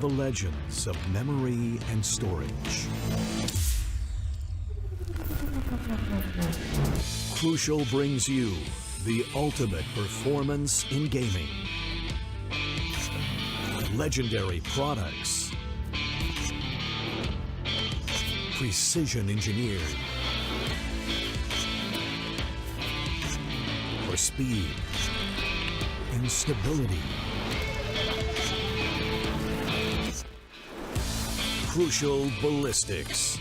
the legends of memory and storage. Crucial brings you the ultimate performance in gaming. Legendary products. Precision engineered. For speed and stability. Crucial ballistics.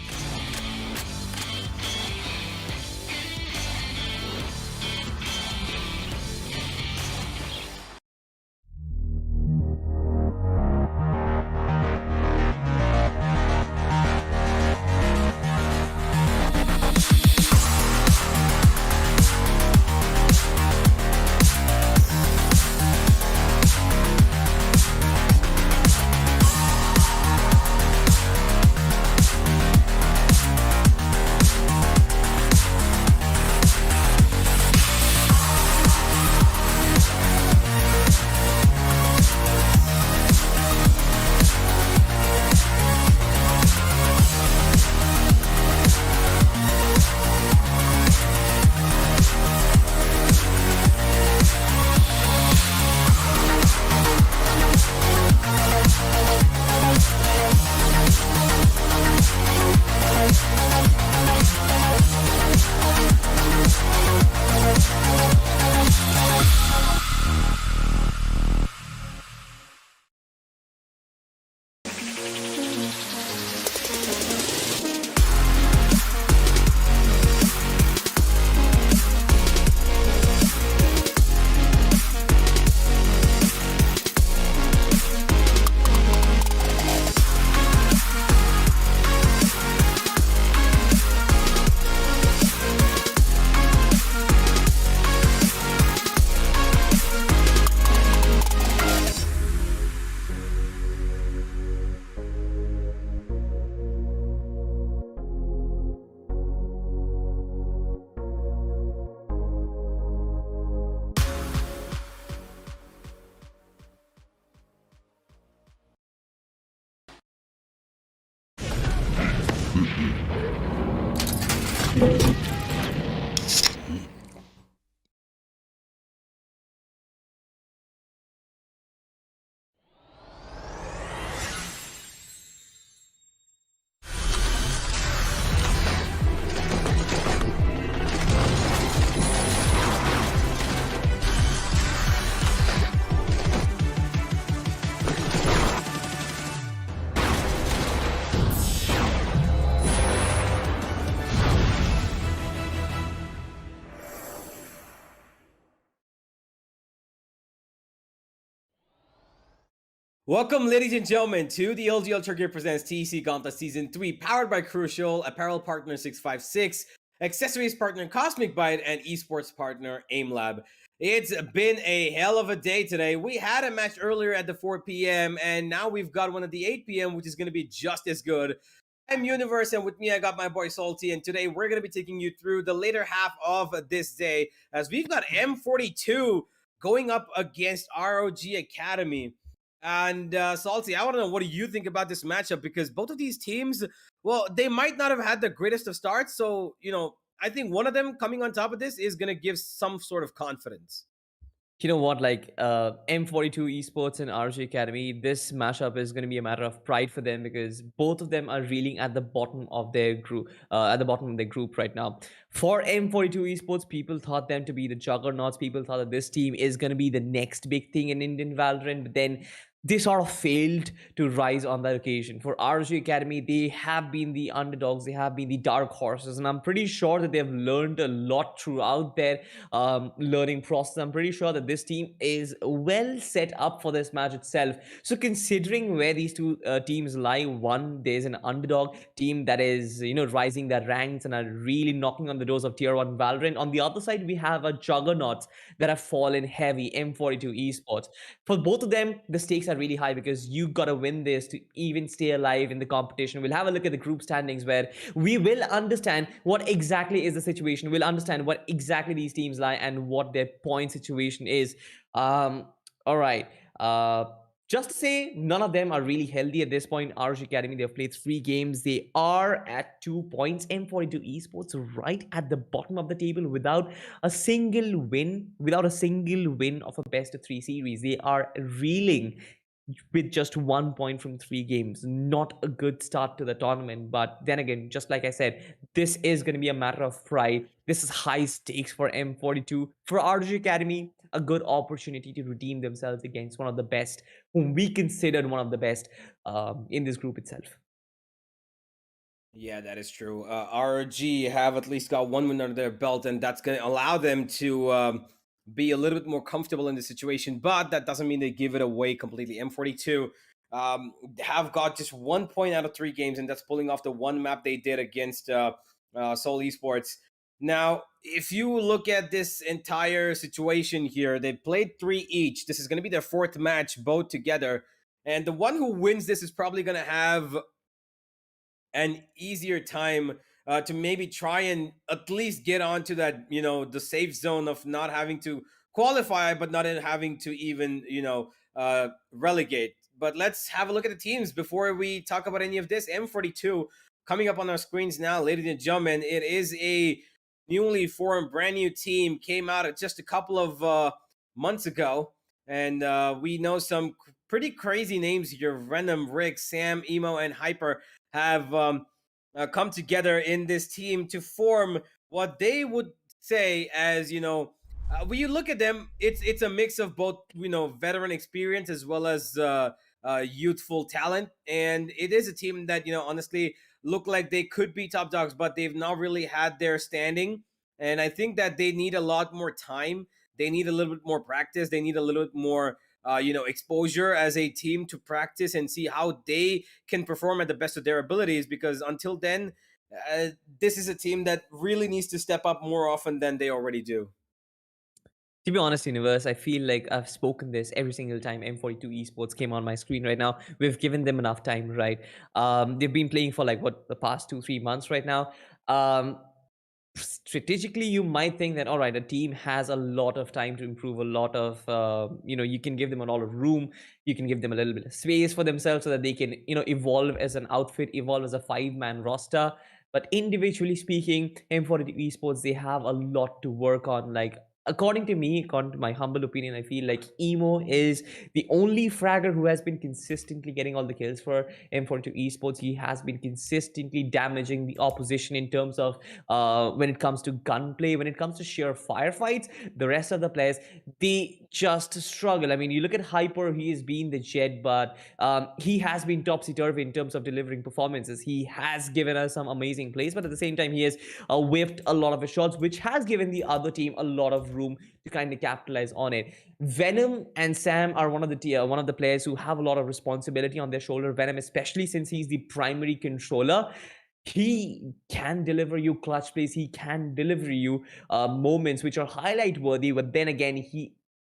Welcome, ladies and gentlemen, to the LG Ultragear presents Tec Gauntlet Season 3, powered by Crucial, apparel partner 656, accessories partner Cosmic Byte, and esports partner Aimlab. It's been a hell of a day today. We had a match earlier at the 4 p.m., and now we've got one at the 8 p.m., which is going to be just as good. I'm Universe, and with me, I got my boy Salty, and today we're going to be taking you through the later half of this day, as we've got M42 going up against ROG Academy. And Salty, I want to know, what do you think about this matchup? Because both of these teams, well, they might not have had the greatest of starts. So, I think one of them coming on top of this is going to give some sort of confidence. You know what, like M42 Esports and RG Academy, this mashup is going to be a matter of pride for them because both of them are reeling at the bottom of their group right now. For M42 Esports, people thought them to be the juggernauts. People thought that this team is going to be the next big thing in Indian Valorant, but then they sort of failed to rise on that occasion. For RG Academy, they have been the underdogs, they have been the dark horses, and I'm pretty sure that they've learned a lot throughout their learning process. I'm pretty sure that this team is well set up for this match itself. So considering where these two teams lie, one, there's an underdog team that is, rising their ranks and are really knocking on the doors of tier 1 Valorant. On the other side, we have a juggernauts that have fallen heavy, M42 Esports. For both of them, the stakes are really high because you gotta win this to even stay alive in the competition. We'll have a look at the group standings where we will understand what exactly is the situation. We'll understand what exactly these teams lie and what their point situation is. All right. Just to say, none of them are really healthy at this point. RG Academy, they've played 3 games. They are at 2 points. M42 Esports right at the bottom of the table without a single win, of a best of 3 series. They are reeling with just 1 point from 3 games. Not a good start to the tournament. But then again, just like I said, this is going to be a matter of pride. This is high stakes for M42. For RG Academy, a good opportunity to redeem themselves against one of the best, whom we considered one of the best in this group itself. Yeah, that is true. RG have at least got 1 win under their belt, and that's going to allow them to be a little bit more comfortable in the situation. But that doesn't mean they give it away completely. M42 have got just 1 point out of 3 games, and that's pulling off the one map they did against Seoul Esports. Now, if you look at this entire situation here, they played 3 each. This is going to be their 4th match, both together. And the one who wins this is probably going to have an easier time to maybe try and at least get onto that, the safe zone of not having to qualify, but not having to even, relegate. But let's have a look at the teams before we talk about any of this. M42 coming up on our screens now, ladies and gentlemen. It is a newly formed, brand new team. Came out just a couple of months ago, and we know some pretty crazy names here: Venom, Rick, Sam, Emo, and Hyper have come together in this team to form what they would say as, when you look at them, it's a mix of both, veteran experience as well as youthful talent. And it is a team that, honestly look like they could be top dogs, but they've not really had their standing. And I think that they need a lot more time. They need a little bit more practice. They need a little bit more exposure as a team to practice and see how they can perform at the best of their abilities. Because until then, this is a team that really needs to step up more often than they already do. To be honest, Universe, I feel like I've spoken this every single time M42 Esports came on my screen right now. We've given them enough time, right? They've been playing for like what, the past 2-3 months right now. Strategically, you might think that, all right, a team has a lot of time to improve, a lot of you can give them a lot of room, you can give them a little bit of space for themselves so that they can evolve as an outfit, evolve as a 5-man roster. But individually speaking, M42 Esports, they have a lot to work on. Like, according to me, according to my humble opinion, I feel like Emo is the only fragger who has been consistently getting all the kills for M42 Esports. He has been consistently damaging the opposition in terms of when it comes to gunplay, when it comes to sheer firefights. The rest of the players, they just struggle. I mean, you look at Hyper, he has been the jet, but he has been topsy-turvy in terms of delivering performances. He has given us some amazing plays, but at the same time, he has whiffed a lot of his shots, which has given the other team a lot of room to kind of capitalize on it. Venom and Sam are one of the players who have a lot of responsibility on their shoulder. Venom, especially since he's the primary controller, he can deliver you clutch plays. He can deliver you moments which are highlight worthy. But then again,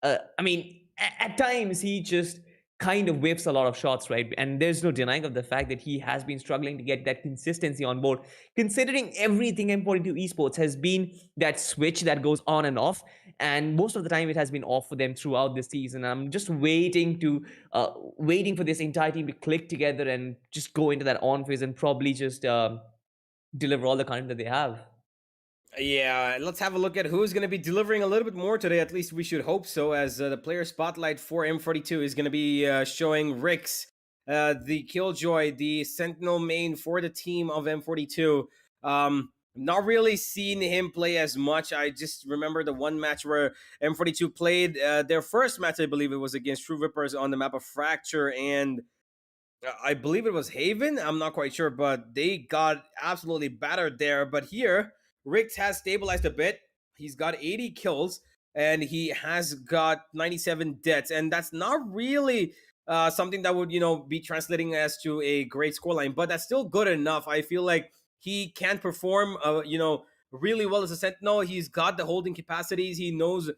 at times he just kind of whips a lot of shots, right? And there's no denying of the fact that he has been struggling to get that consistency on board. Considering everything M42 Esports has been that switch that goes on and off, and most of the time it has been off for them throughout the season. I'm just waiting for this entire team to click together and just go into that on phase and probably just deliver all the content that they have. Yeah, let's have a look at who's going to be delivering a little bit more today. At least we should hope so, as the player spotlight for M42 is going to be showing Rix, the Killjoy, the Sentinel main for the team of M42. Not really seen him play as much. I just remember the one match where M42 played their first match, I believe it was against True Rippers on the map of Fracture, and I believe it was Haven. I'm not quite sure, but they got absolutely battered there. But here, Rix has stabilized a bit. He's got 80 kills and he has got 97 deaths. And that's not really something that would, be translating as to a great scoreline, but that's still good enough. I feel like he can perform, really well as a Sentinel. He's got the holding capacities. He knows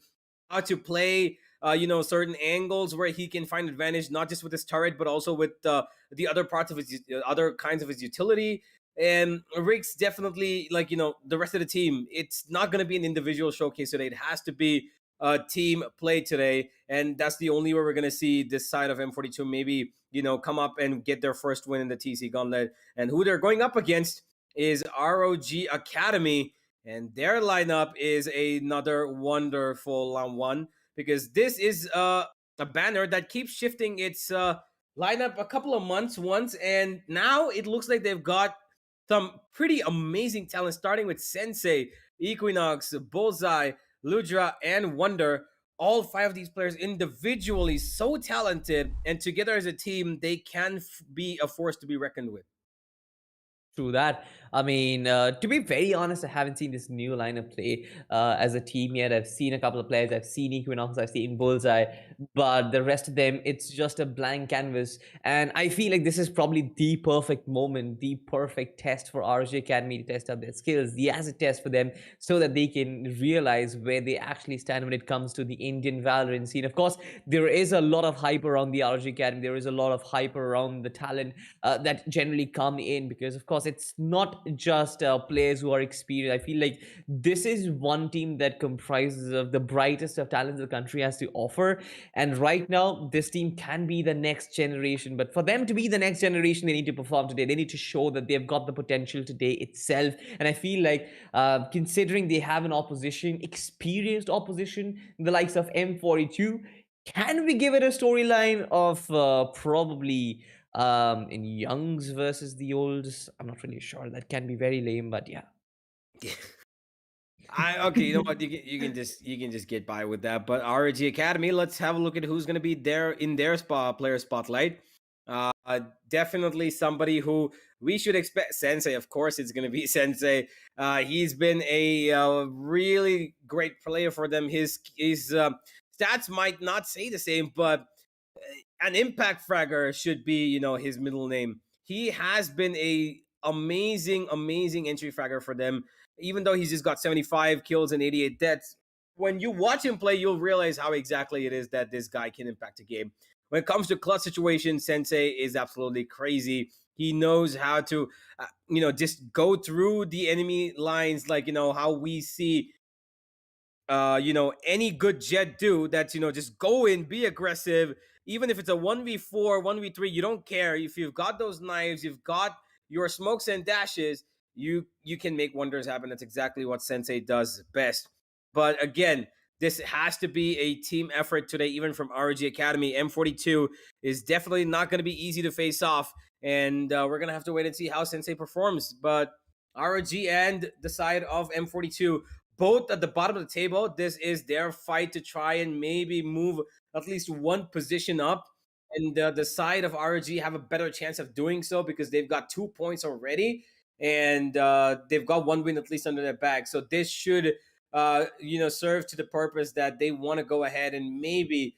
how to play certain angles where he can find advantage, not just with his turret, but also with the other parts of his other kinds of his utility. And Rick's definitely, the rest of the team, it's not going to be an individual showcase today. It has to be team play today, and that's the only way we're gonna see this side of M42 maybe come up and get their first win in the TC Gauntlet. And who they're going up against is ROG Academy, and their lineup is another wonderful one, because this is a banner that keeps shifting its lineup a couple of months once, and now it looks like they've got some pretty amazing talent, starting with Sensei, Equinox, Bullseye, Ludra, and Wonder. All five of these players individually so talented, and together as a team, they can be a force to be reckoned with. True that. I mean, to be very honest, I haven't seen this new lineup play as a team yet. I've seen a couple of players. I've seen Equinox, I've seen Bullseye, but the rest of them, it's just a blank canvas. And I feel like this is probably the perfect moment, the perfect test for RG Academy to test out their skills, the acid test for them, so that they can realize where they actually stand when it comes to the Indian Valorant scene. Of course, there is a lot of hype around the RG Academy. There is a lot of hype around the talent that generally come in, because of course it's not just players who are experienced. I feel like this is one team that comprises of the brightest of talents the country has to offer, and right now this team can be the next generation. But for them to be the next generation, they need to perform today. They need to show that they've got the potential today itself. And I feel like considering they have an opposition, experienced opposition, the likes of M42, can we give it a storyline of probably in youngs versus the olds? I'm not really sure. That can be very lame, but yeah. Okay, you know what? You can just get by with that. But RG Academy, let's have a look at who's going to be there in their player spotlight. Definitely somebody who we should expect. Sensei, of course, it's going to be Sensei. He's been a really great player for them. His stats might not say the same, but an impact fragger should be his middle name. He has been a amazing entry fragger for them, even though he's just got 75 kills and 88 deaths. When you watch him play, you'll realize how exactly it is that this guy can impact a game. When it comes to clutch situations, Sensei is absolutely crazy. He knows how to just go through the enemy lines, like how we see any good jet do. That's just go in, be aggressive, even if it's a 1v4, 1v3, you don't care. If you've got those knives, you've got your smokes and dashes, you can make wonders happen. That's exactly what Sensei does best. But again, this has to be a team effort today, even from RG Academy. M42 is definitely not going to be easy to face off, and we're going to have to wait and see how Sensei performs. But ROG and the side of M42, both at the bottom of the table, this is their fight to try and maybe move at least one position up. And the side of ROG have a better chance of doing so because they've got 2 points already, and they've got one win at least under their bag. So this should serve to the purpose that they want to go ahead and maybe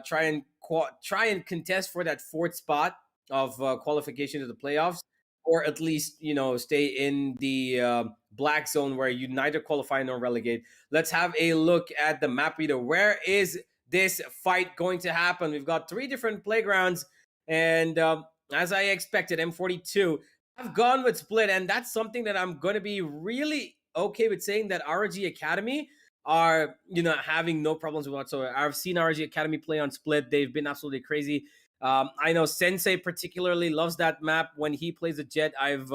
try and contest for that fourth spot of qualification to the playoffs, or at least stay in the black zone where you neither qualify nor relegate. Let's have a look at the map reader. Where is this fight going to happen? We've got 3 different playgrounds, and as I expected, M42 have gone with Split, and that's something that I'm going to be really okay with saying, that RG Academy are having no problems with whatsoever. I've seen RG Academy play on Split. They've been absolutely crazy. I know Sensei particularly loves that map. When he plays a jet, I've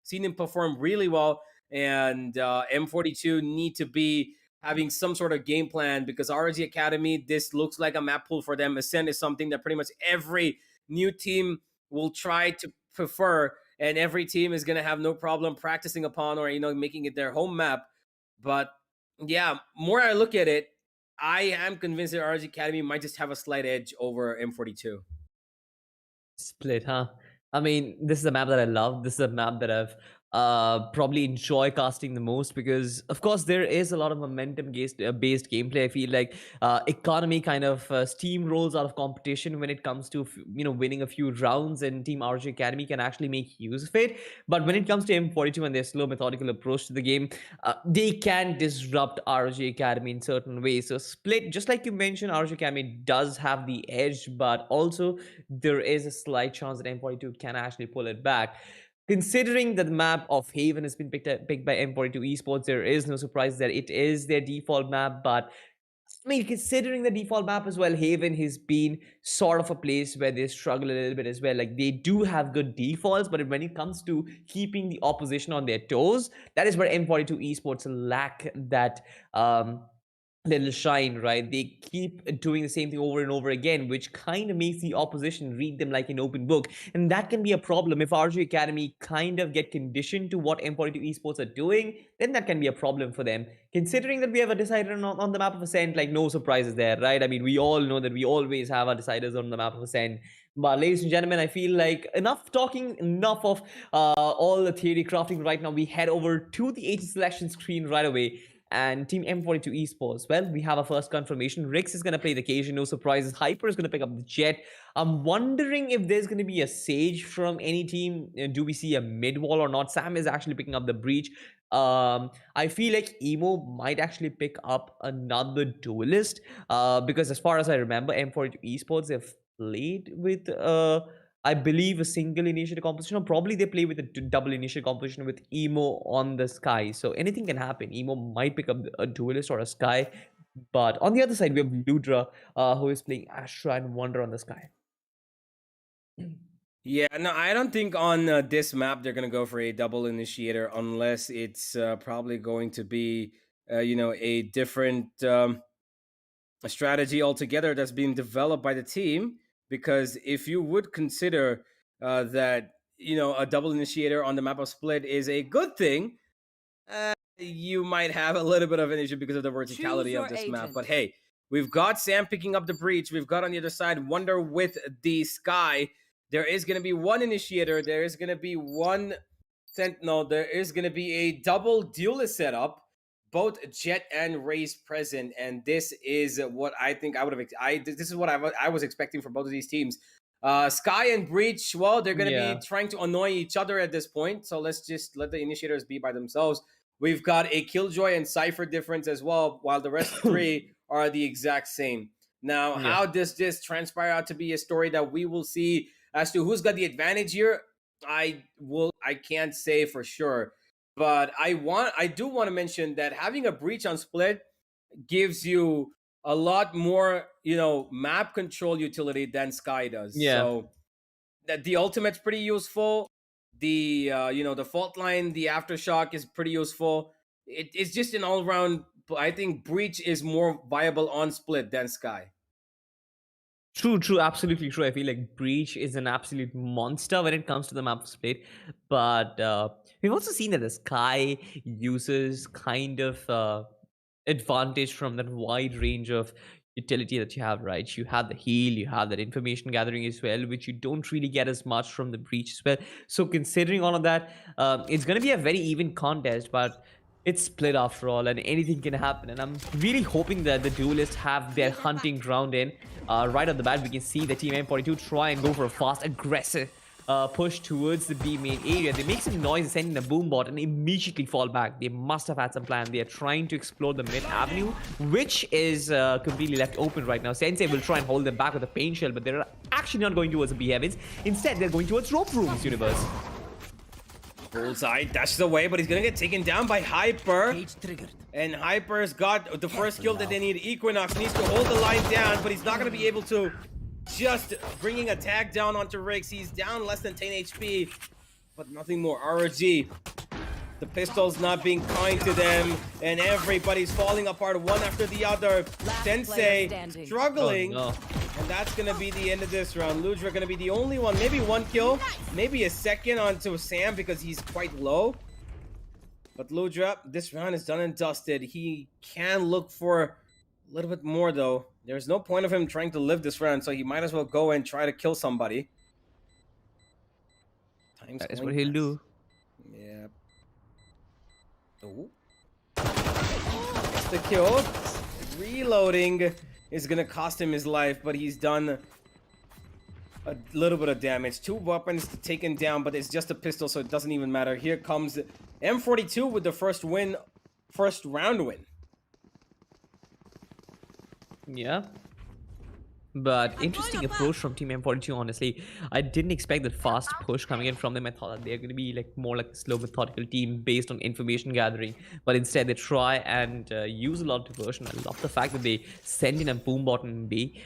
seen him perform really well, and M42 need to be having some sort of game plan, because RG Academy, this looks like a map pool for them. Ascent is something that pretty much every new team will try to prefer, and every team is going to have no problem practicing upon, or making it their home map. But yeah, more I look at it, I am convinced that RG Academy might just have a slight edge over M42. Split, huh? I mean, this is a map that I love. This is a map that I've probably enjoy casting the most, because of course there is a lot of momentum based gameplay. I feel like economy kind of steamrolls out of competition when it comes to winning a few rounds, and Team RG Academy can actually make use of it. But when it comes to M42 and their slow methodical approach to the game, they can disrupt RG Academy in certain ways. So Split, just like you mentioned, RG Academy does have the edge, but also there is a slight chance that M42 can actually pull it back. Considering that the map of Haven has been picked by M42 Esports, there is no surprise that it is their default map, but I mean, considering the default map as well, Haven has been sort of a place where they struggle a little bit as well. Like, they do have good defaults, but when it comes to keeping the opposition on their toes, that is where M42 Esports lack that little shine, right? They keep doing the same thing over and over again, which kind of makes the opposition read them like an open book. And that can be a problem. If RG Academy kind of get conditioned to what M42 Esports are doing, then that can be a problem for them. Considering that we have a decider on the map of Ascent, like no surprises there, right? I mean, we all know that we always have our deciders on the map of Ascent. But ladies and gentlemen, I feel like enough talking, enough of all the theory crafting right now. We head over to the agent selection screen right away. And Team M42 Esports, well, we have a first confirmation. Rix is going to play the Cajun, no surprises. Hyper is going to pick up the Jet. I'm wondering if there's going to be a Sage from any team. Do we see a mid-wall or not? Sam is actually picking up the Breach. I feel like Emo might actually pick up another Duelist. Because as far as I remember, M42 Esports have played with I believe a single initiator composition, or probably they play with a double initiator composition with Emo on the Sky. So anything can happen. Emo might pick up a Duelist or a Sky. But on the other side, we have Ludra, who is playing Astra and Wonder on the Sky. Yeah, no, I don't think on this map they're going to go for a double initiator unless it's probably going to be, a different a strategy altogether that's being developed by the team. Because if you would consider that, a double initiator on the map of Split is a good thing, you might have a little bit of an issue because of the verticality of this map. But hey, we've got Sam picking up the Breach. We've got on the other side Wonder with the Sky. There is going to be one initiator. There is going to be one sentinel. There is going to be a double duelist setup. Both Jet and Raze present, and this is what I think I would have. This is what I was expecting from both of these teams. Sky and Breach, well, they're going to be trying to annoy each other at this point. So let's just let the initiators be by themselves. We've got a Killjoy and Cypher difference as well, while the rest three are the exact same. Now, how does this transpire out to be a story that we will see as to who's got the advantage here? I can't say for sure. But I do want to mention that having a Breach on Split gives you a lot more, map control utility than Sky does. Yeah. So that the ultimate's pretty useful. The the fault line, the aftershock is pretty useful. It's just an all around. I think Breach is more viable on Split than Sky. True, absolutely true. I feel like Breach is an absolute monster when it comes to the map of Split. But we've also seen that the Sky uses kind of advantage from that wide range of utility that you have, right? You have the heal, you have that information gathering as well, which you don't really get as much from the Breach as well. So considering all of that, it's going to be a very even contest, but it's Split after all, and anything can happen. And I'm really hoping that the Duelists have their hunting ground in. Right off the bat, we can see the Team M42 try and go for a fast, aggressive push towards the B main area. They make some noise, sending a boom bot, and immediately fall back. They must have had some plan. They are trying to explore the mid avenue, which is completely left open right now. Sensei will try and hold them back with a pain shell, but they're actually not going towards the B heavens. Instead, they're going towards rope rooms universe. Bullseye dashes away, but he's gonna get taken down by Hyper. And Hyper's got the first kill that they need. Equinox needs to hold the line down, but he's not gonna be able to. Just bringing a tag down onto Rix. He's down less than 10 HP, but nothing more. RG, the pistol's not being kind to them, and everybody's falling apart one after the other. Sensei struggling, and that's gonna be the end of this round. Ludra gonna be the only one, maybe one kill, maybe a second onto Sam because he's quite low. But Ludra, this round is done and dusted. He can look for a little bit more though. There's no point of him trying to live this round, so he might as well go and try to kill somebody. That is what he'll do. Yeah. Oh. Gets the kill. Reloading is gonna cost him his life, but he's done a little bit of damage. 2 weapons taken down, but it's just a pistol, so it doesn't even matter. Here comes M42 with the first round win. Yeah. But interesting approach from Team M42, honestly. I didn't expect that fast push coming in from them. I thought that they're going to be like more like a slow methodical team based on information gathering. But instead they try and use a lot of diversion. I love the fact that they send in a boom bot in B,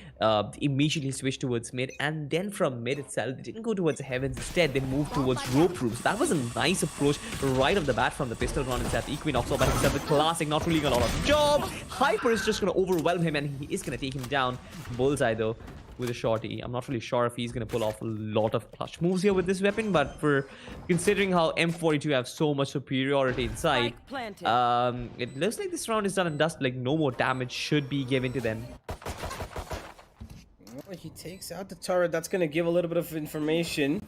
immediately switch towards mid, and then from mid itself, they didn't go towards the heavens. Instead, they moved towards rope rooms. That was a nice approach right off the bat from the pistol round itself. Equinox all by himself, the classic, not really a lot of job. Hyper is just going to overwhelm him, and he is going to take him down. Bullseye though with a shorty. I'm not really sure if he's going to pull off a lot of clutch moves here with this weapon, but for considering how M42 have so much superiority inside, it looks like this round is done and dust. Like no more damage should be given to them. Well, he takes out the turret. That's going to give a little bit of information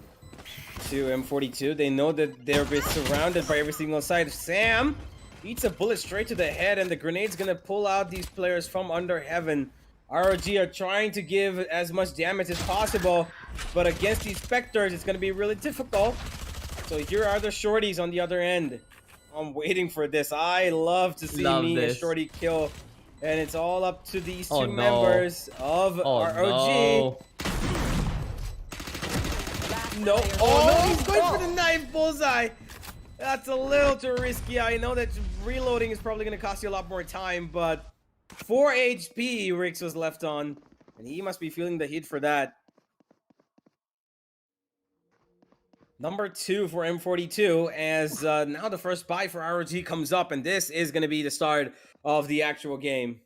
to M42. They know that they're surrounded by every single side. Sam eats a bullet straight to the head, and the grenade's going to pull out these players from under heaven. ROG are trying to give as much damage as possible, but against these Spectres, it's going to be really difficult. So here are the shorties on the other end. I'm waiting for this. I love to see a shorty kill, and it's all up to these two members of ROG. No. Oh, he's going for the knife. Bullseye. That's a little too risky. I know that reloading is probably going to cost you a lot more time, but 4 HP Rix was left on, and he must be feeling the heat for that. Number 2 for M42, as now the first buy for ROG comes up, and this is going to be the start of the actual game.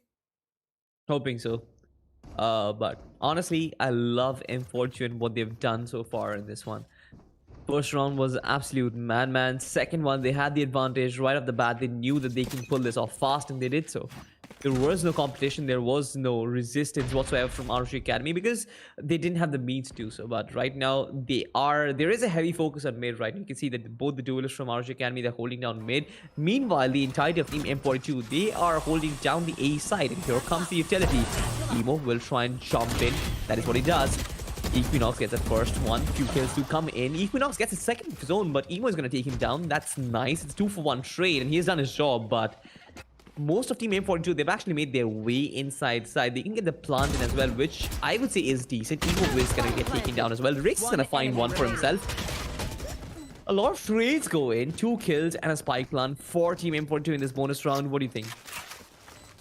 Hoping so. But honestly, I love M42 and what they've done so far in this one. First round was absolute madman. Second one, they had the advantage right off the bat. They knew that they can pull this off fast, and they did so. There was no competition, there was no resistance whatsoever from ROG Academy because they didn't have the means to do so. But right now, there is a heavy focus on mid, right? You can see that both the duelists from ROG Academy, they're holding down mid. Meanwhile, the entirety of Team M42, they are holding down the A side. And here comes the utility. Emo will try and jump in. That is what he does. Equinox gets the first one. Few kills do come in. Equinox gets a second of his own, but Emo is going to take him down. That's nice. It's 2-for-1 trade, and he has done his job, but most of Team M42, they've actually made their way inside side. They can get the plant in as well, which I would say is decent. Emo is going to get taken down as well. Rix is going to find one for himself. A lot of trades go in. 2 kills and a spike plant for Team M42 in this bonus round. What do you think?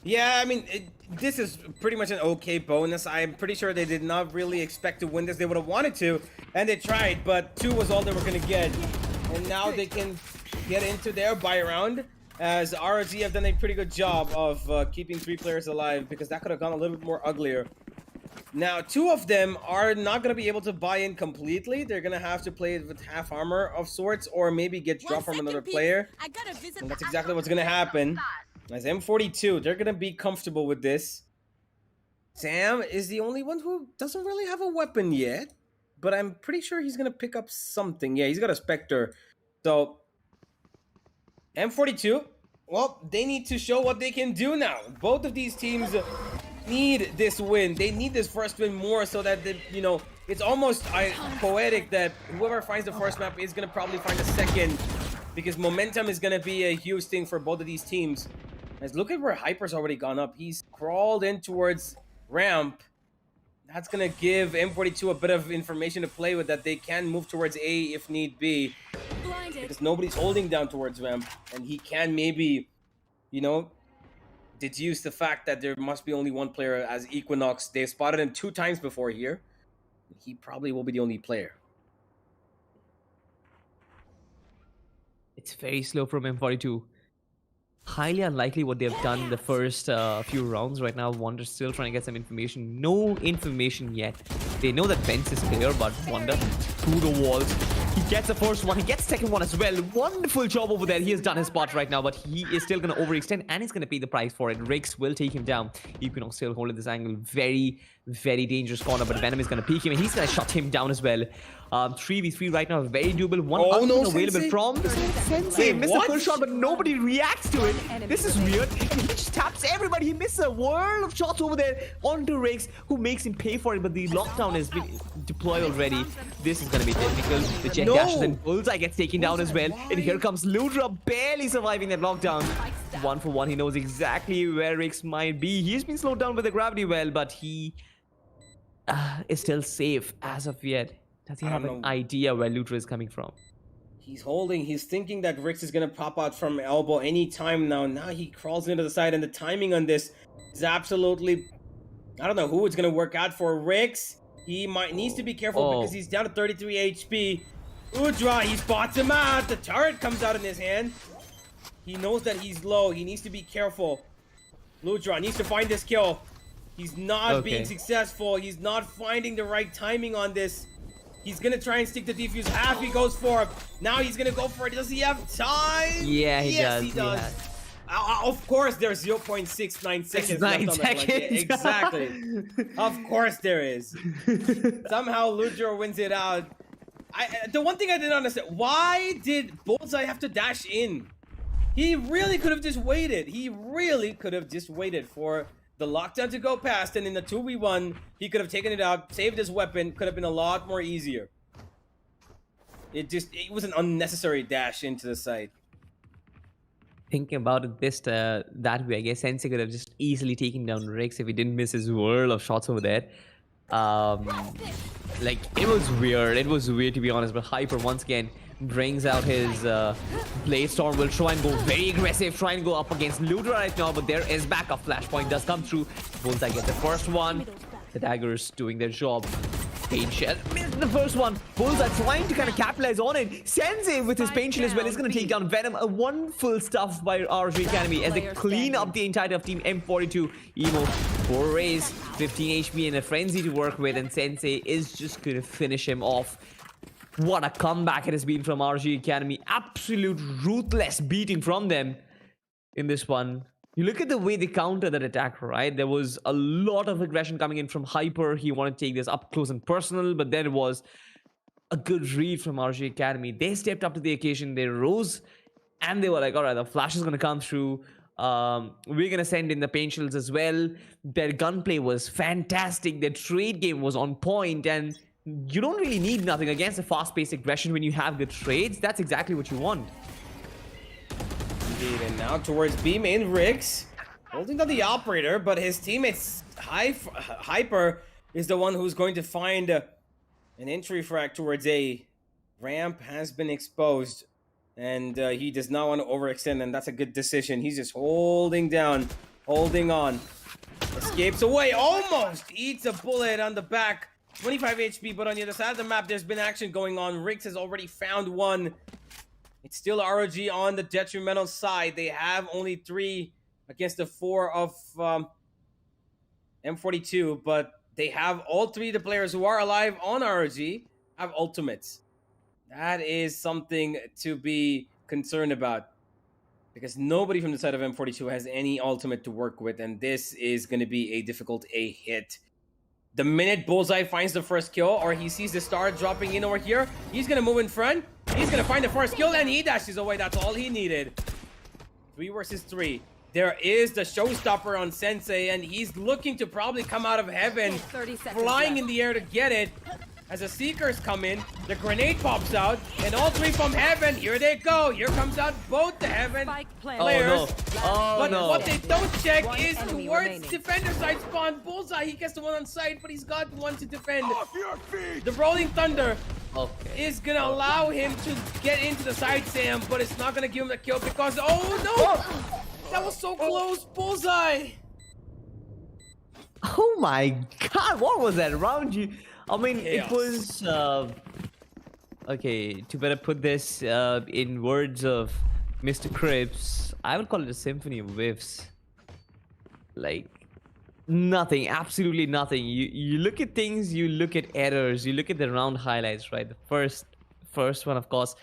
Yeah, I mean, this is pretty much an okay bonus. I'm pretty sure they did not really expect to win this. They would have wanted to, and they tried, but 2 was all they were going to get. And now they can get into their buy round, as ROG have done a pretty good job of keeping 3 players alive, because that could have gone a little bit more uglier. Now, 2 of them are not going to be able to buy in completely. They're going to have to play it with half armor of sorts, or maybe get dropped from another player. And that's exactly what's going to happen. As M42, they're going to be comfortable with this. Sam is the only one who doesn't really have a weapon yet, but I'm pretty sure he's going to pick up something. Yeah, he's got a Spectre. So M42, well, they need to show what they can do now. Both of these teams need this win. They need this first win more so that, you know, it's almost poetic that whoever finds the first map is going to probably find the second, because momentum is going to be a huge thing for both of these teams. As look at where Hyper's already gone up. He's crawled in towards ramp. That's going to give M42 a bit of information to play with, that they can move towards A if need be. Because nobody's holding down towards ramp. And he can maybe, you know, deduce the fact that there must be only one player as Equinox. They've spotted him 2 times before here. He probably will be the only player. It's very slow from M42. Highly unlikely what they've done in the first few rounds. Right now, Wonder's still trying to get some information. No information yet. They know that Benz is clear, but Wonder through the walls. He gets the first one. He gets the second one as well. Wonderful job over there. He has done his part right now, but he is still going to overextend, and he's going to pay the price for it. Rix will take him down. Equinox still holding this angle. Very, very dangerous corner, but Venom is going to peek him, and he's going to shut him down as well. 3v3 right now, very doable. One available from Sensei. Missed the full shot, but nobody reacts to it. This is weird. He just taps everybody. He misses a world of shots over there onto Rix, who makes him pay for it, but the lockdown has been deployed already. This is going to be difficult. The jet dashes, and Bullseye gets taken down as well. And here comes Ludra, barely surviving that lockdown. 1-for-1. He knows exactly where Rix might be. He's been slowed down with the gravity well, but he is still safe as of yet. Does he I have don't an know. idea where Lutra is coming from? He's holding. He's thinking that Rix is gonna pop out from elbow anytime now. Now he crawls into the side, and the timing on this is absolutely. I don't know who it's gonna work out for. Rix. He needs to be careful because he's down to 33 HP. Udra, he spots him out. The turret comes out in his hand. He knows that he's low. He needs to be careful. Ludra needs to find this kill. He's not being successful. He's not finding the right timing on this. He's gonna try and stick the defuse. Half he goes for. Now he's gonna go for it. Does he have time? Yeah, he yes, does. he does. Of course, there's 0.69 seconds left on the clock. Yeah, exactly. Of course there is. Somehow Ludra wins it out. The one thing I didn't understand, why did Bullseye have to dash in? He really could have just waited. He really could have just waited for the lockdown to go past, and in the 2v1, he could have taken it out, saved his weapon, could have been a lot more easier. It was an unnecessary dash into the site. Thinking about it that way, I guess Sensei could have just easily taken down Rix if he didn't miss his whirl of shots over there. Like, it was weird. It was weird, to be honest, but Hyper once again brings out his Blade Storm. Will try and go very aggressive, try and go up against Ludra right now, but there is backup. Flashpoint does come through. Bullseye gets the first one. The daggers doing their job. Pain Shell missed the first one. Bullseye trying to kind of capitalize on it. Sensei with his Pain Shell as well is going to take down Venom. A one full stuff by RG Academy as they clean up the entirety of Team M42. Emo, 4 rays, 15 HP and a frenzy to work with, and Sensei is just going to finish him off. What a comeback it has been from RG Academy. Absolute ruthless beating from them in this one. You look at the way they countered that attack, right? There was a lot of aggression coming in from Hyper. He wanted to take this up close and personal, but then it was a good read from RG Academy. They stepped up to the occasion. They rose, and they were like, all right, the flash is going to come through. We're going to send in the pain shields as well. Their gunplay was fantastic. Their trade game was on point, and you don't really need nothing against a fast-paced aggression when you have good trades. That's exactly what you want. Indeed, and now towards B main, Rix holding down the operator, but his teammates Hyper is the one who's going to find an entry frag towards A. Ramp has been exposed, and he does not want to overextend, and that's a good decision. He's just holding down, holding on. Escapes away, almost eats a bullet on the back. 25 HP, but on the other side of the map, there's been action going on. Rix has already found one. It's still ROG on the detrimental side. They have only 3 against the 4 of M42, but they have all 3 of the players who are alive on ROG have ultimates. That is something to be concerned about, because nobody from the side of M42 has any ultimate to work with, and this is going to be a difficult A hit. The minute Bullseye finds the first kill, or he sees the star dropping in over here, he's going to move in front. He's going to find the first kill, and he dashes away. That's all he needed. 3 versus 3. There is the showstopper on Sensei, and he's looking to probably come out of heaven, flying in the air to get it. As the Seekers come in, the grenade pops out, and all 3 from heaven, here they go. Here comes out both the heaven players. But what they don't check is towards defender side spawn. Bullseye, he gets the one on site, but he's got one to defend. The Rolling Thunder is going to allow him to get into the side, Sam, but it's not going to give him the kill because, oh no! That was so close, Bullseye! Oh my god, what was that around you? I mean, Chaos. it was, okay, to better put this in words of Mr. Cripps, I would call it a symphony of whiffs. Like, nothing, absolutely nothing. You look at things, you look at errors, you look at the round highlights, right? The first one, of course,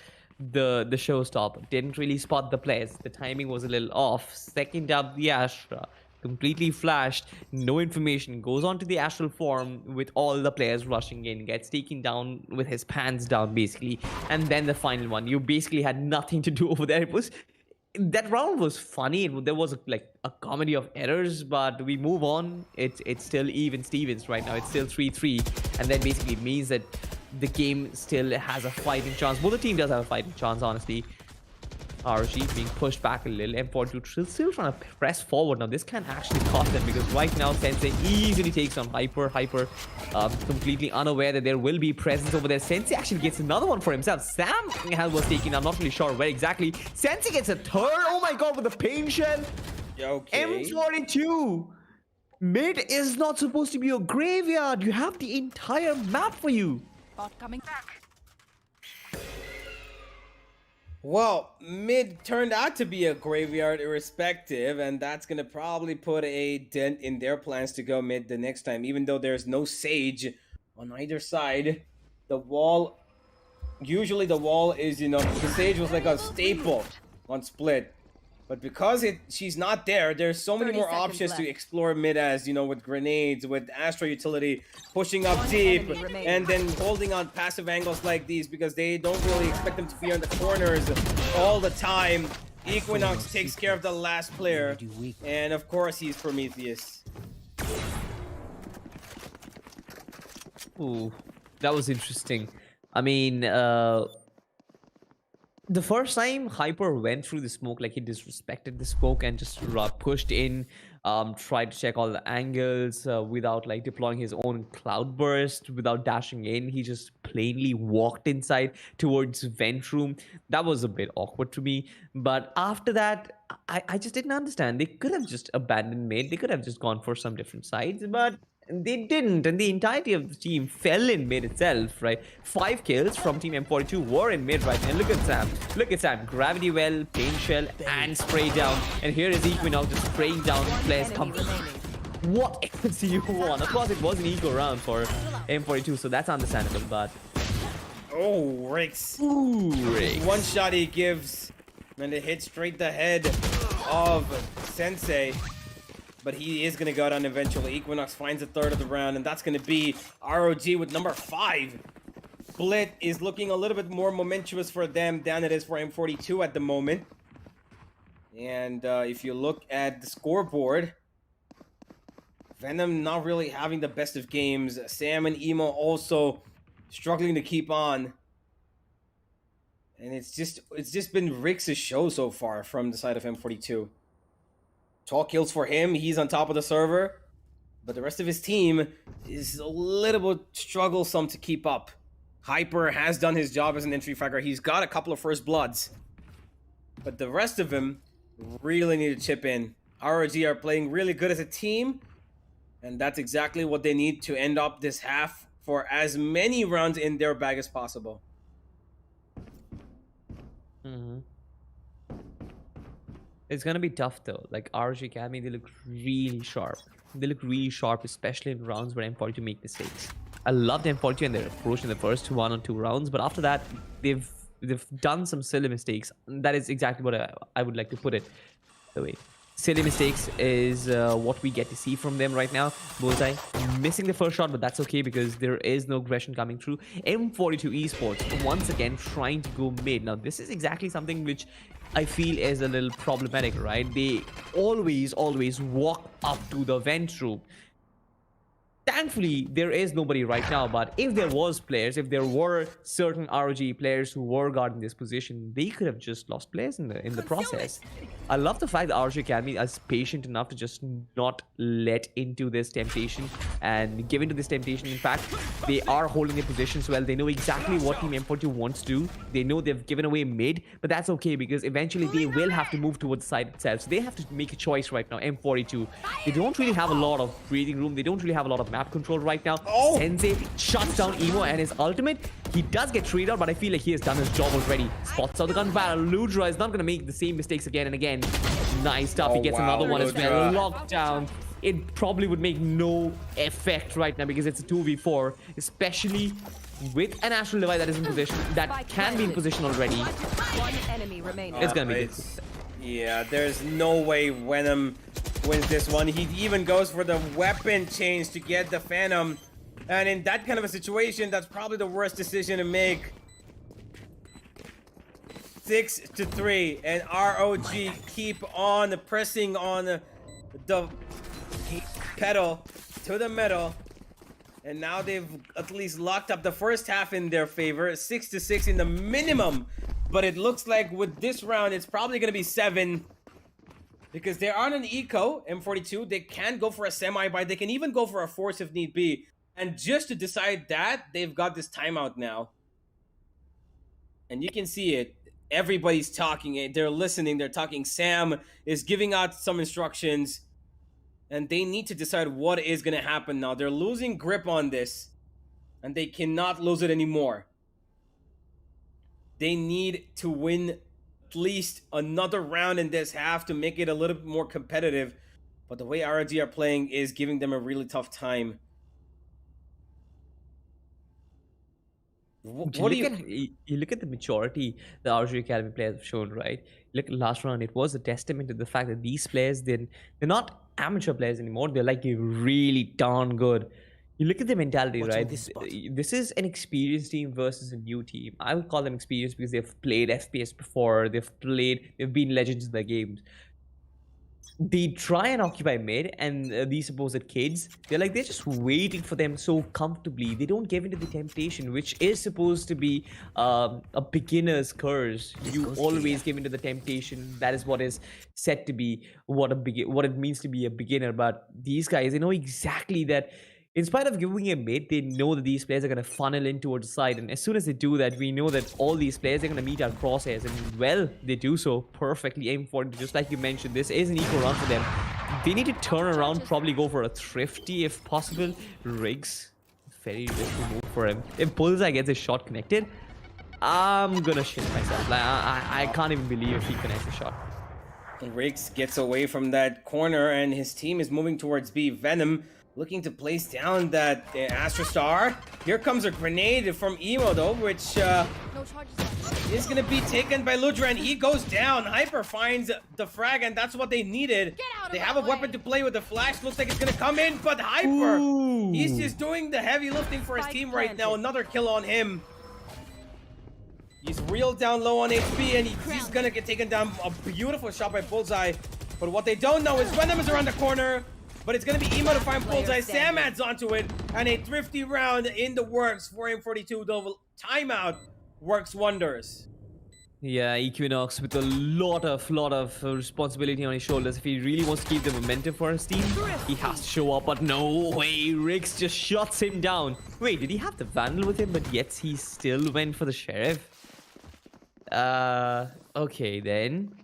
the showstopper didn't really spot the players. The timing was a little off. Second up, the Astra. Completely flashed, no information, goes on to the astral form with all the players rushing in, gets taken down with his pants down basically, and then the final one. You basically had nothing to do over there. It was, that round was funny. There was like a comedy of errors, but we move on. It's still even Stevens right now. It's still 3-3, and that basically means that the game still has a fighting chance. Well, the team does have a fighting chance, honestly. RG being pushed back a little. M42 still trying to press forward. Now this can actually cost them because right now Sensei easily takes on Hyper. Completely unaware that there will be presence over there. Sensei actually gets another one for himself. Sam was taken. I'm not really sure where exactly. Sensei gets a third. Oh my god, with the pain shell. Okay. M42. Mid is not supposed to be a graveyard. You have the entire map for you. Bot coming back. Well, mid turned out to be a graveyard irrespective, and that's going to probably put a dent in their plans to go mid the next time, even though there's no Sage on either side. The wall, usually the wall is, you know, the Sage was like a staple on Split. But because she's not there, there's so many 30 more seconds options to left. explore mid as, you know, with grenades, with Astro utility, pushing up deep, enemy remaining. and then holding on passive angles like these because they don't really expect them to be on the corners all the time. Equinox takes care of the last player, and of course he's Prometheus. Ooh, that was interesting. I mean, the first time Hyper went through the smoke, like he disrespected the smoke and just pushed in, tried to check all the angles without like deploying his own cloud burst, without dashing in. He just plainly walked inside towards vent room. That was a bit awkward to me. But after that, I just didn't understand. They could have just abandoned mid. They could have just gone for some different sides, but they didn't, and the entirety of the team fell in mid itself, right? 5 kills from team M42 were in mid right now. And look at Sam. Look at Sam. Gravity well, pain shell, and spray down. And here is Equinox just spraying down players. Enemy remaining. What else do you want? Of course, it was an eco round for M42, so that's understandable, but... Oh, Rix. Ooh, Rick. One shot he gives, and it hits straight the head of Sensei. But he is going to go down eventually. Equinox finds a third of the round, and that's going to be ROG with number 5. Split is looking a little bit more momentous for them than it is for M42 at the moment. And if you look at the scoreboard, Venom not really having the best of games. Sam and Emo also struggling to keep on. And it's just been Rix's show so far from the side of M42. 12 kills for him. He's on top of the server. But the rest of his team is a little bit strugglesome to keep up. Hyper has done his job as an entry fragger. He's got a couple of first bloods. But the rest of them really need to chip in. ROG are playing really good as a team. And that's exactly what they need to end up this half for as many rounds in their bag as possible. Mm-hmm. It's gonna be tough though. Like RG Academy, they look really sharp. They look really sharp, especially in rounds where M42 make mistakes. I loved M42 and their approach in the first 1 or 2 rounds, but after that, they've done some silly mistakes. That is exactly what I would like to put it. The way silly mistakes is what we get to see from them right now. Bullseye missing the first shot, but that's okay because there is no aggression coming through. M42 Esports once again trying to go mid. Now this is exactly something which I feel is a little problematic, right? They always walk up to the vent room. Thankfully, there is nobody right now, but if there was players, if there were certain ROG players who were guarding this position, they could have just lost players in the process. I love the fact that ROG Academy is patient enough to just not let into this temptation and give into this temptation. In fact, they are holding their positions well. They know exactly what Team M42 wants to do. They know they've given away mid, but that's okay because eventually they will have to move towards the side itself. So they have to make a choice right now, M42. They don't really have a lot of breathing room. They don't really have a lot of map control right now. Oh. Sensei shuts down Emo and his ultimate. He does get traded out, but I feel like he has done his job already. Spots out the gun battle. Ludra is not going to make the same mistakes again and again. Nice stuff. He gets another one as well. Lockdown. It probably would make no effect right now because it's a 2v4, especially with an Astral Levi that is in position, that can be in position already. One enemy remaining. It's going to be good. Yeah, there's no way Venom wins this one. He even goes for the weapon change to get the Phantom. And in that kind of a situation, that's probably the worst decision to make. 6-3, and ROG keep on pressing on the pedal to the metal. And now they've at least locked up the first half in their favor. 6-6 in the minimum but it looks like with this round, it's probably going to be 7. Because they're on an eco, M42. They can go for a semi-buy. They can even go for a force if need be. And just to decide that, they've got this timeout now. And you can see it. Everybody's talking. They're listening. They're talking. Sam is giving out some instructions. And they need to decide what is going to happen now. They're losing grip on this. And they cannot lose it anymore. They need to win at least another round in this half to make it a little bit more competitive. But the way RRG are playing is giving them a really tough time. What do you look at the maturity the RG Academy players have shown, right? Look at last round, it was a testament to the fact that these players, they're not amateur players anymore. They're like really darn good. You look at the mentality, right? This is an experienced team versus a new team. I would call them experienced because they've played FPS before. They've been legends in their games. They try and occupy mid, and these supposed kids, they're just waiting for them so comfortably. They don't give into the temptation, which is supposed to be a beginner's curse. You always give into the temptation. That is what is said to be what it means to be a beginner. But these guys, they know exactly that. In spite of giving a mid, they know that these players are going to funnel in towards the side. And as soon as they do that, we know that all these players are going to meet our crosshairs. And, well, they do so perfectly. M42, just like you mentioned, this is an equal run for them. They need to turn around, probably go for a thrifty if possible. Riggs, very risky move for him. If Bullseye gets his shot connected, I'm going to shit myself. I can't even believe if he connects the shot. Riggs gets away from that corner, and his team is moving towards B. Venom looking to place down that Astra Star. Here comes a grenade from Emo, though, which is going to be taken by Ludra, and he goes down. Hyper finds the frag, and that's what they needed. They have a weapon to play with. The flash looks like it's going to come in, but Hyper, he's just doing the heavy lifting for his team right now. Another kill on him. He's real down low on HP, and he's going to get taken down. A beautiful shot by Bullseye. But what they don't know is Venom is around the corner. But it's going to be Emo to find Bullseye. Sam adds onto it. And a thrifty round in the works for M42. The timeout works wonders. Yeah, Equinox with a lot of responsibility on his shoulders. If he really wants to keep the momentum for his team, he has to show up. But no way, Riggs just shuts him down. Wait, did he have the Vandal with him? But yet he still went for the Sheriff? Okay then.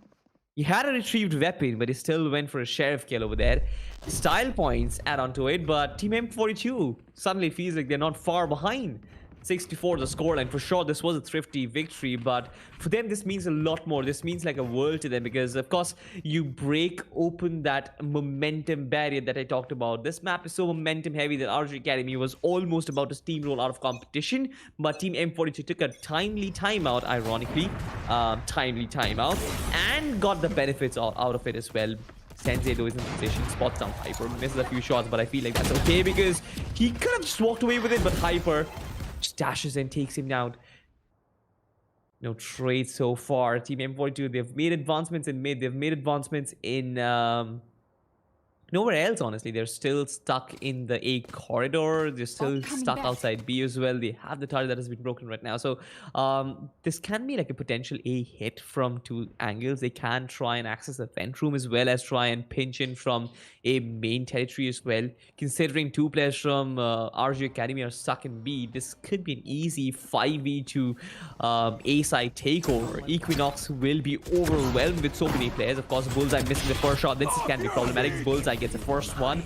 He had a retrieved weapon, but he still went for a Sheriff kill over there. Style points add on to it, but Team M42 suddenly feels like they're not far behind. 64 the scoreline. For sure, this was a thrifty victory, but for them, this means a lot more. This means like a world to them because, of course, you break open that momentum barrier that I talked about. This map is so momentum heavy that RG Academy was almost about to steamroll out of competition, but Team M42 took a timely timeout, ironically, and got the benefits out of it as well. Sensei, though, is in position, spots down Hyper, misses a few shots, but I feel like that's okay because he could have just walked away with it, but Hyper just dashes and takes him down. No trade so far. Team M42, they've made advancements in mid. They've made advancements in nowhere else, honestly. They're still stuck in the A corridor. They're still stuck outside B as well. They have the turret that has been broken right now. So this can be like a potential A hit from two angles. They can try and access the vent room as well as try and pinch in from A main territory as well. Considering two players from RG Academy are stuck in B, this could be an easy 5v2 A side takeover. Equinox will be overwhelmed with so many players. Of course, Bullseye missing the first shot. This can be problematic. Bullseye gets the first one.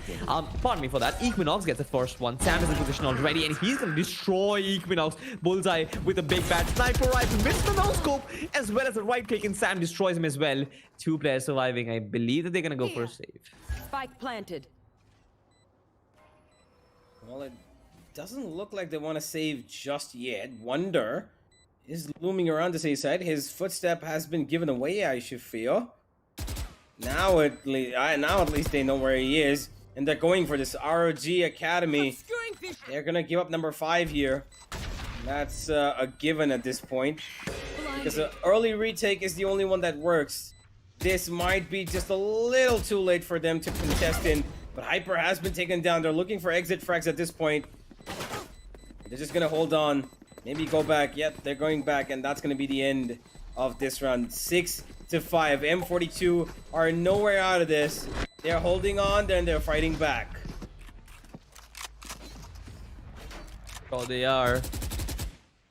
Pardon me for that. Equinox gets the first one. Sam is in position already, and he's going to destroy Equinox. Bullseye with a big bad sniper rifle. Misses the no-scope, as well as the right click, and Sam destroys him as well. Two players surviving. I believe that they're going to go for a save. Spike planted. Well, it doesn't look like they want to save just yet. Wonder is looming around the safe side. His footstep has been given away, I should feel. Now at least they know where he is, and they're going for this ROG Academy. They're gonna give up number 5 here. That's a given at this point, because the early retake is the only one that works. This might be just a little too late for them to contest in, but Hyper has been taken down. They're looking for exit frags at this point. They're just gonna hold on. Maybe go back. Yep, they're going back, and that's gonna be the end. of this round. 6-5. M42 are nowhere out of this. They're holding on, then they're fighting back. Oh, they are.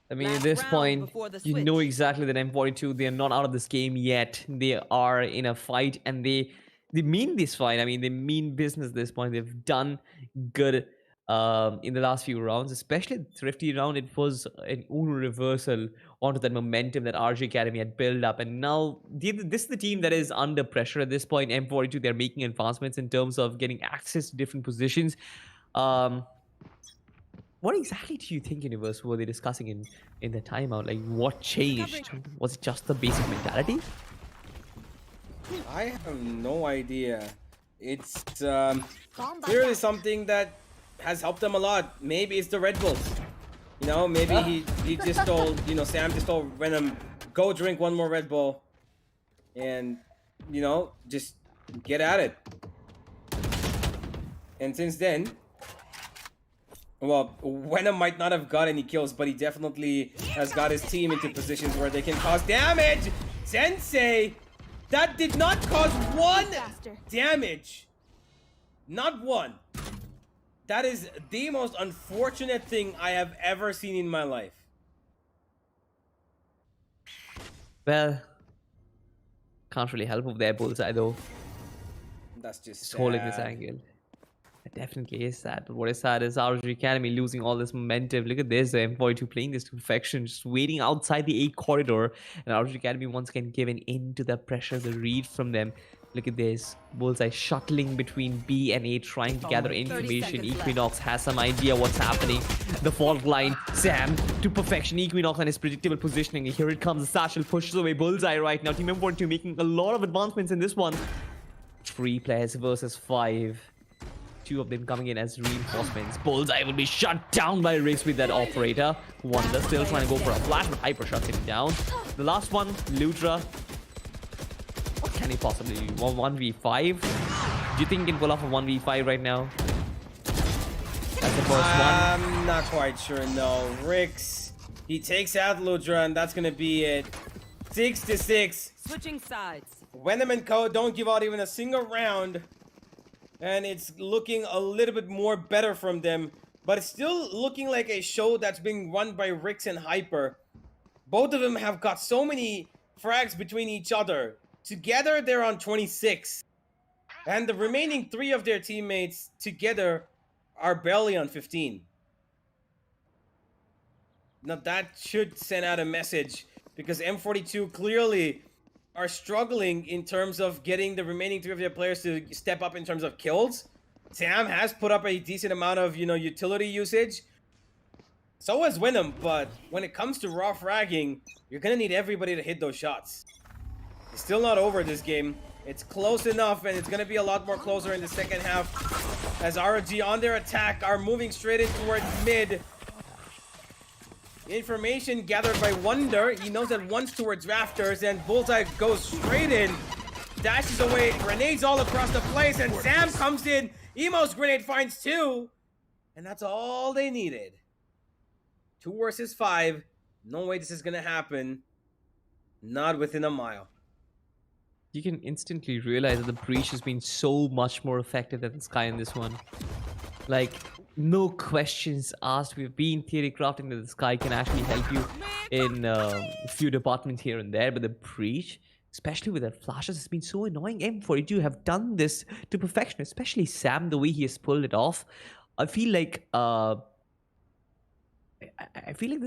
I mean, at Last this round point, before the you know switch. exactly that M42, they are not out of this game yet. They are in a fight, and they mean this fight. I mean, they mean business at this point. They've done good in the last few rounds, especially the Thrifty round. It was an Uno reversal onto that momentum that RG Academy had built up. And now, this is the team that is under pressure at this point. M42, they're making advancements in terms of getting access to different positions. What exactly do you think, Universe, were they discussing in the timeout? Like, what changed? Was it just the basic mentality? I have no idea. It's Bomb clearly back. something that has helped them a lot. Maybe it's the Red Bulls. You know, maybe he just told, you know, Sam just told Venom, go drink one more Red Bull. And, you know, just get at it. And since then, well, Venom might not have got any kills, but he definitely has got his team into positions where they can cause damage. Sensei, that did not cause one damage. Not one. That is the most unfortunate thing I have ever seen in my life. Well, can't really help with their bullseye though. That's just Just holding this sad. angle. It definitely is sad. But what is sad is RG Academy losing all this momentum. Look at this, the M42 playing this to perfection, just waiting outside the A corridor. And RG Academy once again giving in to the pressure, the read from them. Look at this. Bullseye shuttling between B and A, trying to gather information. Equinox has some idea what's happening. The fault line, Sam to perfection. Equinox and his predictable positioning. Here it comes. The Satchel pushes away Bullseye right now. Team M42 making a lot of advancements in this one. 3 players versus 5. 2 of them coming in as reinforcements. Bullseye will be shut down by Riggs with that operator. Wonder still trying to go for a flash, but Hyper shuts him down. The last one, Ludra. What can he possibly do? 1v5? Do you think he can pull off a 1v5 right now? That's the first one. I'm not quite sure, no. Rix, he takes out Ludra, and that's gonna be it. 6-6. Switching sides. Venom and Co. don't give out even a single round. And it's looking a little bit more better from them. But it's still looking like a show that's being run by Rix and Hyper. Both of them have got so many frags between each other. Together, they're on 26. And the remaining 3 of their teammates together are barely on 15. Now that should send out a message, because M42 clearly are struggling in terms of getting the remaining 3 of their players to step up in terms of kills. Sam has put up a decent amount of, you know, utility usage. So has Venom, but when it comes to raw fragging, you're gonna need everybody to hit those shots. It's still not over this game. It's close enough, and it's gonna be a lot more closer in the second half as RG on their attack are moving straight in towards mid. Information gathered by Wonder. He knows that one's towards rafters, and Bullseye goes straight in. Dashes away, grenades all across the place, and Sam comes in. Emo's grenade finds 2. And that's all they needed. 2 versus 5. No way this is gonna happen. Not within a mile. You can instantly realize that the breach has been so much more effective than the Sky in this one. Like, no questions asked. We've been theory crafting that the Sky can actually help you in a few departments here and there, but the breach, especially with the flashes, has been so annoying. M42 have done this to perfection, especially Sam, the way he has pulled it off. I feel like the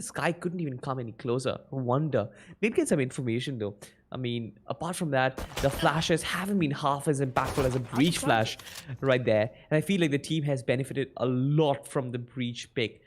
Sky couldn't even come any closer. I wonder. Did get some information though. I mean, apart from that, the flashes haven't been half as impactful as a breach flash right there. And I feel like the team has benefited a lot from the breach pick.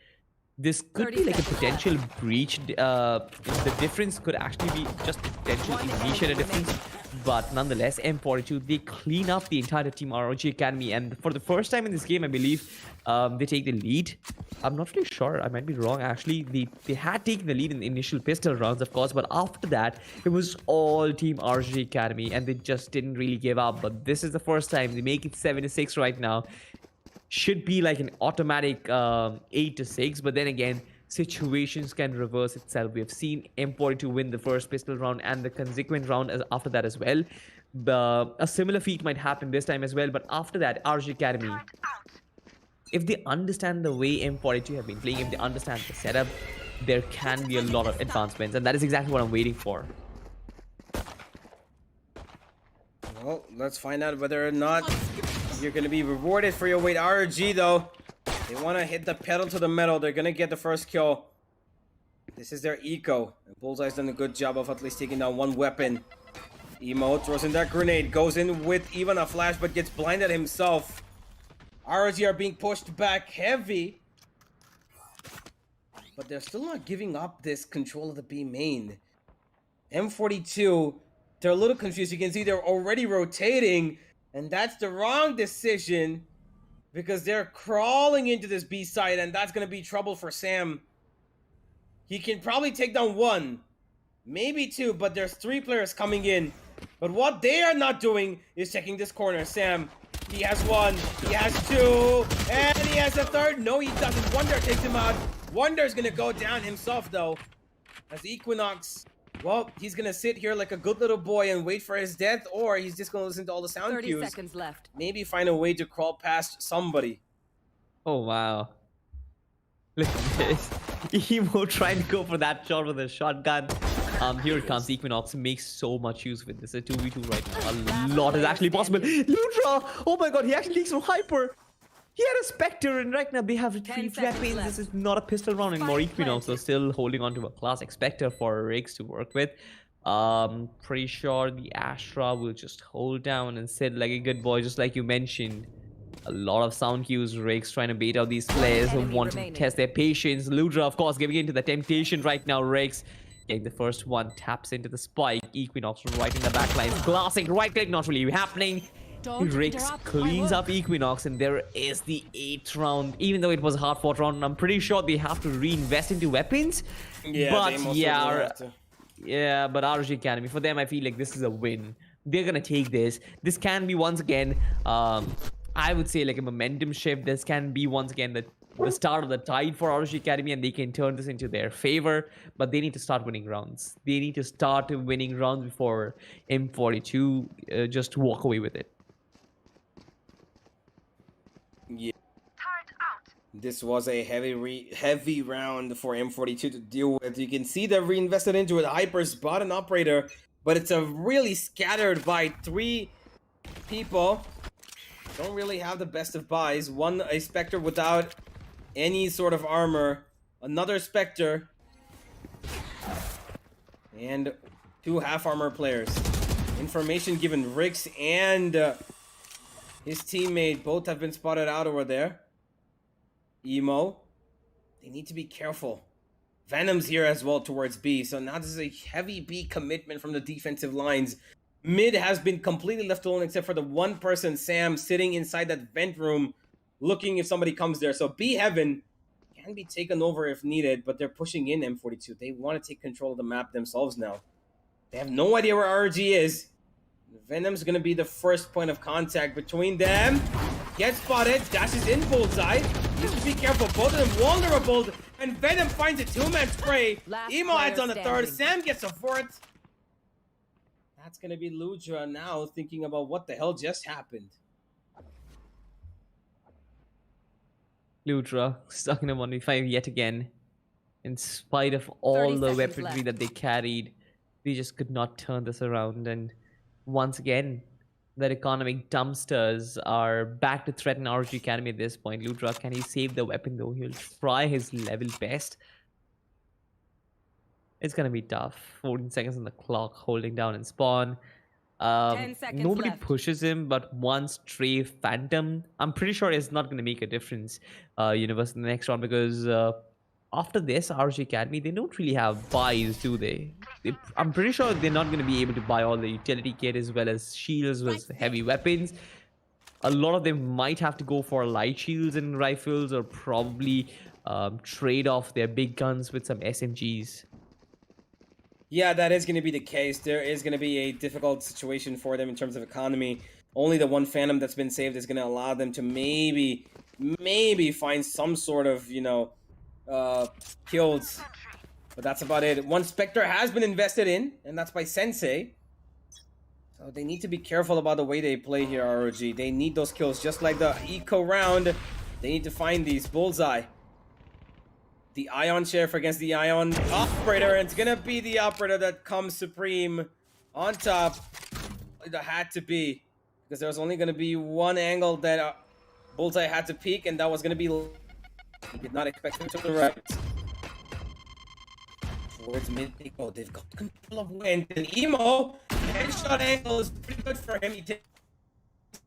This could be like a potential breach. The difference could actually be just potential initial difference. But nonetheless, M42, they clean up the entire team ROG Academy. And for the first time in this game, I believe, they take the lead. I'm not really sure. I might be wrong, actually. They had taken the lead in the initial pistol rounds, of course. But after that, it was all Team RG Academy. And they just didn't really give up. But this is the first time. They make it 7-6 right now. Should be like an automatic 8-6. But then again, situations can reverse itself. We have seen M42 win the first pistol round and the consequent round after that as well. A similar feat might happen this time as well, but after that, RG Academy, if they understand the way M42 have been playing, if they understand the setup, there can be a lot of advancements, and that is exactly what I'm waiting for. Well, let's find out whether or not you're going to be rewarded for your wait. RG, though, they want to hit the pedal to the metal. They're going to get the first kill. This is their eco. And Bullseye's done a good job of at least taking down one weapon. Emo throws in that grenade, goes in with even a flash, but gets blinded himself. RG are being pushed back heavy. But they're still not giving up this control of the B main. M42, they're a little confused. You can see they're already rotating, and that's the wrong decision because they're crawling into this B side, and that's going to be trouble for Sam. He can probably take down one, maybe two, but there's three players coming in. But what they are not doing is checking this corner. Sam, he has one, he has two, and he has a third. No, he doesn't. Wonder takes him out. Wonder's gonna go down himself, though, as Equinox, well, he's gonna sit here like a good little boy and wait for his death, or he's just gonna listen to all the sound 30 cues. seconds left. Maybe find a way to crawl past somebody. Oh, wow. Look at this. Emo trying to go for that shot with a shotgun. Here it comes. Equinox makes so much use with this. A 2v2 right now. A lot is actually possible. Lutra! Oh my god, he actually leaks from Hyper. He had a Spectre, and right now they have 3 weapons. This is not a pistol round anymore. Equinox is still holding on to a classic Spectre for Riggs to work with. Pretty sure the Astra will just hold down and sit like a good boy, just like you mentioned. A lot of sound cues. Riggs trying to bait out these players who want to test their patience. Ludra, of course, giving into the temptation right now. Riggs getting the first one, taps into the spike. Equinox right in the backline. Classic right click, not really happening. Riggs cleans up Equinox, and there is the 8th round. Even though it was a hard-fought round, I'm pretty sure they have to reinvest into weapons. Yeah, but yeah, but RG Academy, for them, I feel like this is a win. They're gonna take this. This can be once again, I would say like a momentum shift. This can be once again the start of the tide for RG Academy, and they can turn this into their favor. But they need to start winning rounds. They need to start winning rounds before M42 just walk away with it. Yeah. This was a heavy round for M42 to deal with. You can see they're reinvested into it. Hyper's bought an operator, but it's a really scattered by 3 people. Don't really have the best of buys. A Spectre without any sort of armor. Another Spectre. And 2 half-armor players. Information given. Riggs and his teammate both have been spotted out over there. Emo. They need to be careful. Venom's here as well towards B. So now this is a heavy B commitment from the defensive lines. Mid has been completely left alone except for the one person, Sam, sitting inside that vent room looking if somebody comes there. So B Heaven can be taken over if needed, but they're pushing in M42. They want to take control of the map themselves now. They have no idea where RG is. Venom's going to be the first point of contact between them. Gets spotted, dashes in Bullseye. Needs to be careful, both of them vulnerable. And Venom finds a 2-man spray. Emo adds on the 3rd, Sam gets a 4th. That's going to be Ludra now thinking about what the hell just happened. Ludra stuck in a 1v5 yet again. In spite of all the weaponry that they carried, they just could not turn this around. And once again, their economic dumpsters are back to threaten RG Academy at this point. Ludra, can he save the weapon though? He'll try his level best. It's gonna be tough. 14 seconds on the clock, holding down and spawn. 10 seconds Nobody left. pushes him, but one stray phantom, I'm pretty sure it's not gonna make a difference, Universe, in the next round, because after this, RG Academy, they don't really have buys, do they? I'm pretty sure they're not going to be able to buy all the utility kit as well as shields with heavy weapons. A lot of them might have to go for light shields and rifles, or probably trade off their big guns with some SMGs. Yeah, that is going to be the case. There is going to be a difficult situation for them in terms of economy. Only the one Phantom that's been saved is going to allow them to maybe find some sort of, kills. But that's about it. One Spectre has been invested in, and that's by Sensei. So they need to be careful about the way they play here, ROG. They need those kills, just like the eco round. They need to find these. Bullseye. The Ion Sheriff against the Ion Operator, and it's gonna be the Operator that comes supreme on top. It had to be, because there was only gonna be one angle that Bullseye had to peek, and that was gonna be... He did not expect him to the right. Towards mid, they go. They've got control of wind, and Emo headshot angle is pretty good for him. He takes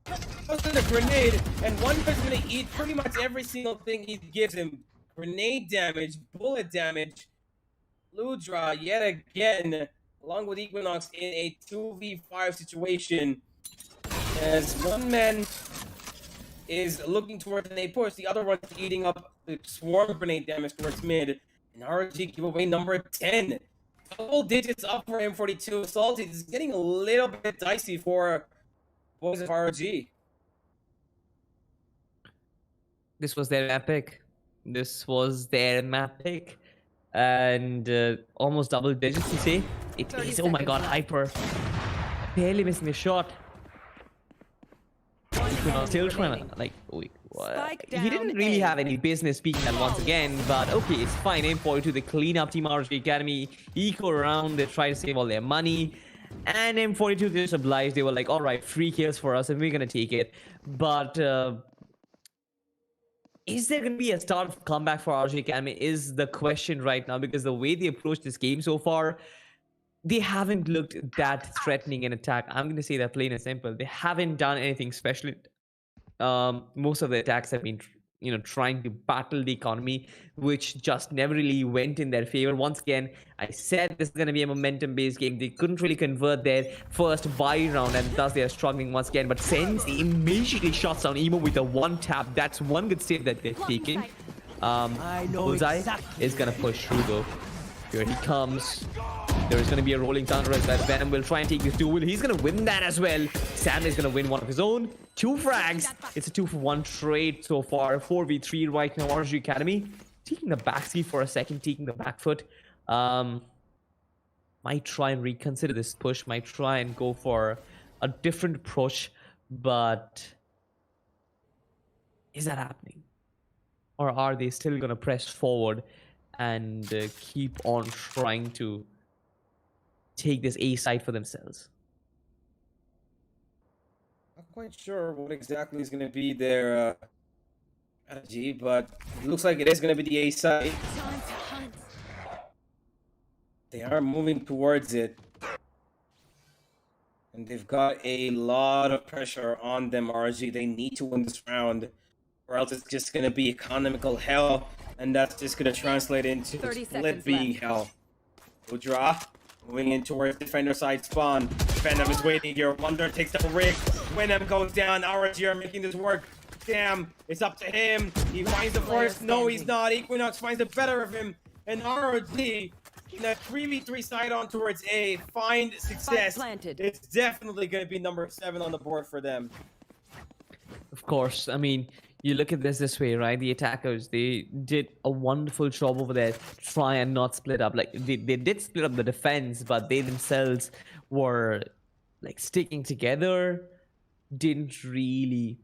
a grenade, and one guy's gonna eat pretty much every single thing he gives him. Grenade damage, bullet damage, blue draw yet again, along with Equinox in a 2v5 situation. As one man is looking towards an A push, the other one's eating up the swarm grenade damage towards mid. And ROG giveaway number 10. Double digits up for M42. Salty is getting a little bit dicey for boys of ROG. This was their map pick. This was their map pick. And almost double digits, you say? It is, oh my god, Hyper. Barely missing a shot. Still trying to, like, wait, what? He didn't really have any business speaking that once again, but okay, it's fine. M42, they clean up Team RG Academy, eco around, they try to save all their money. And M42, they're just obliged. They were like, alright, free kills for us, and we're gonna take it. But, is there going to be a start of comeback for RG Academy is the question right now, because the way they approached this game so far, they haven't looked that threatening in attack. I'm going to say that plain and simple. They haven't done anything special. Most of the attacks have been, you know, trying to battle the economy, which just never really went in their favor. Once again, I said this is going to be a momentum-based game. They couldn't really convert their first buy round, and thus they are struggling once again. But Sense immediately shuts down Emo with a one tap. That's one good save that they've taken. Bullseye is going to push through though. Here he comes. There is going to be a rolling counter as that Venom will try and take this duel. He's going to win that as well. Sam is going to win one of his own. 2 frags. It's a 2-for-1 trade so far. 4v3 right now. RG Academy taking the backseat for a second, taking the back foot. Might try and reconsider this push. Might try and go for a different approach. But is that happening? Or are they still going to press forward and keep on trying to take this A side for themselves? Not quite sure what exactly is going to be their strategy, but it looks like it is going to be the A side. They are moving towards it, and they've got a lot of pressure on them, RG. They need to win this round, or else it's just going to be economical hell, and that's just going to translate into split being hell. Udra moving in towards defender side spawn. Venom is waiting here. Wonder takes double rig. Venom goes down. RG are making this work. Damn, it's up to him. He finds the first. No, he's not. Equinox finds the better of him. And ROG in a 3v3 side on towards A. Find success. It's definitely going to be number 7 on the board for them. Of course, I mean, you look at this way, right? The attackers, they did a wonderful job over there. Try and not split up. Like, they did split up the defense, but they themselves were, like, sticking together. Didn't really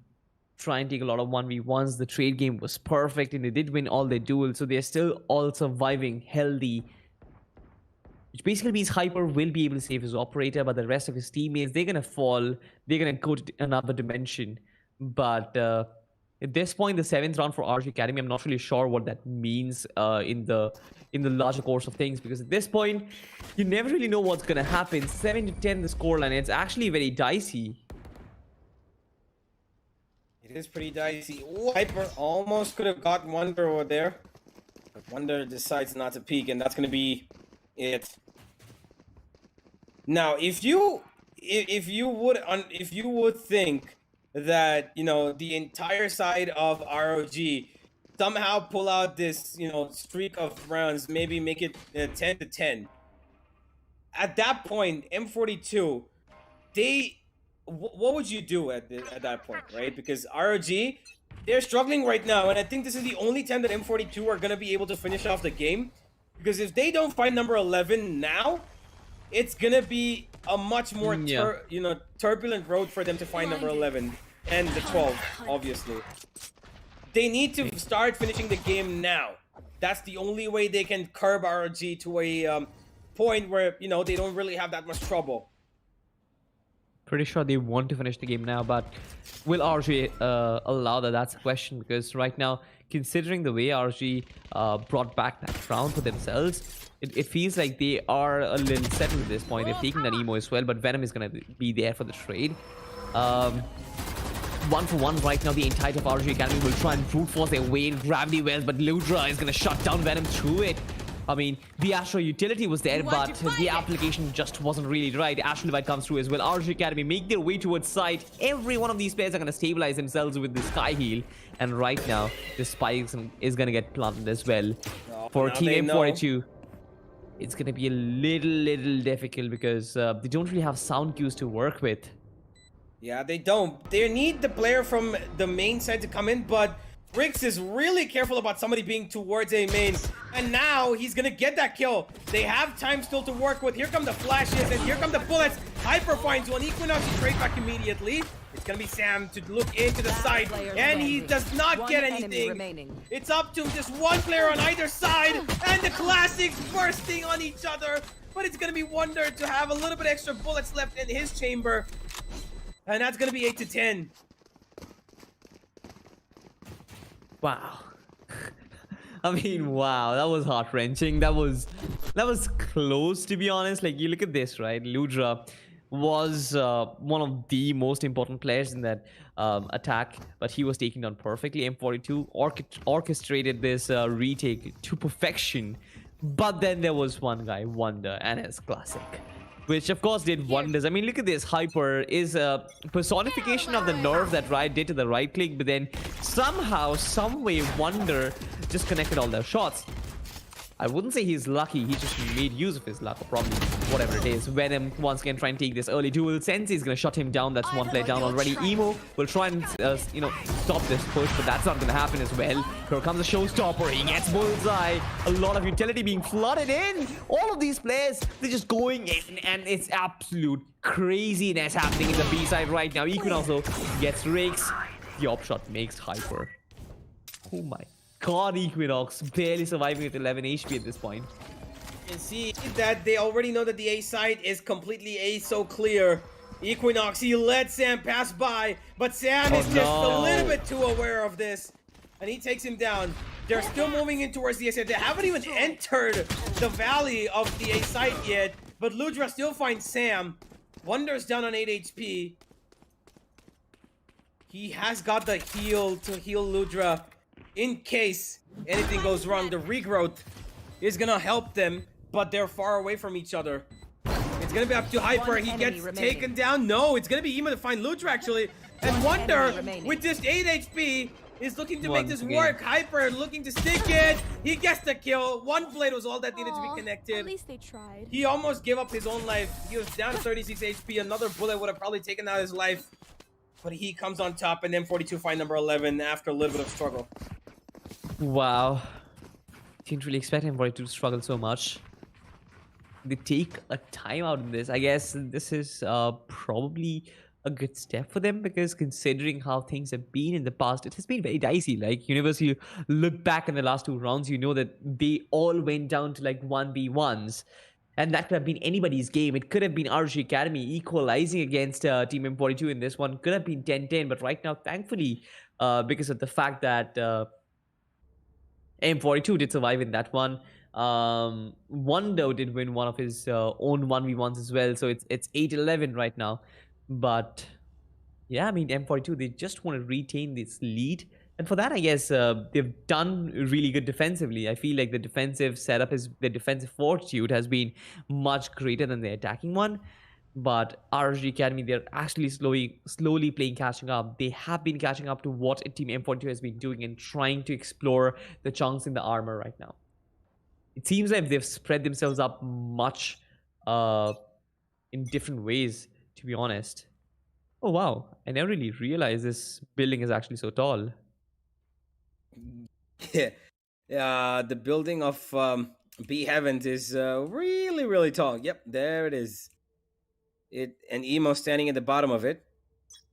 try and take a lot of 1v1s. The trade game was perfect, and they did win all their duels. So they're still all surviving healthy. Which basically means Hyper will be able to save his operator, but the rest of his teammates, they're going to fall. They're going to go to another dimension. But at this point, the 7th round for RG Academy, I'm not really sure what that means in the larger course of things, because at this point, you never really know what's gonna happen. 7-10 the scoreline. It's actually very dicey. It is pretty dicey. Ooh, Hyper almost could have gotten Wonder over there, but Wonder decides not to peek, and that's gonna be it. Now, if you would think that, you know, the entire side of ROG somehow pull out this, you know, streak of rounds, maybe make it 10-10. At that point, M42, what would you do at that point, right? Because ROG, They're struggling right now, and I think this is the only time that M42 are gonna be able to finish off the game. Because if they don't find number 11 now, it's gonna be a much more Yeah. turbulent road for them to find number 11 and the 12, obviously. They need to start finishing the game now. That's the only way they can curb RG to a point where, they don't really have that much trouble. Pretty sure they want to finish the game now, but will RG allow that? That's the question, because right now, considering the way RG brought back that round for themselves, it feels like they are a little settled at this point. They've taken that emo as well, but Venom is going to be there for the trade. 1-for-1 right now. The entirety of RG Academy will try and brute force their way in Gravity Wells, but Ludra is going to shut down Venom through it. I mean, the Astro utility was there, but the application just wasn't really right. Astro Byte comes through as well. RG Academy make their way towards site. Every one of these players are going to stabilize themselves with the Sky Heal. And right now, the Spike is going to get planted as well. For Team M42, it's going to be a little difficult because they don't really have sound cues to work with. Yeah, they don't. They need the player from the main side to come in, but Rix is really careful about somebody being towards A main, and now he's gonna get that kill. They have time still to work with. Here come the flashes, and here come the bullets. Hyper finds one. Equinox is straight back immediately. It's gonna be Sam to look into the side, and he does not get anything. It's up to just one player on either side, and the classics bursting on each other. But it's gonna be Wonder to have a little bit extra bullets left in his chamber, and that's gonna be 8-10. Wow. I mean, wow, that was heart-wrenching. That was close, to be honest. Like, you look at this, right? Ludra was one of the most important players in that attack, but he was taken down perfectly. M42 orchestrated this retake to perfection. But then there was one guy, Wonder, and his classic, which of course did wonders. I mean, look at this. Hyper is a personification of the nerve that Riot did to the right click, but then somehow, someway, Wonder just connected all their shots. I wouldn't say he's lucky. He just made use of his luck, or probably whatever it is. Venom once again trying to take this early duel. Sensei is going to shut him down. That's one player down already. Emo will try and, stop this push, but that's not going to happen as well. Here comes the showstopper. He gets bullseye. A lot of utility being flooded in. All of these players, they're just going in, and it's absolute craziness happening in the B side right now. Equinox also gets rakes. The op shot makes Hyper. Oh my God, Equinox barely surviving with 11 HP at this point. You can see that they already know that the A side is completely A-so clear. Equinox, he let Sam pass by, but Sam is just a little bit too aware of this, and he takes him down. They're still moving in towards the A side. They haven't even entered the valley of the A side yet, but Ludra still finds Sam. Wonder's down on 8 HP. He has got the heal to heal Ludra. In case anything goes wrong, the regrowth is gonna help them, but they're far away from each other. It's gonna be up to Hyper. He gets taken down. No, it's gonna be Ema to find Ludra, actually. And Wonder, with just 8 HP, is looking to make this work. Hyper looking to stick it. He gets the kill. One blade was all that needed to be connected. At least they tried. He almost gave up his own life. He was down 36 HP. Another bullet would have probably taken out his life. But he comes on top, and M42 find number 11 after a little bit of struggle. Wow. Didn't really expect him to struggle so much. They take a time out in this. I guess this is probably a good step for them, because considering how things have been in the past, it has been very dicey. Like, Universal, you look back in the last 2 rounds, you know that they all went down to like 1v1s. And that could have been anybody's game. It could have been RG Academy equalizing against Team M42 in this one. Could have been 10-10. But right now, thankfully, because of the fact that M42 did survive in that one. Wonder did win one of his own 1v1s as well. So it's 8-11 right now. But yeah, I mean, M42, they just want to retain this lead. And for that, I guess they've done really good defensively. I feel like the defensive setup, the defensive fortitude has been much greater than the attacking one. But RG Academy, they're actually slowly playing catching up. They have been catching up to what Team M42 has been doing and trying to explore the chunks in the armor right now. It seems like they've spread themselves up much in different ways, to be honest. Oh wow, I never really realized this building is actually so tall. The building of B Heavens is really, really tall. Yep, there it is. And Emo standing at the bottom of it.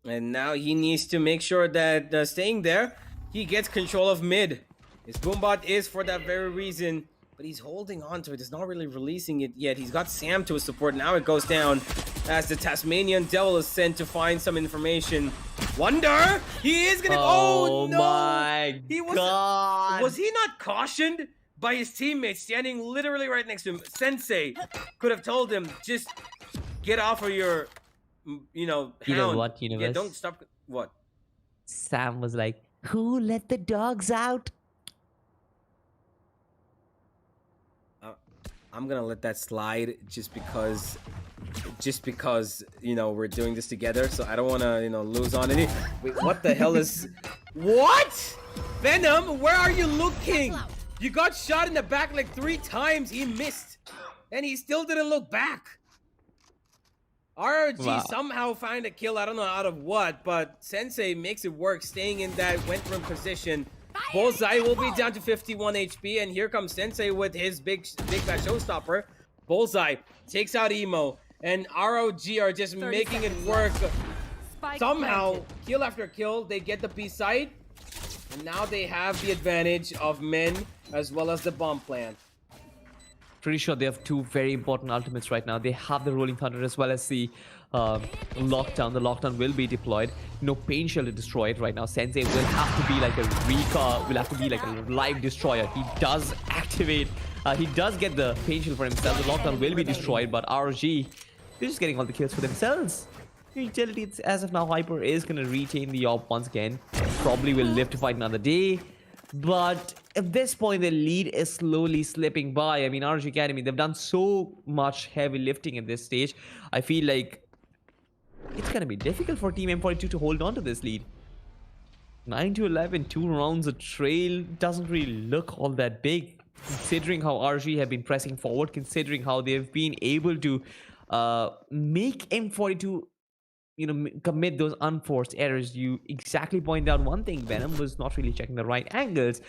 And now he needs to make sure that staying there, he gets control of mid. His boombot is for that very reason, but he's holding on to it. He's not really releasing it yet. He's got Sam to his support. Now it goes down as the Tasmanian Devil is sent to find some information. Wonder, he is gonna. Oh no! My God! Was he not cautioned by his teammates standing literally right next to him? Sensei could have told him, just get off of your, hound. You know what, Universe? Yeah, don't stop. What? Sam was like, "Who let the dogs out?" I'm gonna let that slide just because we're doing this together, so I don't want to lose on any. Wait, what the hell is what? Venom, where are you looking? You got shot in the back like 3 times. He missed, and he still didn't look back. ROG somehow find a kill. I don't know out of what, but Sensei makes it work, staying in that went room position. Bullseye will be down to 51 HP, and here comes Sensei with his big bad showstopper. Bullseye takes out Emo, and ROG are just making it work. Somehow, kill after kill, they get the B side, and now they have the advantage of men as well as the bomb plant. Pretty sure they have 2 very important ultimates right now. They have the Rolling Thunder as well as the Lockdown. The Lockdown will be deployed. No Pain Shell to destroy it right now. Sensei will have to be like a Rika, will have to be like a live destroyer. He does activate, he does get the Pain Shell for himself. The Lockdown will be destroyed, but ROG, they're just getting all the kills for themselves. Utility, as of now, Hyper is going to retain the op once again. Probably will live to fight another day. But at this point, the lead is slowly slipping by. I mean, RG Academy, they've done so much heavy lifting at this stage. I feel like it's going to be difficult for Team M42 to hold on to this lead. 9-11, 2 rounds of trail doesn't really look all that big, considering how RG have been pressing forward, considering how they've been able to make M42 commit those unforced errors. You exactly point out one thing. Venom was not really checking the right angles.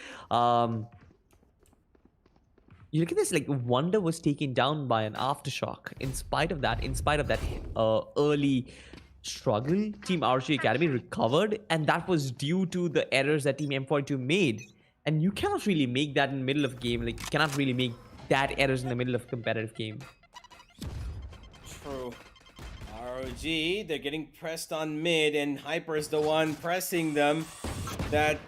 You look at this, like Wonder was taken down by an aftershock. In spite of that early struggle, Team RG Academy recovered, and that was due to the errors that Team M42 made. And you cannot really make that in the middle of game. Like, you cannot really make that errors in the middle of a competitive game. True. ROG, they're getting pressed on mid, and Hyper is the one pressing them. That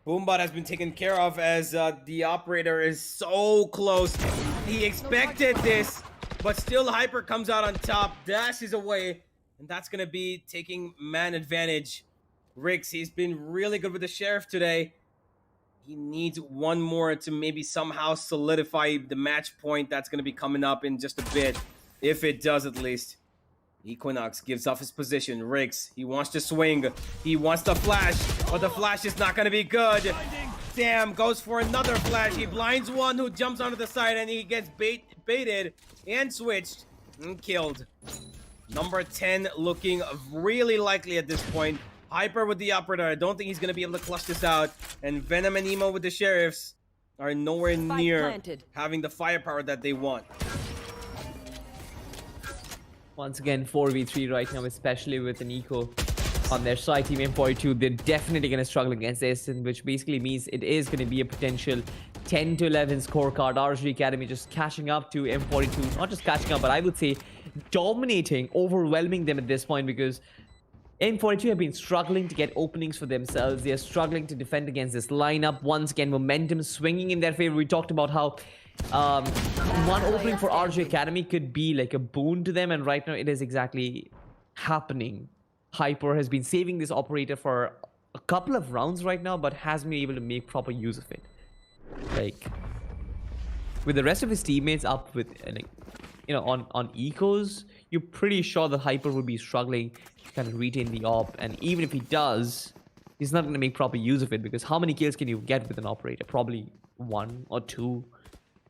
Boombot has been taken care of as the operator is so close. He expected this, but still Hyper comes out on top, dashes away, and that's going to be taking man advantage. Rix, he's been really good with the Sheriff today. He needs one more to maybe somehow solidify the match point that's going to be coming up in just a bit. If it does, at least. Equinox gives off his position. Riggs, he wants to swing. He wants the flash, but the flash is not going to be good. Damn, goes for another flash. He blinds one who jumps onto the side, and he gets baited and switched and killed. Number 10 looking really likely at this point. Hyper with the operator. I don't think he's going to be able to clutch this out. And Venom and Emo with the Sheriffs are nowhere near having the firepower that they want. Once again, 4v3 right now, especially with an eco on their side. Team M42, they're definitely going to struggle against Ascent, which basically means it is going to be a potential 10-11 scorecard. RG Academy just catching up to M42. Not just catching up, but I would say dominating, overwhelming them at this point, because M42 have been struggling to get openings for themselves. They are struggling to defend against this lineup. Once again, momentum swinging in their favor. We talked about how one opening for RG Academy could be like a boon to them, and right now it is exactly happening. Hyper has been saving this operator for a couple of rounds right now, but hasn't been able to make proper use of it. Like, with the rest of his teammates up with on ecos, you're pretty sure that Hyper will be struggling to kind of retain the op, and even if he does, he's not going to make proper use of it, because how many kills can you get with an operator? Probably 1 or 2.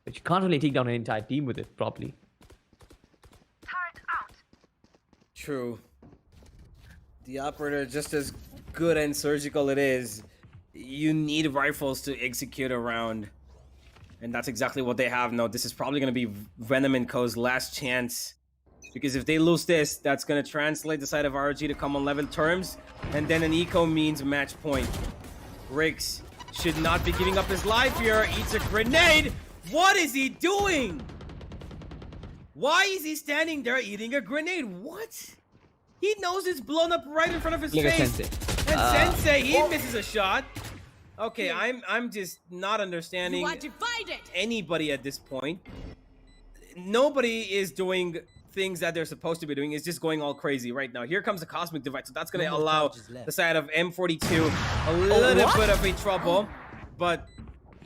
But you can't really take down an entire team with it properly. True. The operator, just as good and surgical it is, you need rifles to execute a round. And that's exactly what they have now. This is probably going to be Venom and Co.'s last chance. Because if they lose this, that's going to translate the side of ROG to come on level terms. And then an eco means match point. Riggs should not be giving up his life here. Eats a grenade. What is he doing? Why is he standing there eating a grenade? What? He knows it's blown up right in front of his Look at face. Sensei. And Sensei, he misses a shot. Okay, I'm just not understanding You are divided. anybody at this point. Nobody is doing things that they're supposed to be doing. It's just going all crazy right now. Here comes the Cosmic Divide, so that's going to allow the side of M42 a little bit of a trouble. But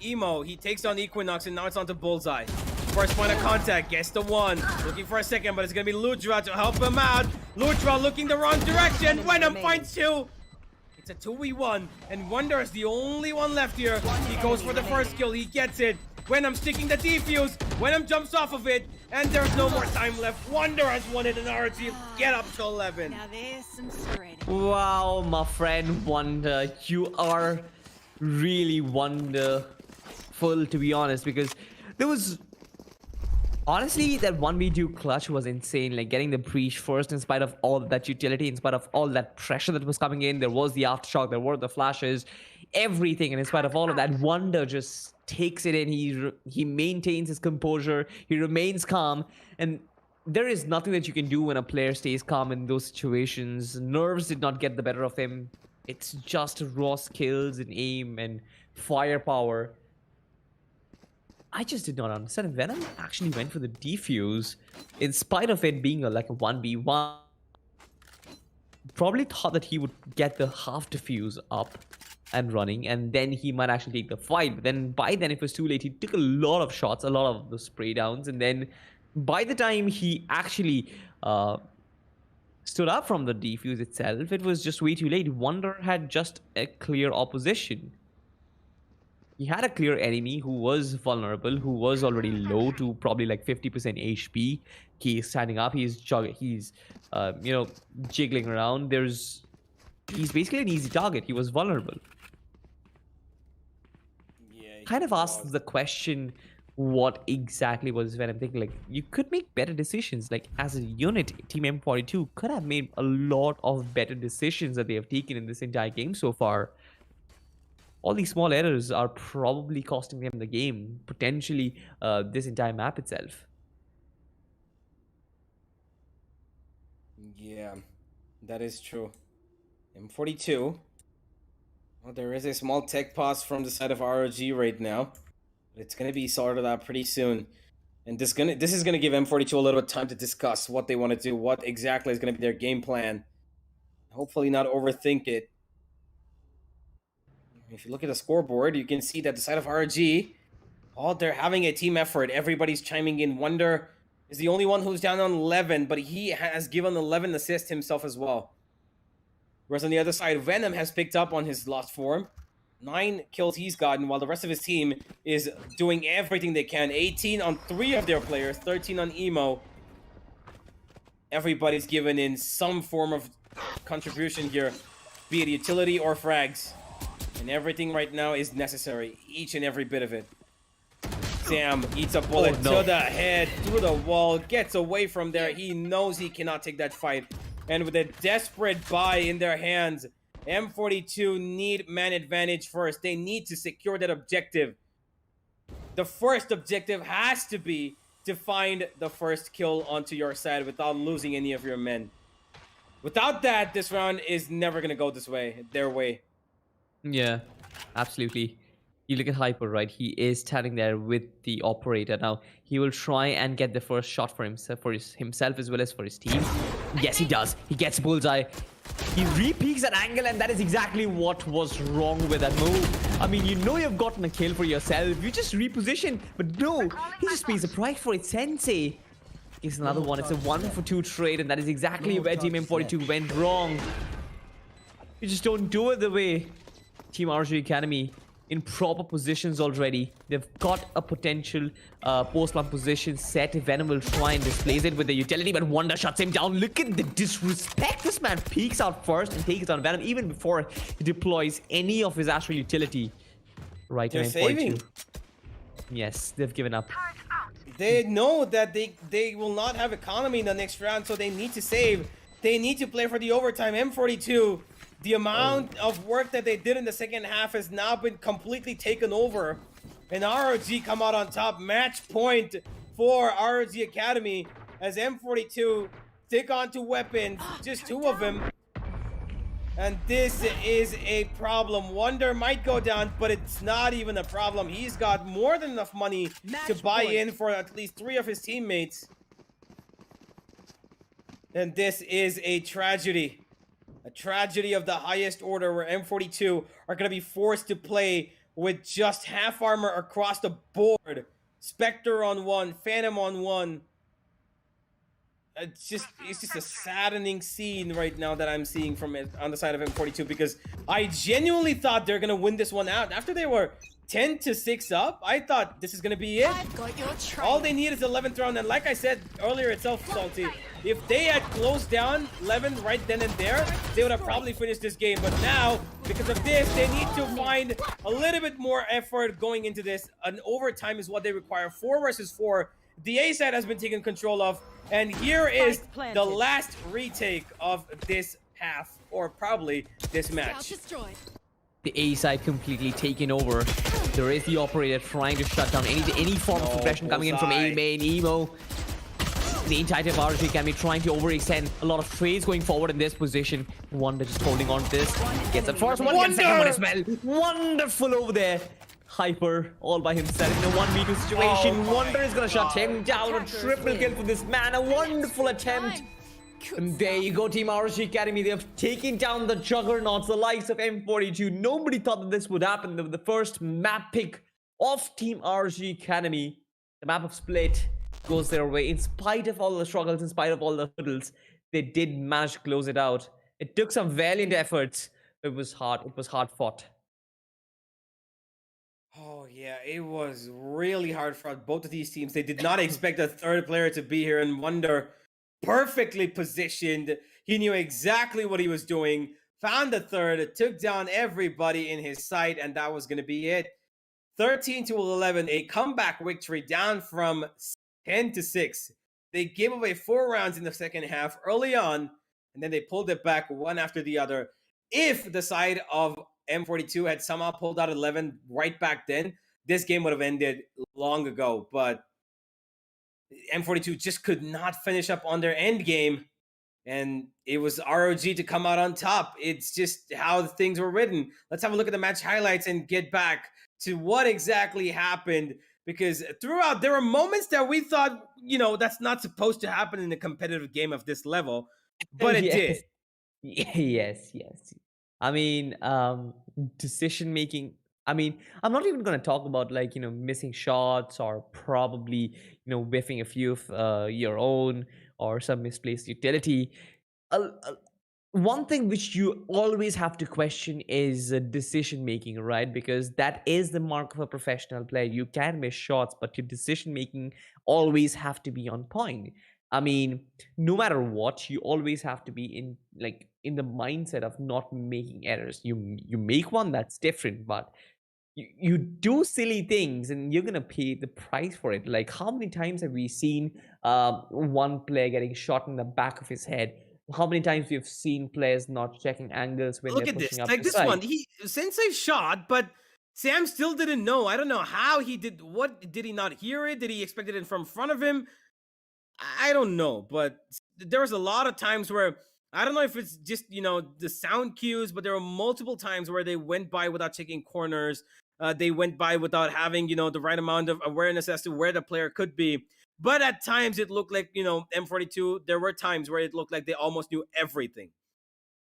Emo, he takes down Equinox, and now it's on to Bullseye. First point of contact, gets the one. Looking for a second, but it's going to be Ludra to help him out. Ludra looking the wrong direction. Venom finds two. It's a 2v1, and Wonder is the only one left here. He goes for the first kill. He gets it. Venom sticking the defuse. Venom jumps off of it, and there's no more time left. Wonder has won it, and ROG get up to 11. Now there's some serenity. Wow, my friend Wonder, you are really wonderful, to be honest, because there was honestly that 1v2 clutch was insane. Like getting the breach first in spite of all that utility, in spite of all that pressure that was coming in. There was the aftershock, there were the flashes, everything, and in spite of all of that, Wonder just takes it in. He maintains his composure, he remains calm, and there is nothing that you can do when a player stays calm in those situations. Nerves did not get the better of him. It's just raw skills and aim and firepower. I just did not understand. Venom actually went for the defuse in spite of it being like a 1v1. Probably thought that he would get the half defuse up and running, and then he might actually take the fight. But then by then it was too late. He took a lot of shots, a lot of the spray downs, and then by the time he actually stood up from the defuse itself, it was just way too late. Wonder had just a clear opposition. He had a clear enemy who was vulnerable, who was already low to probably like 50% HP. He's standing up. He's you know, jiggling around. He's basically an easy target. He was vulnerable. Yeah, Kind of asks the question, what exactly was Venom thinking? Like, you could make better decisions. Like, as a unit, Team M42 could have made a lot of better decisions that they have taken in this entire game so far. All these small errors are probably costing them the game, potentially this entire map itself. Yeah, that is true. M42. Well, there is a small tech pause from the side of ROG right now. It's going to be sorted out pretty soon. And this is going to give M42 a little bit of time to discuss what they want to do, what exactly is going to be their game plan. Hopefully not overthink it. If you look at the scoreboard, you can see that the side of ROG, they're having a team effort. Everybody's chiming in. Wonder is the only one who's down on 11, but he has given 11 assists himself as well. Whereas on the other side, Venom has picked up on his lost form. 9 kills he's gotten, while the rest of his team is doing everything they can. 18 on 3 of their players, 13 on Emo. Everybody's given in some form of contribution here, be it utility or frags. And everything right now is necessary, each and every bit of it. Sam eats a bullet to the head, through the wall, gets away from there. He knows he cannot take that fight. And with a desperate buy in their hands, M42 need man advantage first. They need to secure that objective. The first objective has to be to find the first kill onto your side without losing any of your men. Without that, this round is never going to go their way. Yeah, absolutely. You look at Hyper, right? He is standing there with the operator. Now, he will try and get the first shot for himself as well as for his team. Yes, he does. He gets Bullseye. He re-peeks that angle, and that is exactly what was wrong with that move. I mean, you know you've gotten a kill for yourself. You just reposition, but no. He just pays a price for it. Sensei gets another one. It's a 1-for-2 trade, and that is exactly where Team M42 went wrong. You just don't do it the way Team RG Academy in proper positions already. They've got a potential post-plant position set. Venom will try and displace it with the utility, but Wonder shuts him down. Look at the disrespect. This man peeks out first and takes down Venom even before he deploys any of his astral utility. Right, They're in saving. M42. Yes, they've given up. They know that they will not have economy in the next round, so they need to save. They need to play for the overtime. M42, the amount of work that they did in the second half has now been completely taken over. And ROG come out on top. Match point for ROG Academy as M42 stick onto weapons, just two of them. And this is a problem. Wonder might go down, but it's not even a problem. He's got more than enough money to buy in for at least 3 of his teammates. And this is a tragedy. A tragedy of the highest order where M42 are going to be forced to play with just half armor across the board. Spectre on 1, Phantom on 1. It's just a saddening scene right now that I'm seeing from it on the side of M42, because I genuinely thought they're gonna win this one out. After they were 10-6 up, I thought this is gonna be it. I've got your trail. All they need is 11th round, and like I said earlier itself, Salty, if they had closed down 11 right then and there, they would have probably finished this game. But now, because of this, they need to find a little bit more effort going into this. An overtime is what they require. 4 versus 4. The A side has been taken control of, and here is the last retake of this half, or probably this Scout match. destroyed. The A side completely taken over. There is the operator trying to shut down any form of aggression coming in from A main, Emo. The entire team of RG can be trying to overextend. A lot of trades going forward in this position. Wonder just holding on to this. Gets the first one, gets the second one as well. Wonderful over there. Hyper all by himself in a 1v2 situation. Wonder is gonna shut him down. A triple kill for this man. A wonderful attempt. And there you go, Team RG Academy. They have taken down the juggernauts, the likes of M42. Nobody thought that this would happen. The first map pick of Team RG Academy. The map of Split goes their way. In spite of all the struggles, in spite of all the hurdles, they did manage to close it out. It took some valiant efforts. It was hard. It was hard fought. Oh yeah, it was really hard for both of these teams. They did not expect a third player to be here, and Wonder, perfectly positioned. He knew exactly what he was doing. Found the third, took down everybody in his sight, and that was going to be it. 13-11, a comeback victory down from 10-6. They gave away 4 rounds in the second half early on, and then they pulled it back one after the other. If the side of M42 had somehow pulled out 11 right back then, this game would have ended long ago. But M42 just could not finish up on their end game, and it was ROG to come out on top. It's just how things were written. Let's have a look at the match highlights and get back to what exactly happened, because throughout there were moments that we thought, you know, that's not supposed to happen in a competitive game of this level, but it did. Yes. I mean, decision making. I mean, I'm not even going to talk about, like, you know, missing shots or probably, you know, whiffing a few of your own or some misplaced utility. One thing which you always have to question is decision making, right? Because that is the mark of a professional player. You can miss shots, but your decision making always have to be on point. I mean, no matter what, you always have to be in the mindset of not making errors. You make one, that's different, but you do silly things and you're gonna pay the price for it. Like, how many times have we seen one player getting shot in the back of his head? How many times we've seen players not checking angles when Look they're at this, pushing up like the this side? one. Sensei shot, but Sam still didn't know. I don't know how he did. What did he not hear it? Did he expect it from front of him? I don't know, but there was a lot of times where I don't know if it's just, you know, the sound cues, but there were multiple times where they went by without checking corners. They went by without having, you know, the right amount of awareness as to where the player could be. But at times it looked like, you know, M42, there were times where it looked like they almost knew everything.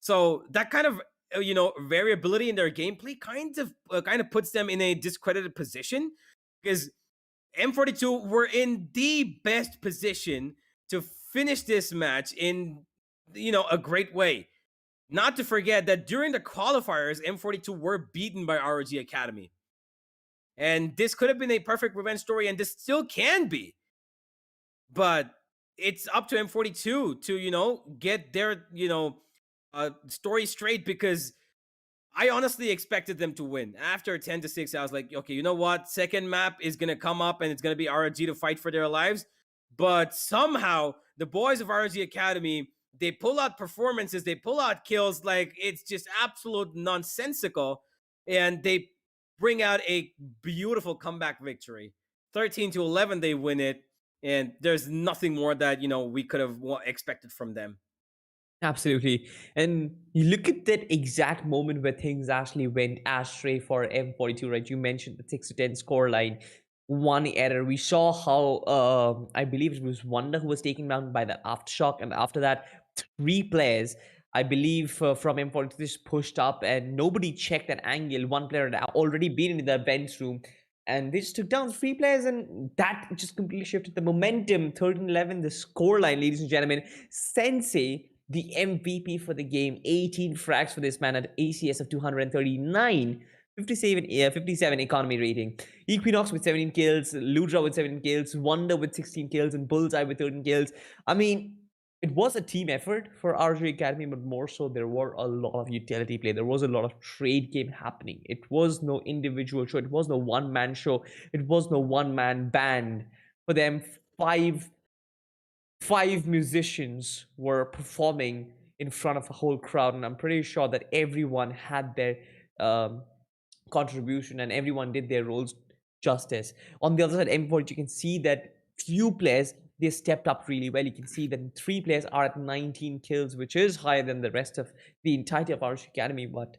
So that kind of, you know, variability in their gameplay kind of puts them in a discredited position, because M42 were in the best position to finish this match in, you know, a great way. Not to forget that during the qualifiers, M42 were beaten by ROG Academy. And this could have been a perfect revenge story, and this still can be. But it's up to M42 to, get their, story straight, because I honestly expected them to win. After 10-6, I was like, okay, you know what? Second map is going to come up and it's going to be RG to fight for their lives. But somehow, the boys of RG Academy, they pull out performances, they pull out kills, like it's just absolute nonsensical. And they bring out a beautiful comeback victory. 13-11, they win it. And there's nothing more that, we could have expected from them. Absolutely. And you look at that exact moment where things actually went astray for M42, right? You mentioned the 6-10 score line, one error. We saw how I believe it was Wonder who was taken down by the aftershock, and after that, 3 players, I believe, from M42 just pushed up, and nobody checked that angle. One player had already been in the events room, and they just took down 3 players, and that just completely shifted the momentum. 13-11, the score line, ladies and gentlemen. Sensei, the MVP for the game, 18 frags for this man at ACS of 239, 57 economy rating. Equinox with 17 kills, Ludra with 17 kills, Wonder with 16 kills, and Bullseye with 13 kills. I mean, it was a team effort for RG Academy, but more so there were a lot of utility play. There was a lot of trade game happening. It was no individual show. It was no one-man show. It was no one-man band. For them, five musicians were performing in front of a whole crowd, and I'm pretty sure that everyone had their contribution and everyone did their roles justice. On the other side, M42, you can see that few players, they stepped up really well. You can see that 3 players are at 19 kills, which is higher than the rest of the entirety of RG Academy. But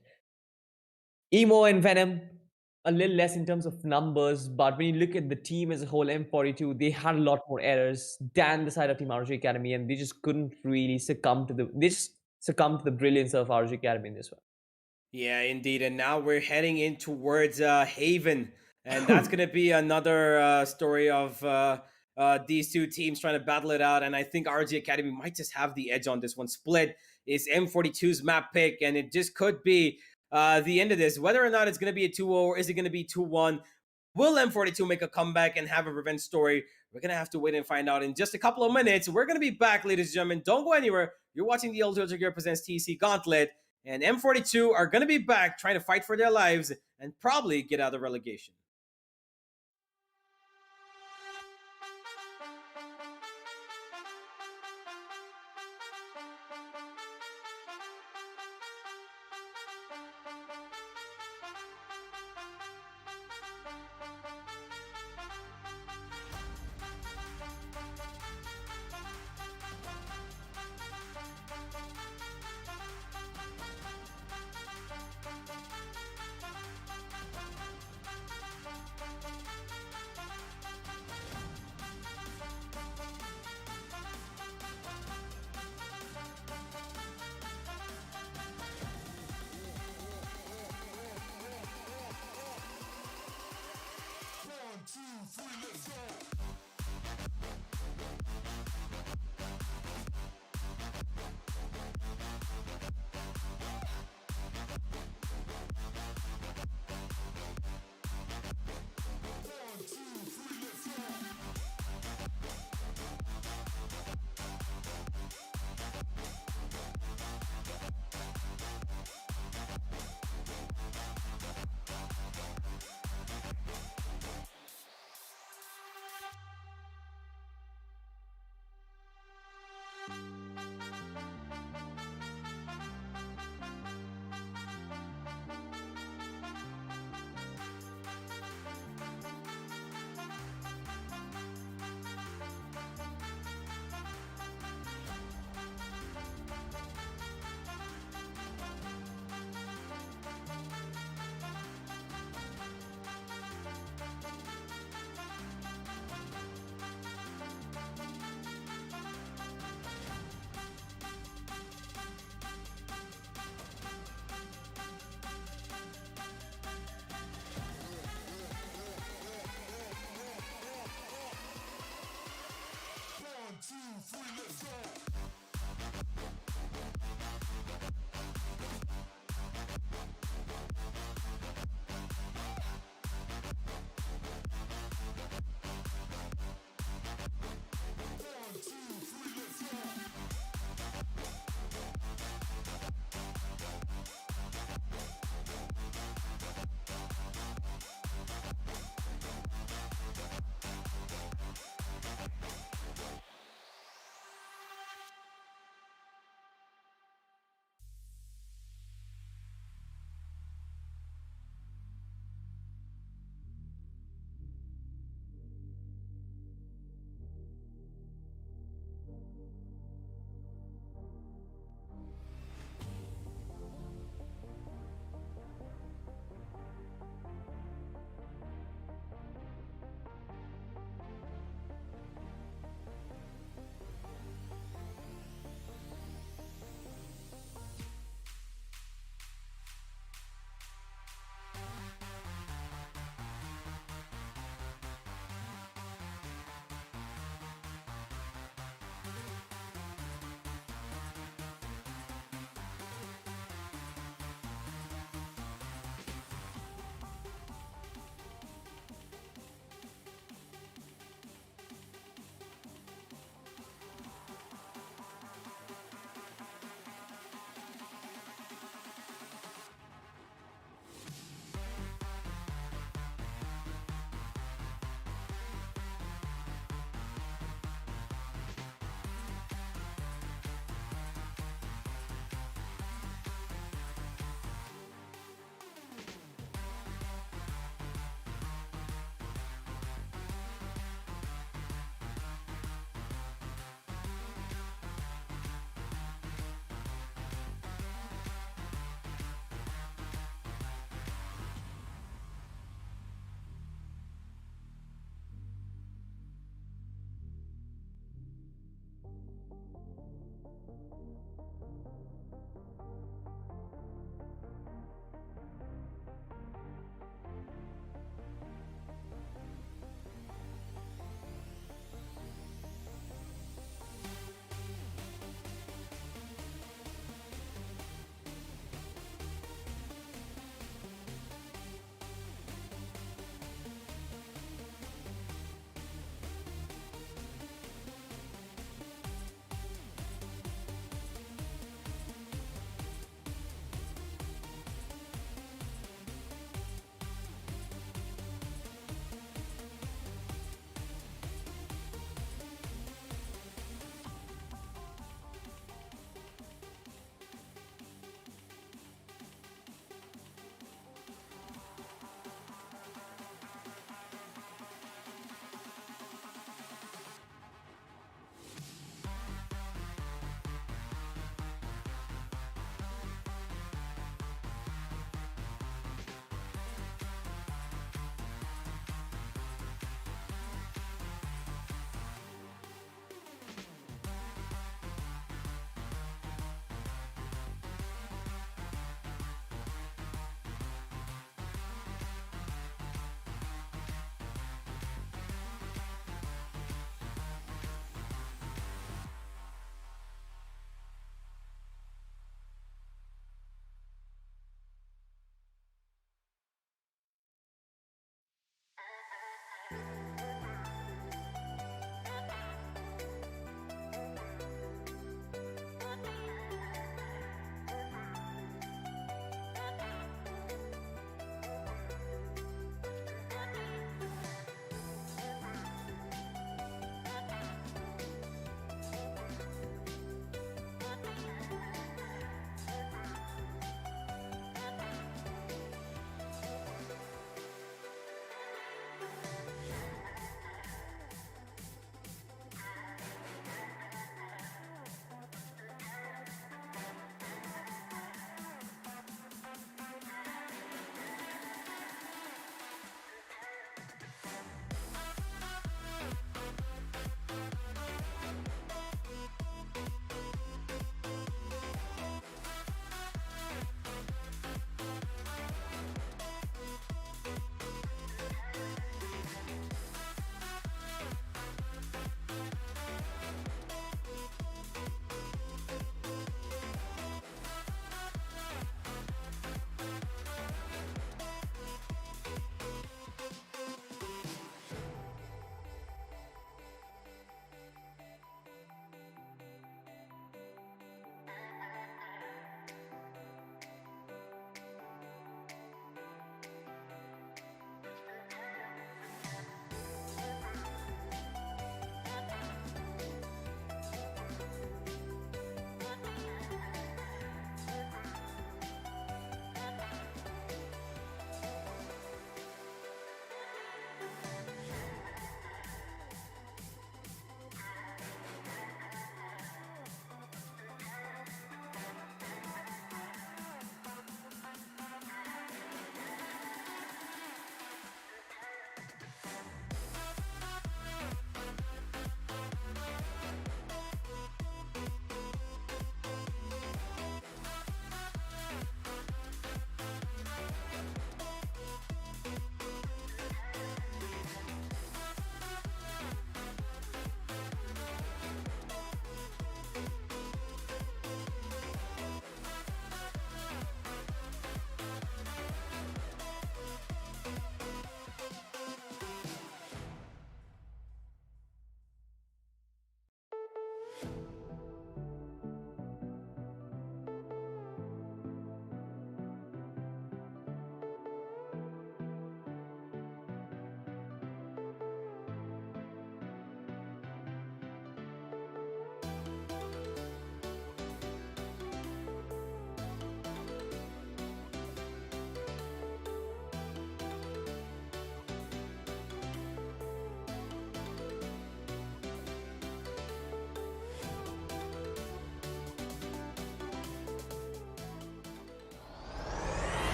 Emo and Venom, a little less in terms of numbers, but when you look at the team as a whole, M42, they had a lot more errors than the side of Team RG Academy, and they just couldn't really succumb to the brilliance of RG Academy in this one. Yeah, indeed. And now we're heading in towards Haven. And that's going to be another story of these two teams trying to battle it out. And I think RG Academy might just have the edge on this one. Split is M42's map pick, and it just could be the end of this. Whether or not it's going to be a 2-0 or is it going to be 2-1, will M42 make a comeback and have a revenge story? We're going to have to wait and find out in just a couple of minutes. We're going to be back, ladies and gentlemen. Don't go anywhere. You're watching the Ultragear presents TEC Gauntlet. And M42 are going to be back trying to fight for their lives and probably get out of relegation.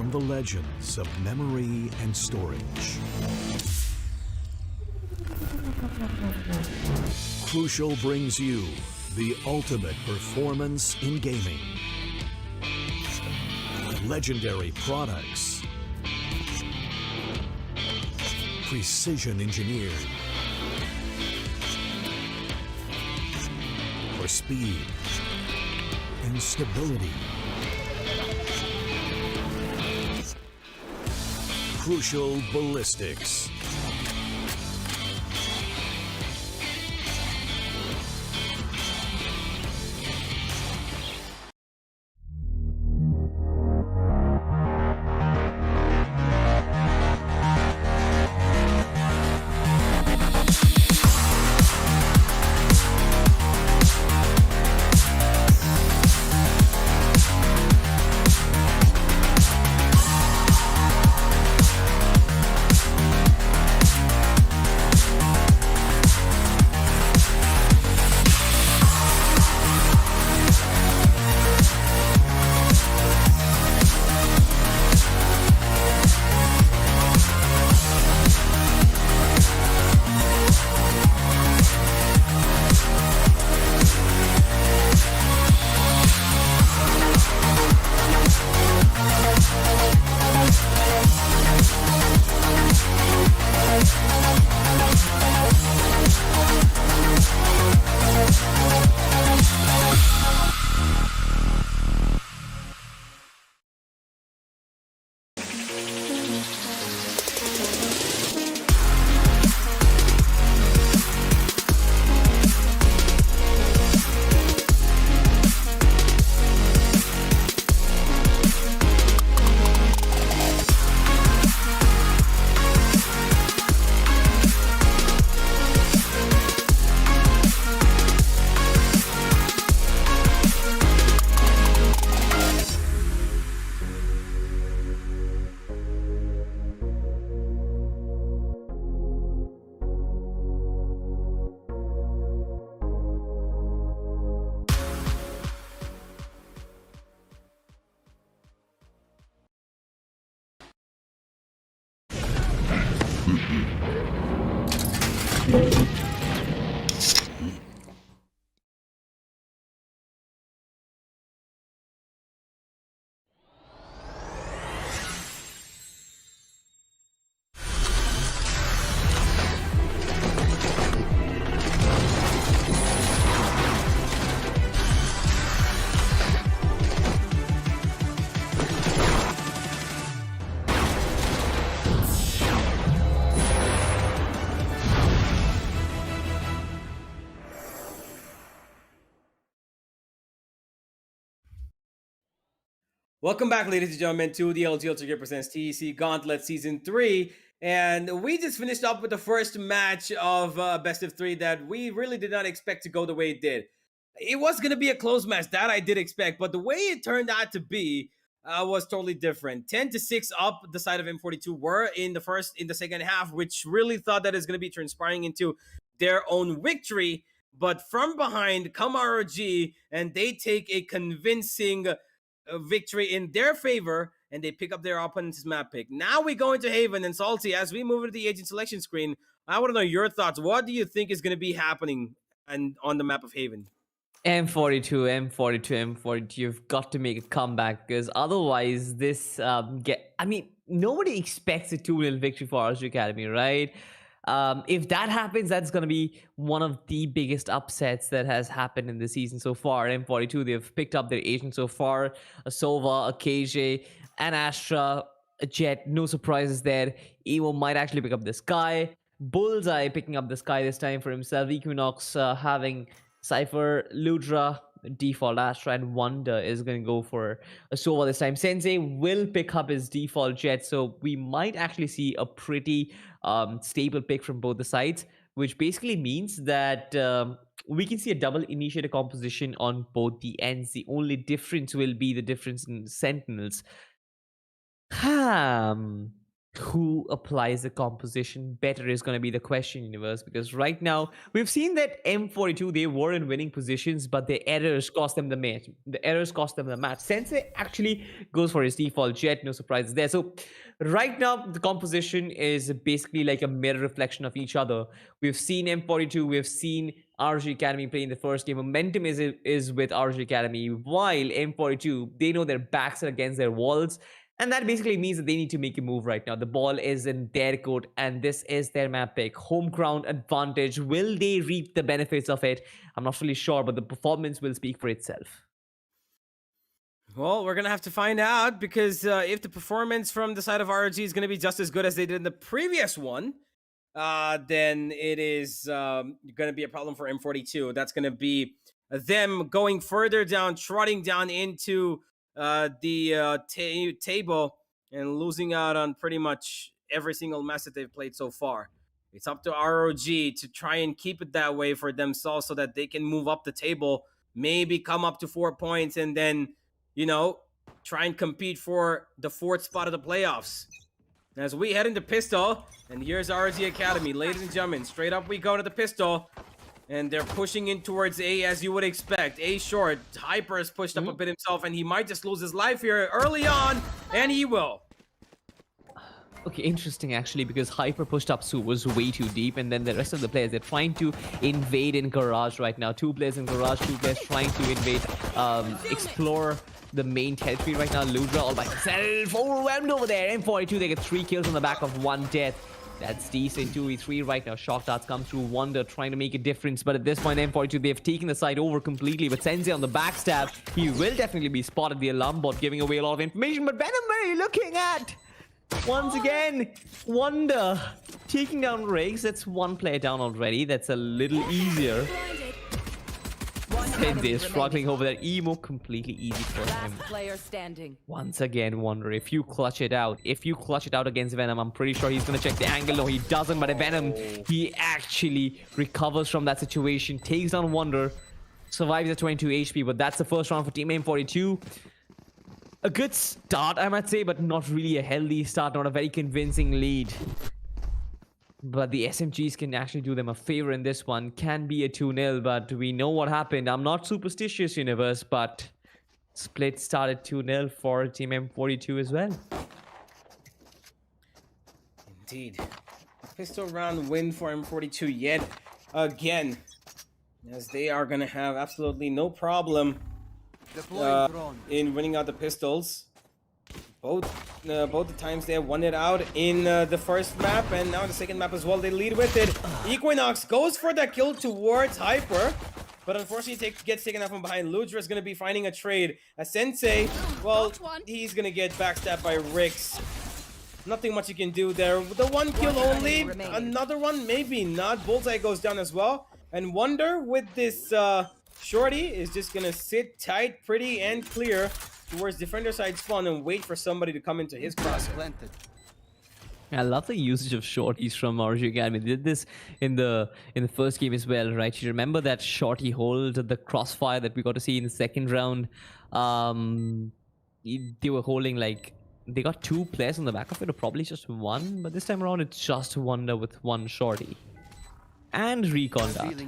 from the legends of memory and storage. Crucial brings you the ultimate performance in gaming. Legendary products. Precision engineered. For speed and stability. Crucial ballistics. Welcome back, ladies and gentlemen, to the LG Ultragear presents TEC Gauntlet Season 3. And we just finished up with the first match of Best of 3 that we really did not expect to go the way it did. It was going to be a close match, that I did expect, but the way it turned out to be was totally different. 10-6 up the side of M42 were in the second half, which really thought that is going to be transpiring into their own victory. But from behind come ROG, and they take a convincing victory in their favor, and they pick up their opponent's map pick. Now we go into Haven, and Salty, as we move into the agent selection screen, I want to know your thoughts. What do you think is going to be happening on the map of Haven? M42, M42, you've got to make a comeback, because otherwise this I mean, nobody expects a 2-0 victory for RG Academy, right? If that happens, that's going to be one of the biggest upsets that has happened in the season so far. M42, they've picked up their agent so far. A Sova, a KJ, an Astra, a Jet. No surprises there. Evo might actually pick up the Sky. Bullseye picking up the Sky this time for himself. Equinox having Cypher, Ludra, default Astra, and Wonder is going to go for a Sova this time. Sensei will pick up his default Jet, so we might actually see a pretty stable pick from both the sides, which basically means that we can see a double initiator composition on both the ends. The only difference will be the difference in Sentinels. who applies the composition better is going to be the question, universe, because right now we've seen that M42, they were in winning positions, but the errors cost them the match. Sensei actually goes for his default jet, no surprises there. So right now the composition is basically like a mirror reflection of each other. We've seen M42, we've seen RG Academy play in the first game. Momentum is with RG Academy, while M42, they know their backs are against their walls. And that basically means that they need to make a move right now. The ball is in their court, and this is their map pick. Home ground advantage. Will they reap the benefits of it? I'm not really sure, but the performance will speak for itself. Well, we're going to have to find out, because if the performance from the side of RG is going to be just as good as they did in the previous one, then it is going to be a problem for M42. That's going to be them going further down, trotting down into the table and losing out on pretty much every single match that they've played so far. It's up to ROG to try and keep it that way for themselves so that they can move up the table, maybe come up to 4 points, and then, you know, try and compete for the 4th spot of the playoffs. As we head into pistol, and here's RG Academy. Ladies and gentlemen, straight up we go to the pistol. And they're pushing in towards A, as you would expect. A short. Hyper has pushed up a bit himself, and he might just lose his life here early on, and he will. Okay, interesting actually, because Hyper pushed up Su was way too deep, and then the rest of the players, they're trying to invade in Garage right now. 2 players in Garage, 2 players trying to invade, explore the main territory right now. Ludra all by himself, overwhelmed over there. M42, they get 3 kills on the back of 1 death. That's decent. 2v3 right now. Shock darts come through. Wonder trying to make a difference, but at this point M42, they've taken the side over completely. But Sensei on the backstab, he will definitely be spotted. The alarm bot giving away a lot of information, but Venom, where are you looking at? Once again, Wonder taking down Riggs. That's 1 player down already. That's a little easier. Sensei struggling over there. Emo completely easy for him. Player standing. Once again, Wonder, if you clutch it out against Venom, I'm pretty sure he's gonna check the angle. No, he doesn't, but Venom, he actually recovers from that situation, takes down Wonder, survives at 22 HP, but that's the first round for Team M42. A good start, I might say, but not really a healthy start, not a very convincing lead. But the SMGs can actually do them a favor in this one. Can be a 2-0, but we know what happened. I'm not superstitious, universe, but split started 2-0 for Team M42 as well. Indeed. Pistol round win for M42 yet again, as they are going to have absolutely no problem in winning out the pistols. Both the times they have won it out in the first map, and now in the second map as well, they lead with it. Equinox goes for that kill towards Hyper, but unfortunately gets taken out from behind. Ludra is going to be finding a trade. A Sensei, well, he's going to get backstabbed by Rix. Nothing much you can do there. The 1 kill only. Another one, maybe not. Bullseye goes down as well. And Wonder with this shorty is just going to sit tight, pretty, and clear towards defender side spawn and wait for somebody to come into his crosshair. I love the usage of shorties from RG Academy. They did this in the first game as well, right? You remember that shorty hold, the crossfire that we got to see in the second round? They were holding like, they got 2 players on the back of it, or probably just 1, but this time around it's just Wonder with 1 shorty. And Recon Dart.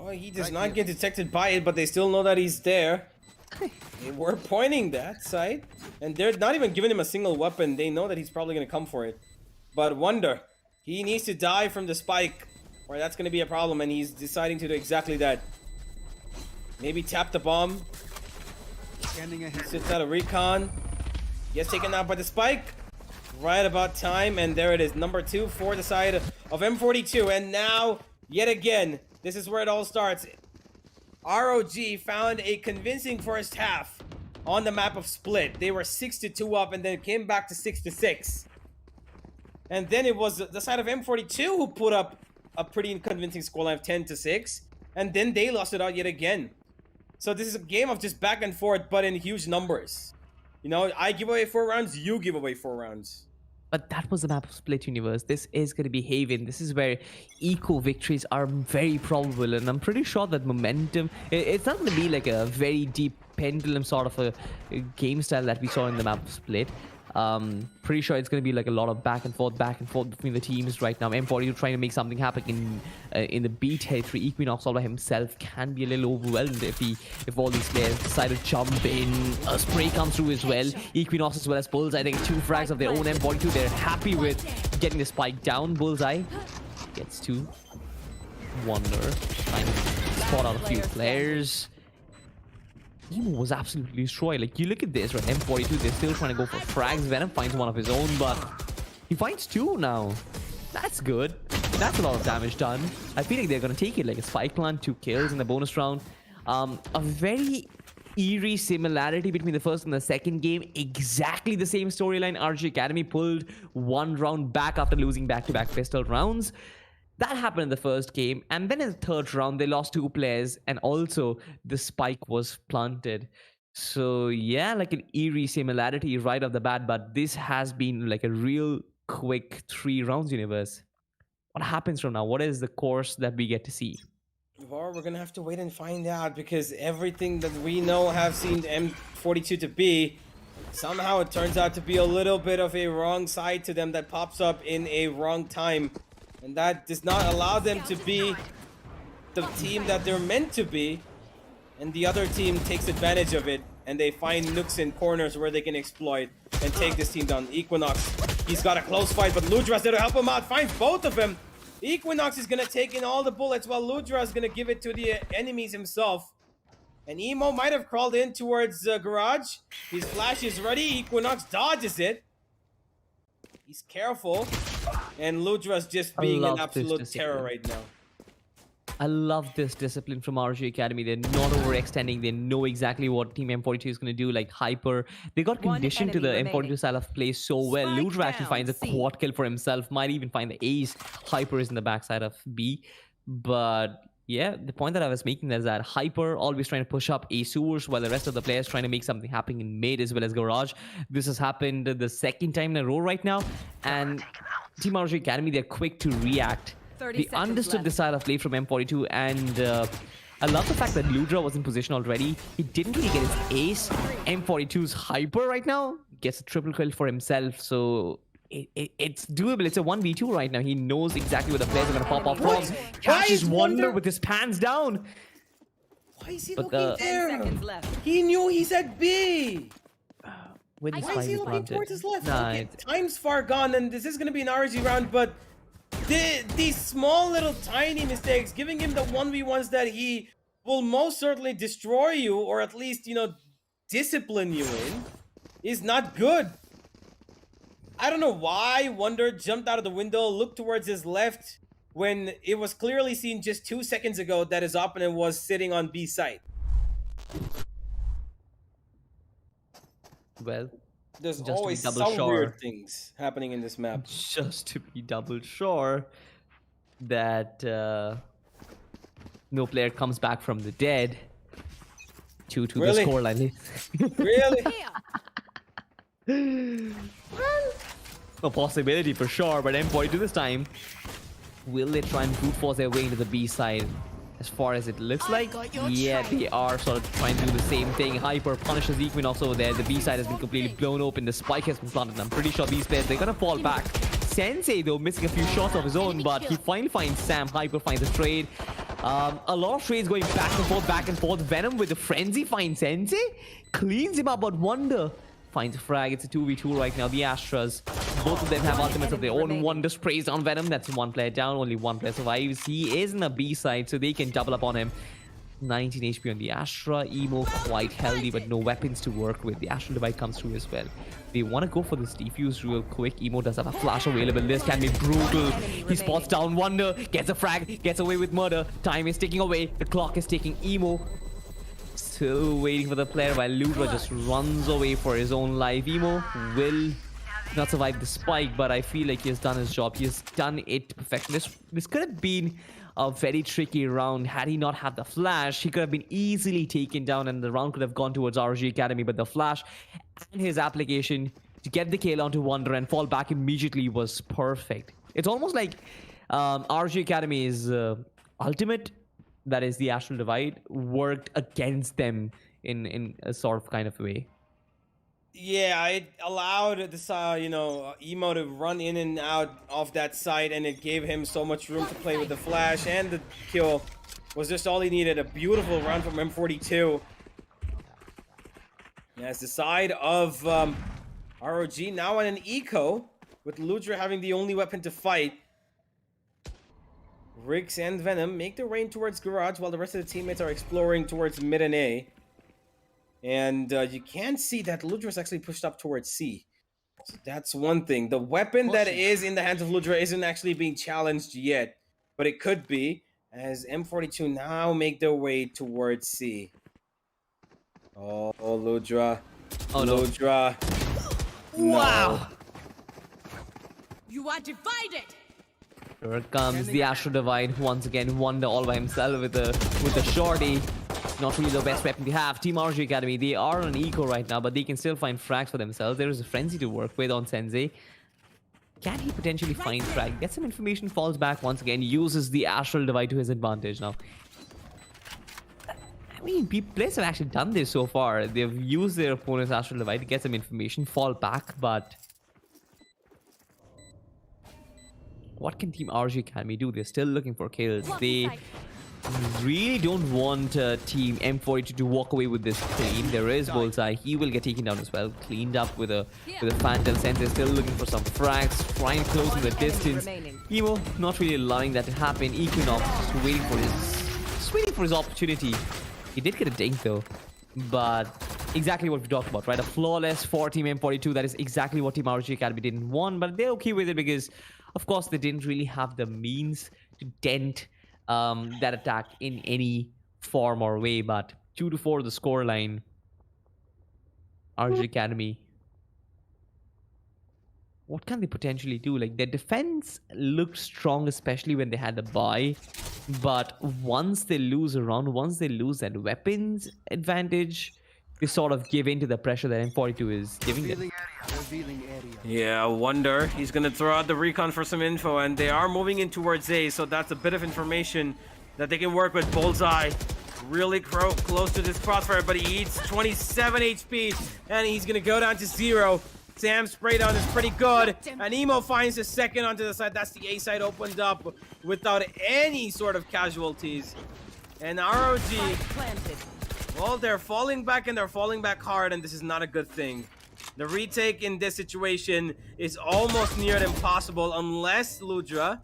Oh, he does not get detected by it, but they still know that he's there. They were pointing that side, and they're not even giving him a single weapon. They know that he's probably going to come for it. But Wonder, he needs to die from the spike, or that's going to be a problem, and he's deciding to do exactly that. Maybe tap the bomb. Sits out a recon. Gets taken out by the spike. Right about time, and there it is. Number 2 for the side of M42, and now, yet again, this is where it all starts. ROG found a convincing first half on the map of Split. They were 6-2 up and then came back to 6-6. And then it was the side of M42 who put up a pretty convincing scoreline of 10-6. And then they lost it out yet again. So this is a game of just back and forth, but in huge numbers. You know, I give away 4 rounds, you give away 4 rounds. But that was the map of Split Universe. This is going to be Haven. This is where eco victories are very probable. And I'm pretty sure that momentum... It's not going to be like a very deep pendulum sort of a game style that we saw in the map of Split. Pretty sure it's going to be like a lot of back and forth between the teams right now. M42 trying to make something happen in the B territory. Equinox all by himself can be a little overwhelmed if all these players decide to jump in. A spray comes through as well. Equinox as well as Bullseye. I think 2 frags of their own M42. They're happy with getting the spike down. Bullseye gets to Wonder, trying to spot out a few players. ENIGMA was absolutely destroyed. Like, you look at this, right? M42, they're still trying to go for frags. Venom finds one of his own, but he finds 2 now. That's good. That's a lot of damage done. I feel like they're going to take it like a spike plant, 2 kills in the bonus round. A very eerie similarity between the first and the second game. Exactly the same storyline. RG Academy pulled 1 round back after losing back-to-back pistol rounds. That happened in the first game, and then in the third round, they lost 2 players, and also the spike was planted. So yeah, like an eerie similarity right off the bat, but this has been like a real quick 3 rounds universe. What happens from now? What is the course that we get to see? Well, we're gonna have to wait and find out, because everything that we know have seen M42 to be, somehow it turns out to be a little bit of a wrong side to them that pops up in a wrong time. And that does not allow them to be the team that they're meant to be. And the other team takes advantage of it. And they find nooks and corners where they can exploit and take this team down. Equinox, he's got a close fight, but Ludras there to help him out. Finds both of them. Equinox is going to take in all the bullets, while Ludra is going to give it to the enemies himself. And Emo might have crawled in towards Garage. His flash is ready. Equinox dodges it. He's careful. And Ludra's just being an absolute terror right now. I love this discipline from RG Academy. They're not overextending. They know exactly what Team M42 is going to do, like Hyper. They got conditioned to the M42 style of play so well. Ludra actually finds a quad kill for himself. Might even find the ace. Hyper is in the backside of B. But yeah, the point that I was making is that Hyper always trying to push up A sewers, while the rest of the players trying to make something happen in mid as well as Garage. This has happened the second time in a row right now. And Team RG Academy, they're quick to react. They understood the style of play from M42, and I love the fact that Ludra was in position already. He didn't really get his ace. M42's Hyper right now gets a triple kill for himself, so it's doable. It's a 1v2 right now. He knows exactly where the players are going to pop off from. Catches Wonder with his pants down. Why is he looking there? He knew he's at B. Why is he looking towards his left? Okay, time's far gone, and this is going to be an RG round, but these small little tiny mistakes, giving him the 1v1s that he will most certainly destroy you, or at least, you know, discipline you in, is not good. I don't know why Wonder jumped out of the window, looked towards his left, when it was clearly seen just 2 seconds ago that his opponent was sitting on B side. Well, there's always some weird things happening in this map. Just to be double sure that no player comes back from the dead. 2 to really? The scoreline. Really? A possibility for sure, but M42 this time. Will they try and brute force their way into the B side? As far as it looks like, yeah, they are sort of trying to do the same thing. Hyper punishes Equinox over there. The B side has been completely blown open. The spike has been planted. I'm pretty sure these players, they're gonna fall back. Sensei, though, missing a few shots of his own, but he finally finds Sam. Hyper finds a trade. A lot of trades going back and forth. Venom with the frenzy finds Sensei. Cleans him up, but Wonder finds a frag. It's a 2v2 right now. The Astras, both of them have ultimates of their own. Wonder sprays down Venom. That's 1 player down. Only 1 player survives. He is in the B side, so they can double up on him. 19 HP on the Astra. Emo quite healthy, but no weapons to work with. The Astral Divide comes through as well. They want to go for this defuse real quick. Emo does have a flash available. This can be brutal. He spots down Wonder, gets a frag, gets away with murder. Time is ticking away. The clock is ticking. Emo still waiting for the player, while Ludra just runs away for his own life. Emo will not survive the spike, but I feel like he has done his job. He has done it to perfection. This could have been a very tricky round. Had he not had the flash, he could have been easily taken down, and the round could have gone towards RG Academy, but the flash and his application to get the kill onto Wonder and fall back immediately was perfect. It's almost like RG Academy's ultimate, that is the Astral Divide, worked against them in a sort of kind of way. Yeah, it allowed this, Emo to run in and out of that site, and it gave him so much room to play with the flash, and the kill was just all he needed. A beautiful run from M42. Yes, the side of ROG now on an eco, with Ludra having the only weapon to fight. Riggs and Venom make their way in towards Garage, while the rest of the teammates are exploring towards mid and A. And you can see that Ludra is actually pushed up towards C. So that's one thing. The weapon that is in the hands of Ludra isn't actually being challenged yet, but it could be, as M42 now make their way towards C. Oh, Ludra. Oh, no. Ludra. Wow! You are divided. Here comes the Astral Divide once again. Wonder all by himself with the shorty. Not really the best weapon to have. Team RG Academy, they are on eco right now, but they can still find frags for themselves. There is a frenzy to work with on Sensei. Can he potentially find frag? Get some information, falls back once again, uses the Astral Divide to his advantage now. I mean, players have actually done this so far. They've used their opponent's Astral Divide to get some information, fall back, but what can Team RG Academy do? They're still looking for kills. They really don't want Team M42 to walk away with this clean. There is Bullseye. He will get taken down as well. Cleaned up with a Phantom Sensei. Still looking for some frags. Trying to close in the distance. Emo not really allowing that to happen. Equinox just waiting for his opportunity. He did get a dink though. But exactly what we talked about, right? A flawless for Team M42. That is exactly what Team RG Academy didn't want. But they're okay with it because, of course, they didn't really have the means to dent that attack in any form or way. But 2-4 the scoreline. RG Academy, what can they potentially do? Like, their defense looked strong, especially when they had the buy, but once they lose a round, once they lose that weapons advantage, they sort of give in to the pressure that M42 is giving them. Yeah, Wonder. He's going to throw out the recon for some info, and they are moving in towards A, so that's a bit of information that they can work with. Bullseye really close to this crossfire, but he eats 27 HP, and he's going to go down to 0. Sam's spray down is pretty good, and Emo finds the second onto the side. That's the A side opened up without any sort of casualties. And ROG, well, they're falling back, and they're falling back hard, and this is not a good thing. The retake in this situation is almost near impossible unless Ludra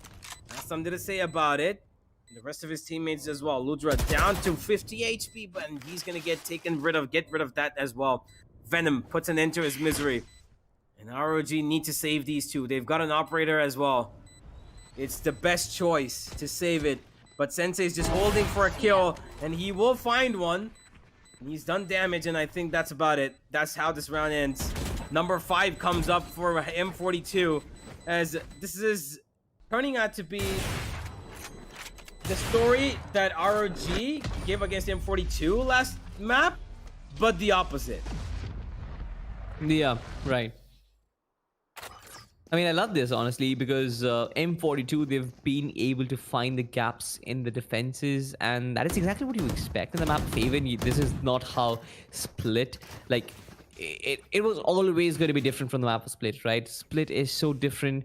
has something to say about it. And the rest of his teammates as well. Ludra down to 50 HP, but he's gonna get rid of that as well. Venom puts an end to his misery. And ROG need to save these two. They've got an operator as well. It's the best choice to save it. But Sensei's just holding for a kill, and he will find one. He's done damage, and I think that's about it. That's how this round ends. Number 5 comes up for M42, as this is turning out to be the story that ROG gave against M42 last map, but the opposite. Yeah, right. I mean, I love this, honestly, because M42, they've been able to find the gaps in the defenses, and that is exactly what you expect in the map Faven. This is not how Split, like, it was always going to be different from the map of Split, right? Split is so different.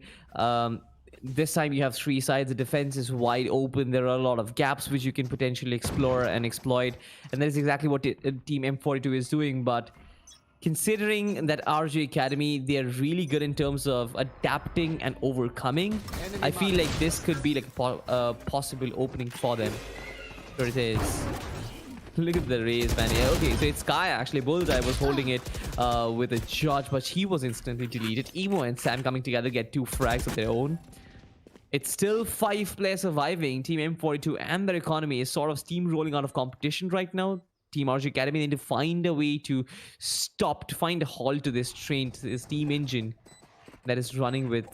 This time you have 3 sides, the defense is wide open, there are a lot of gaps which you can potentially explore and exploit, and that is exactly what Team M42 is doing. But considering that RG Academy, they're really good in terms of adapting and overcoming, I feel like this could be like a possible opening for them. There it is. Look at the raise, man. Yeah, okay, so it's Sky actually. Bullseye was holding it with a Judge, but he was instantly deleted. Emo and Sam coming together get 2 frags of their own. It's still 5 players surviving. Team M42 and their economy is sort of steamrolling out of competition right now. Team RG Academy need to find a way to stop, to find a halt to this train, to this steam engine that is running with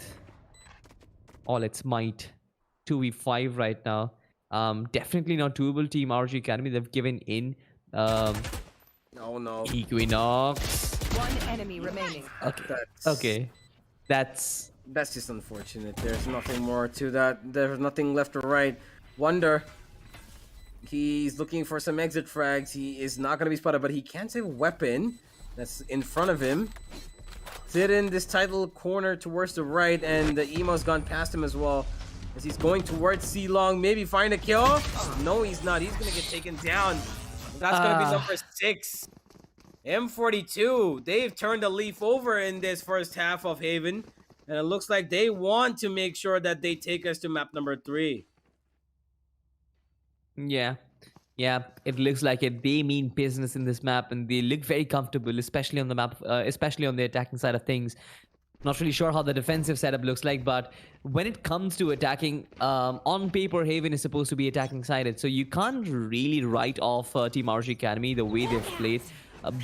all its might. 2v5 right now. Definitely not doable. Team RG Academy, they've given in. Oh no. Equinox. One enemy remaining. Okay. That's, Okay. That's That's just unfortunate. There's nothing more to that. There's nothing left or right. Wonder. He's looking for some exit frags. He is not going to be spotted, but he can save a weapon that's in front of him. Sit in this tight little corner towards the right, and the emo's gone past him as well. As he's going towards C Long, maybe find a kill. No, he's not. He's gonna get taken down. That's gonna be number 6. M42. They've turned a leaf over in this first half of Haven, and it looks like they want to make sure that they take us to map number 3. Yeah, yeah, it looks like it. They mean business in this map, and they look very comfortable, especially on the map, especially on the attacking side of things. Not really sure how the defensive setup looks like, but when it comes to attacking, on paper, Haven is supposed to be attacking sided, so you can't really write off Team RG Academy the way they've played.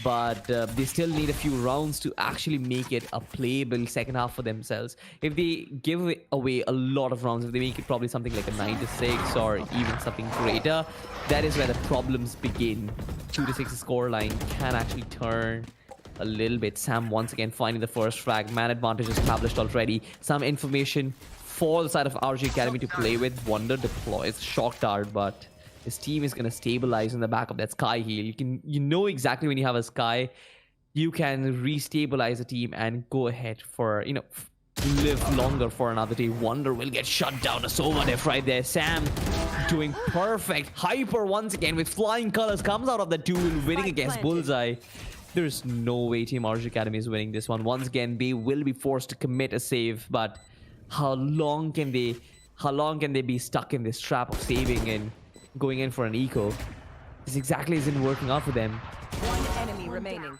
But they still need a few rounds to actually make it a playable second half for themselves. If they give away a lot of rounds, if they make it probably something like a 9-6 or even something greater, that is where the problems begin. 2-6 scoreline can actually turn a little bit. Sam once again finding the first frag. Man advantage established already. Some information for the side of RG Academy to play with. Wonder deploys Shock Dart, but his team is going to stabilize in the back of that Sky heal. You know exactly when you have a Sky, you can restabilize a team and go ahead for, you know, live longer for another day. Wonder will get shut down. A Sova def right there. Sam doing perfect. Hyper once again with flying colors comes out of the duel, winning against Bullseye. There's no way Team RG Academy is winning this one. Once again, they will be forced to commit a save, but how long can they be stuck in this trap of saving and going in for an eco? This exactly isn't working out for them. One enemy remaining.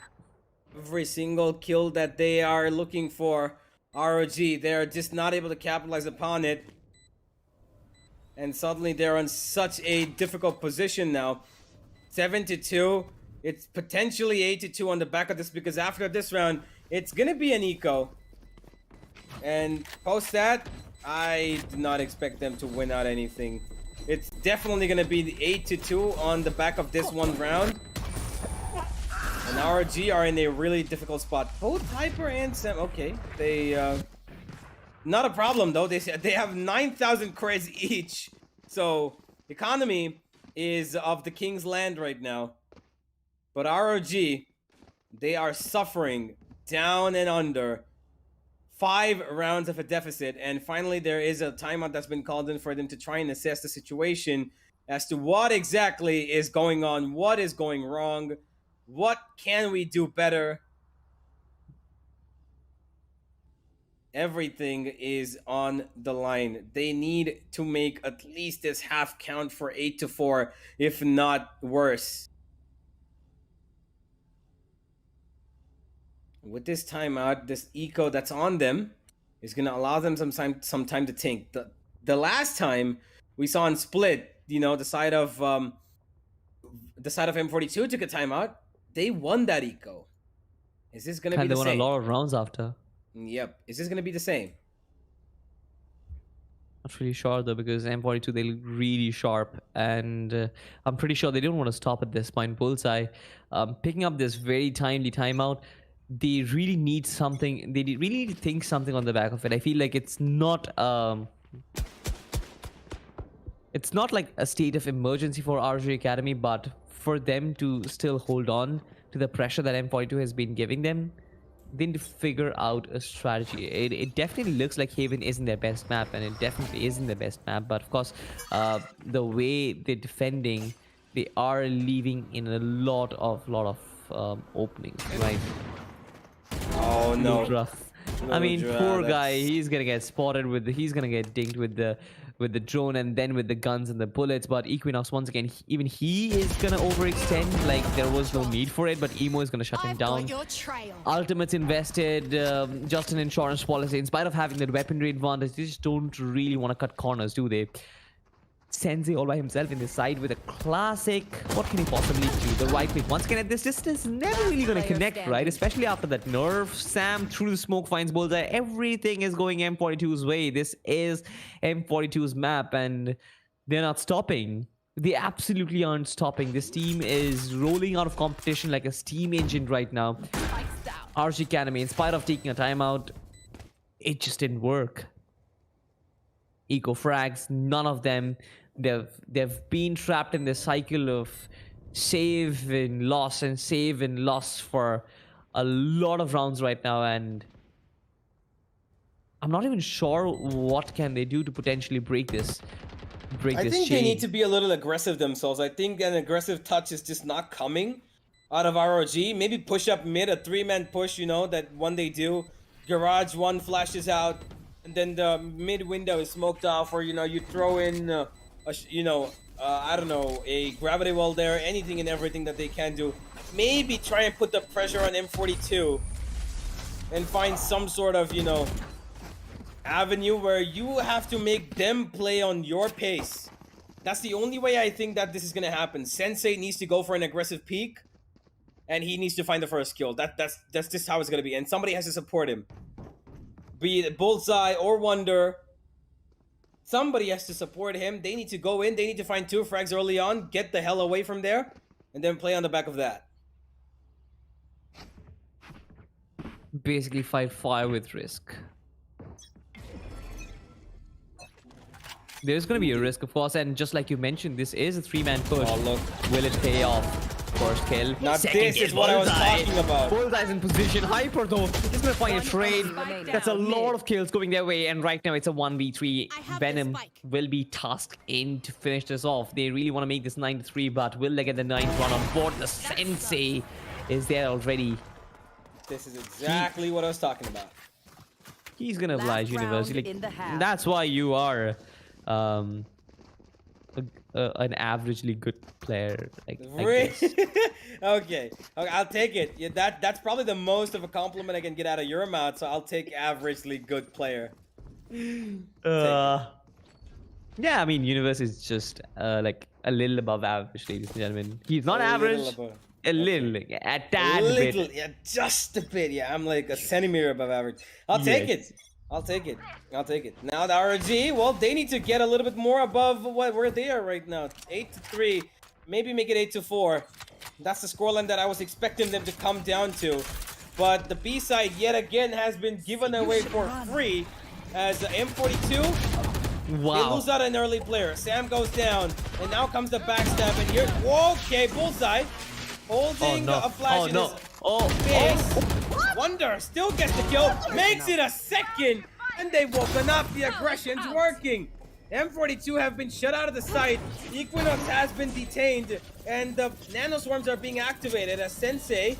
Every single kill that they are looking for, ROG, they're just not able to capitalize upon it. And suddenly they're in such a difficult position now. 7-2. It's potentially 8-2 on the back of this, because after this round, it's gonna be an eco. And post that, I do not expect them to win out anything. It's definitely gonna be the 8-2 on the back of this one round. And RG are in a really difficult spot. Both Hyper and Sam, okay. They, not a problem though. They have 9,000 creds each. So, economy is of the King's Land right now. But ROG, they are suffering down and under. 5 rounds of a deficit, and finally there is a timeout that's been called in for them to try and assess the situation as to what exactly is going on, what is going wrong, what can we do better. Everything is on the line. They need to make at least this half count for 8-4, if not worse. With this timeout, this eco that's on them is going to allow them some time to think. The last time we saw in Split, you know, the side of M42 took a timeout. They won that eco. Is this going to be the same? They won a lot of rounds after. Yep. Is this going to be the same? Not really sure though, because M42 they look really sharp, and I'm pretty sure they don't want to stop at this point. Bullseye picking up this very timely timeout. They really need something. They really need to think something on the back of it. I feel like it's not like a state of emergency for RG Academy, but for them to still hold on to the pressure that M42 has been giving them, they need to figure out a strategy. It definitely looks like Haven isn't their best map, and it definitely isn't their best map. But of course, the way they're defending, they are leaving in a lot of openings, right? Oh no. Rough. I mean, poor guy. He's gonna get spotted with he's gonna get dinged with the drone and then with the guns and the bullets. But Equinox once again, even he is gonna overextend. Like there was no need for it, but Emo is gonna shut him down. Ultimates invested, just an insurance policy. In spite of having that weaponry advantage, they just don't really want to cut corners, do they? Sensei all by himself in the side with a classic. What can he possibly do? The right click once again at this distance, never really going to connect, right? Especially after that nerf. Sam through the smoke finds Bullseye. Everything is going M42's way. This is M42's map, and they're not stopping. They absolutely aren't stopping. This team is rolling out of competition like a steam engine right now. RG Academy, in spite of taking a timeout, it just didn't work. Eco frags, none of them. They've been trapped in this cycle of save and loss and save and loss for a lot of rounds right now, and I'm not even sure what can they do to potentially break this. I think they need to be a little aggressive themselves. I think an aggressive touch is just not coming out of ROG. Maybe push up mid, a 3-man push, you know, that one they do. Garage one flashes out, and then the mid window is smoked off, or, you know, you throw in, I don't know, a gravity well there, anything and everything that they can do. Maybe try and put the pressure on M42 and find some sort of, you know, avenue where you have to make them play on your pace. That's the only way I think that this is gonna happen. Sensei needs to go for an aggressive peak, and he needs to find the first kill. That's just how it's gonna be, and somebody has to support him. Be it Bullseye or Wonder, somebody has to support him. They need to go in. They need to find 2 frags early on, get the hell away from there, and then play on the back of that. Basically fight fire with risk. There's going to be a risk, of course, and just like you mentioned, this is a 3-man push. Oh, look. Will it pay off? First kill. Now this is what I was talking about. Bullseye's in position. Hyper, though, is going to find a trade. That's a lot of kills going their way, and right now it's a 1v3. Venom will be tasked in to finish this off. They really want to make this 9-3, but will they get the 9th one on board? The Sensei is there already. This is exactly what I was talking about. He's going to oblige University. in the half. That's why you are an averagely good player. I guess. Okay, I'll take it. Yeah, that's probably the most of a compliment I can get out of your mouth. So I'll take averagely good player. Yeah, I mean, Universe is just like a little above average, ladies and gentlemen. He's not average. A little, a tad bit. Yeah, just a bit. Yeah, I'm like a centimeter above average. I'll take it. I'll take it. I'll take it. Now the RG, well, they need to get a little bit more above where they are right now. 8-3, maybe make it 8-4. That's the scoreline that I was expecting them to come down to. But the B side yet again has been given away for free as the M42. Wow. They lose out an early player. Sam goes down, and now comes the backstab. And here, okay, Bullseye holding a flash in his face. Wonder still gets the kill, makes it a second, and they've woken up. The aggression's working. M42 have been shut out of the site. Equinox has been detained, and the nanoswarms are being activated as Sensei.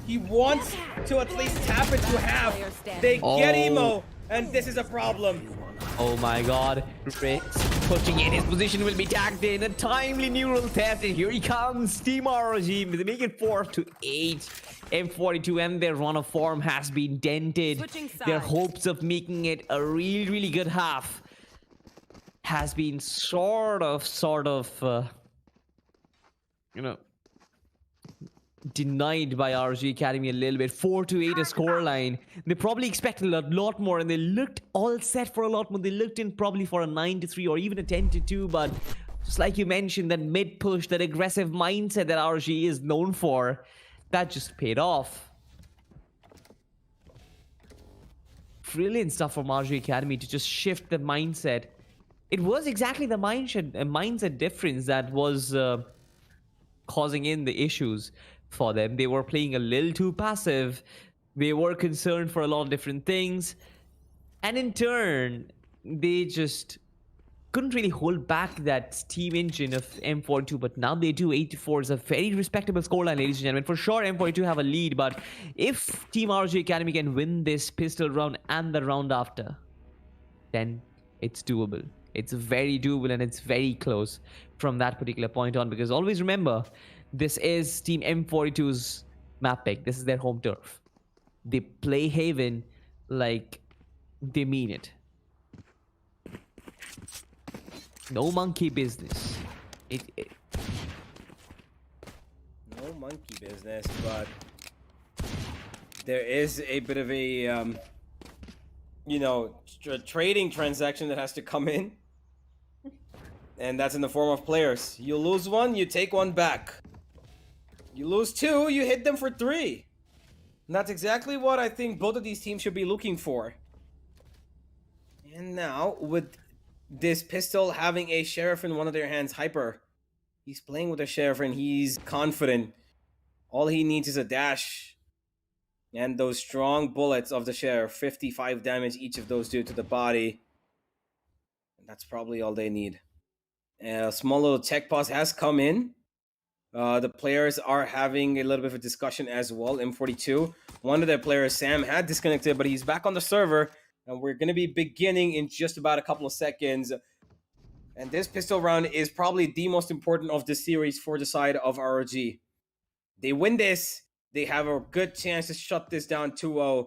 He wants to at least tap it to half. They get Emo, and this is a problem. Oh my god. Rix pushing in. His position will be tagged in. A timely neural theft, and here he comes. Team ROG. They make it 4-8. M42 and their run of form has been dented. Their hopes of making it a really good half has been sort of, you know, denied by RG Academy a little bit. 4-8 a scoreline. They probably expected a lot more, and they looked all set for a lot more. They looked in probably for a 9-3 or even a 10-2, but just like you mentioned, that mid push, that aggressive mindset that RG is known for, that just paid off. Brilliant stuff from RG Academy to just shift the mindset. It was exactly the mindset difference that was causing in the issues for them. They were playing a little too passive. They were concerned for a lot of different things. And in turn, they just couldn't really hold back that steam engine of M42, but now they do. 8-4 is a very respectable scoreline, ladies and gentlemen. For sure, M42 have a lead, but if Team RG Academy can win this pistol round and the round after, then it's doable. It's very doable, and it's very close from that particular point on, because always remember, this is Team M42's map pick. This is their home turf. They play Haven like they mean it. No monkey business. No monkey business, but there is a bit of a, trading transaction that has to come in. And that's in the form of players. You lose one, you take one back. You lose two, you hit them for 3. And that's exactly what I think both of these teams should be looking for. And now, with this pistol having a Sheriff in one of their hands, Hyper, he's playing with a Sheriff and he's confident. All he needs is a dash. And those strong bullets of the Sheriff, 55 damage each of those do to the body. And that's probably all they need. A small little tech pause has come in. The players are having a little bit of a discussion as well. M42, one of their players, Sam, had disconnected, but he's back on the server. And we're going to be beginning in just about a couple of seconds. And this pistol round is probably the most important of this series for the side of ROG. They win this, they have a good chance to shut this down 2-0.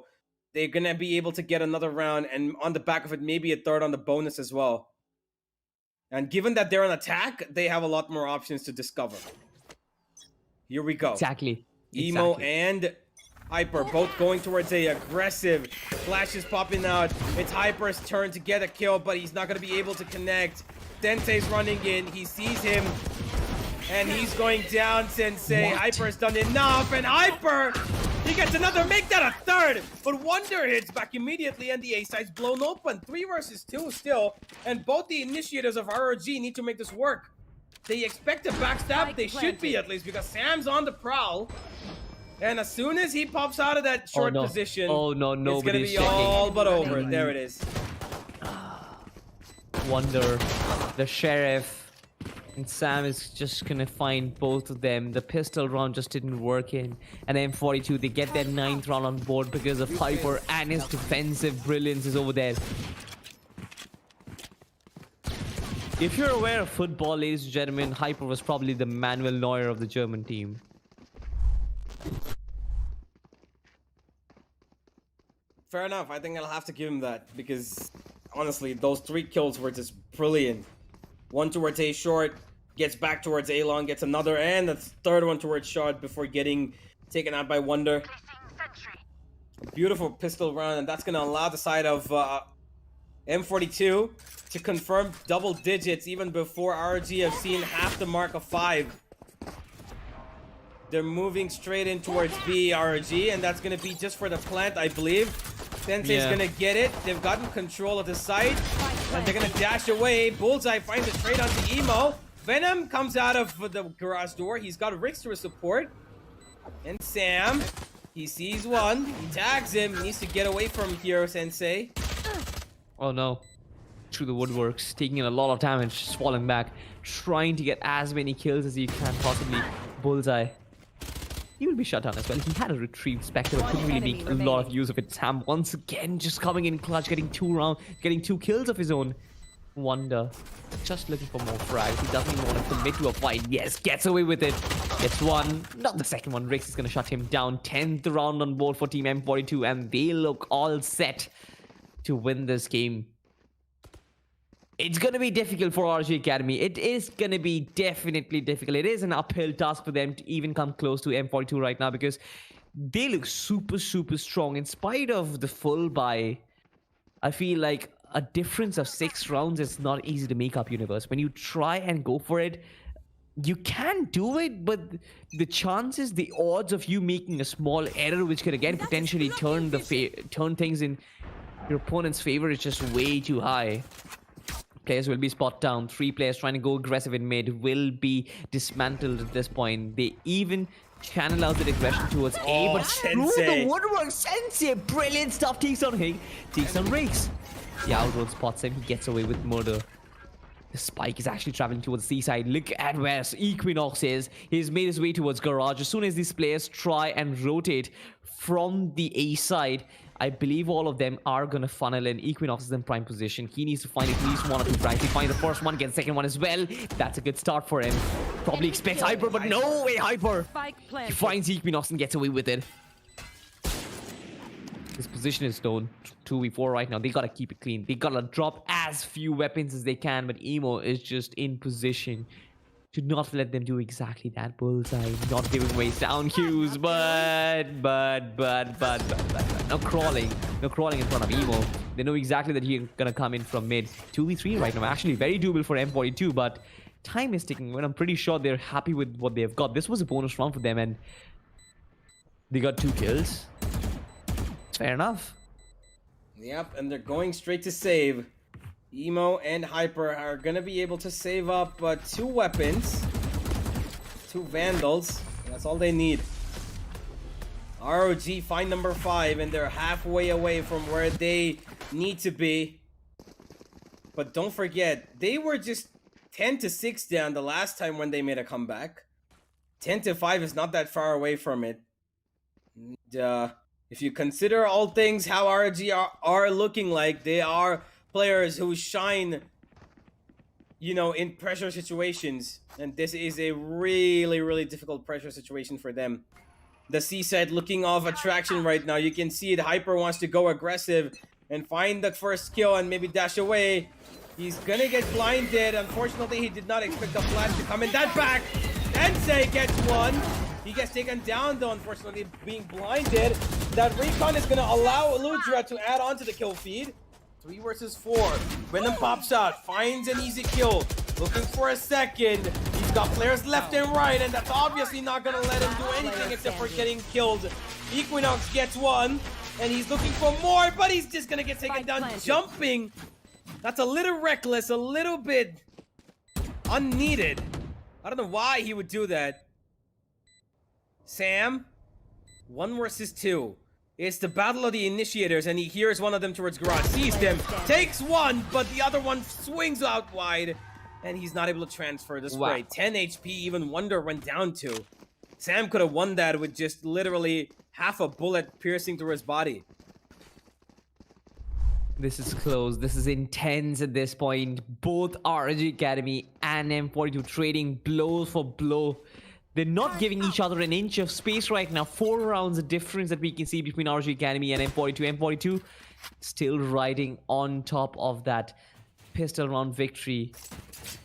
They're going to be able to get another round, and on the back of it, maybe a third on the bonus as well. And given that they're on attack, they have a lot more options to discover. Here we go. Exactly. Emo and Hyper both going towards a aggressive. Flashes popping out. It's Hyper's turn to get a kill, but he's not going to be able to connect. Sensei's running in. He sees him. And he's going down, Sensei. What? Hyper's done enough. And Hyper, he gets another. Make that a third. But Wonder hits back immediately, and the A side's blown open. 3 versus 2 still. And both the initiators of ROG need to make this work. They expect a backstab. They should be, at least, because Sam's on the prowl. And as soon as he pops out of that short position, it's going to be all but over. There it is. Wonder, the Sheriff, and Sam is just going to find both of them. The pistol round just didn't work in. And M42, they get their 9th round on board because of Hyper and his defensive brilliance is over there. If you're aware of football, ladies and gentlemen, Hyper was probably the Manuel Neuer of the German team. Fair enough. I think I'll have to give him that because, honestly, those 3 kills were just brilliant. One towards A short, gets back towards A long, gets another, and the third one towards short before getting taken out by Wonder. A beautiful pistol round, and that's going to allow the side of M42 to confirm double digits even before ROG have seen half the mark of 5. They're moving straight in towards B, ROG, and that's going to be just for the plant, I believe. Sensei's going to get it. They've gotten control of the site, and they're going to dash away. Bullseye finds a trade onto Emo. Venom comes out of the garage door. He's got Rix to his support. And Sam, he sees one. He tags him. He needs to get away from here, Sensei. Oh no. Through the woodworks, taking in a lot of damage, just falling back, trying to get as many kills as you can possibly. Bullseye. He will be shut down as well. He had a retrieved Spectre, but couldn't really make a lot of use of it. Sam once again just coming in clutch, getting 2 kills of his own. Wonder. Just looking for more frags. He doesn't even want to commit to a fight. Yes, gets away with it. Gets one. Not the second one. Rix is going to shut him down. 10th round on board for Team M42, and they look all set to win this game. It's going to be difficult for RG Academy. It is going to be definitely difficult. It is an uphill task for them to even come close to M42 right now because they look super, super strong. In spite of the full buy, I feel like a difference of 6 rounds is not easy to make up, Universe. When you try and go for it, you can do it, but the chances, the odds of you making a small error which could again potentially turn things in your opponent's favor is just way too high. Players will be spot down. 3 players trying to go aggressive in mid will be dismantled at this point. They even channel out the aggression towards A, but through the woodwork, Sensei, brilliant stuff. Takes on Hig, takes on Rakes. The outroad spots him. He gets away with murder. The spike is actually traveling towards the C-side. Look at where Equinox is. He's made his way towards garage. As soon as these players try and rotate from the A side, I believe all of them are going to funnel in. Equinox is in prime position. He needs to find at least 1 or 2 frags. He finds the first one, gets the second one as well. That's a good start for him. Probably expects Hyper, but no way Hyper. He finds Equinox and gets away with it. His position is known. 2v4 right now. They gotta keep it clean. They gotta drop as few weapons as they can, but Emo is just in position to not let them do exactly that. Bullseye not giving away sound cues, but no crawling in front of Emo. They know exactly that he's gonna come in from mid. 2v3 right now, actually very doable for M42, but time is ticking. When I'm pretty sure they're happy with what they've got. This was a bonus round for them, and They got 2 kills. Fair enough. Yep, and they're going straight to save. Emo and Hyper are gonna be able to save up 2 weapons, 2 Vandals. That's all they need. ROG find number 5, and they're halfway away from where they need to be. But don't forget, they were just 10-6 down the last time when they made a comeback. 10-5 is not that far away from it. And, if you consider all things how ROG are looking like, they are players who shine, you know, in pressure situations. And this is a really, really difficult pressure situation for them. The C-side looking off attraction right now. You can see it. Hyper wants to go aggressive and find the first kill and maybe dash away. He's gonna get blinded. Unfortunately, he did not expect the flash to come in. That back. Sensei gets one. He gets taken down though, unfortunately, being blinded. That recon is gonna allow Ultragear to add on to the kill feed. 3 versus 4. Venom pops out, finds an easy kill. Looking for a second. He's got players left and right, and that's obviously not gonna let him do anything except for getting killed. Equinox gets one, and he's looking for more, but he's just gonna get taken down jumping. That's a little reckless, a little bit unneeded. I don't know why he would do that. Sam, 1 versus 2. It's the battle of the initiators, and he hears one of them towards garage, sees them, takes one, but the other one swings out wide, and he's not able to transfer the spray. Wow. 10 HP, even Wonder went down to. Sam could have won that with just literally half a bullet piercing through his body. This is close. This is intense at this point. Both ROG Academy and M42 trading blow for blow. They're not giving each other an inch of space right now. 4 rounds of difference that we can see between ROG Academy and M42. M42 still riding on top of that pistol round victory.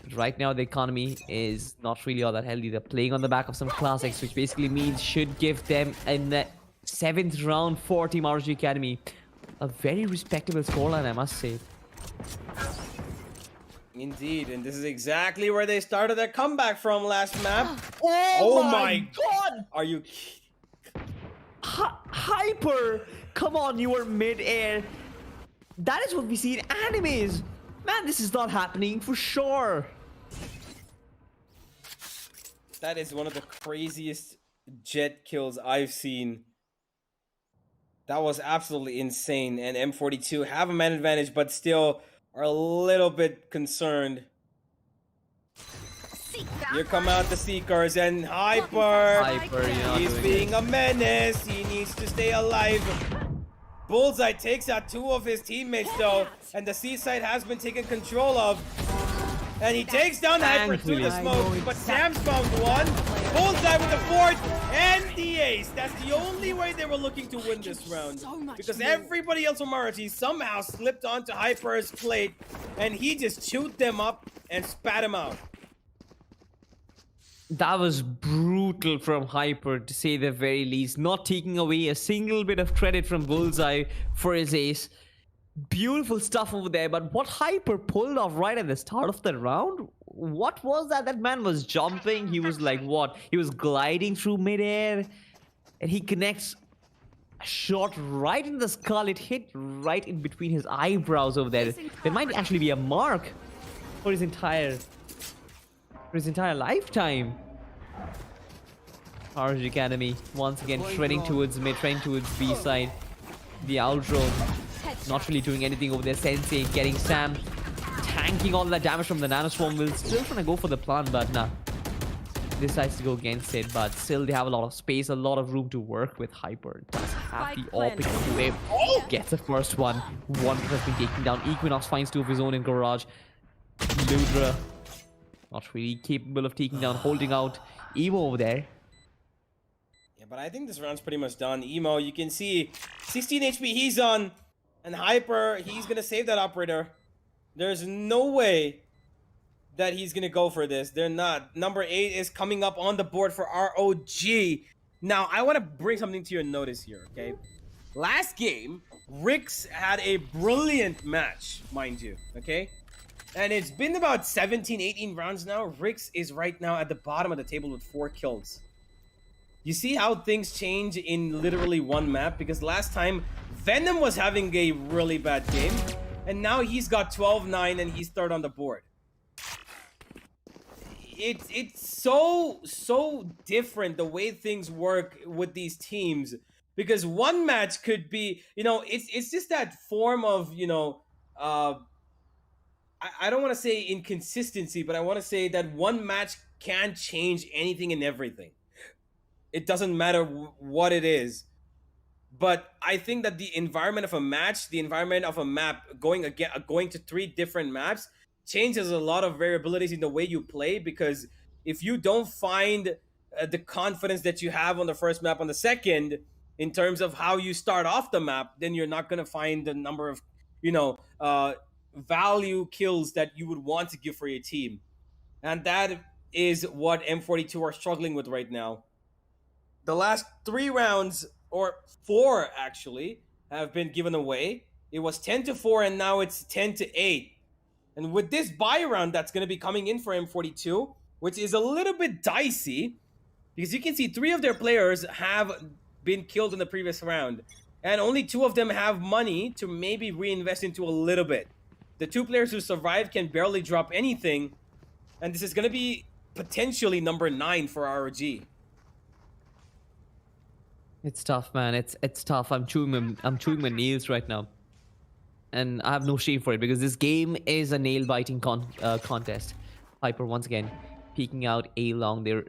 But right now, the economy is not really all that healthy. They're playing on the back of some classics, which basically means should give them in the 7th round for Team ROG Academy a very respectable scoreline, I must say. Indeed, and this is exactly where they started their comeback from last map. Oh my god! Are you... Hyper! Come on, you were mid-air. That is what we see in animes. Man, this is not happening for sure. That is one of the craziest jet kills I've seen. That was absolutely insane. And M42 have a man advantage, but still are a little bit concerned. Here come out the Seekers, and Hyper. He's being a menace. He needs to stay alive. Bullseye takes out 2 of his teammates though, and the C-side has been taken control of. And he takes down Hyper through the smoke, but Sam's found one. Bullseye with the 4th and the ace. That's the only way they were looking to win this round. Because everybody else from ROG somehow slipped onto Hyper's plate, and he just chewed them up and spat him out. That was brutal from Hyper, to say the very least. Not taking away a single bit of credit from Bullseye for his ace. Beautiful stuff over there, but what Hyper pulled off right at the start of the round? What was that? That man was jumping. He was like, what? He was gliding through midair, and he connects a shot right in the skull. It hit right in between his eyebrows over there. There might actually be a mark for his entire lifetime. ROG Academy once again treading towards mid, treading towards B side. The outro not really doing anything over there. Sensei getting Sam, tanking all that damage from the nanoswarm. Will still trying to go for the plant, but nah, decides to go against it. But still, they have a lot of space, a lot of room to work with. Hyper does have the optic to wave. Gets the first one. One has been taken down. Equinox finds 2 of his own in garage. Ludra not really capable of taking down, holding out Emo over there. Yeah, but I think this round's pretty much done. Emo, you can see 16 HP he's on, and Hyper, he's gonna save that operator. There's no way that he's gonna go for this. They're not. Number 8 is coming up on the board for ROG. Now, I want to bring something to your notice here, okay? Last game, Rix had a brilliant match, mind you, okay? And it's been about 17, 18 rounds now. Rix is right now at the bottom of the table with 4 kills. You see how things change in literally one map? Because last time, Venom was having a really bad game, and now he's got 12-9 and he's third on the board. It's so different the way things work with these teams, because one match could be, you know, it's just that form of, you know, I don't want to say inconsistency, but I want to say that one match can change anything and everything. It doesn't matter what it is. But I think that the environment of a match, the environment of a map, going to 3 different maps changes a lot of variabilities in the way you play, because if you don't find the confidence that you have on the first map on the second, in terms of how you start off the map, then you're not going to find the number of, you know, value kills that you would want to give for your team. And that is what M42 are struggling with right now. The last 3 rounds, or 4 actually, have been given away. It was 10-4 and now it's 10-8. And with this buy round that's going to be coming in for M42, which is a little bit dicey, because you can see 3 of their players have been killed in the previous round, and only 2 of them have money to maybe reinvest into a little bit. The 2 players who survived can barely drop anything, and this is going to be potentially number 9 for ROG. It's tough, man. It's tough. I'm chewing my nails right now, and I have no shame for it, because this game is a nail-biting contest. Hyper once again peeking out A long. There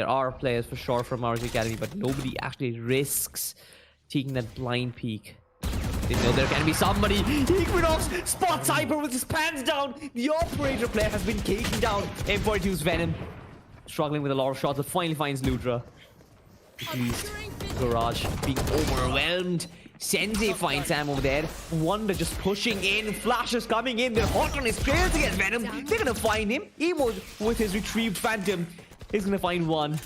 are players for sure from ROG Academy, but nobody actually risks taking that blind peek. They know there can be somebody. Equinox spots Hyper with his pants down. The operator player has been taken down. M42's Venom struggling with a lot of shots, but finally finds Ludra. At least Garage being overwhelmed. Sensei finds Sam over there. Wonder just pushing in. Flashes coming in. They're hot on his trails against Venom. They're gonna find him. Emo with his retrieved Phantom is gonna find one.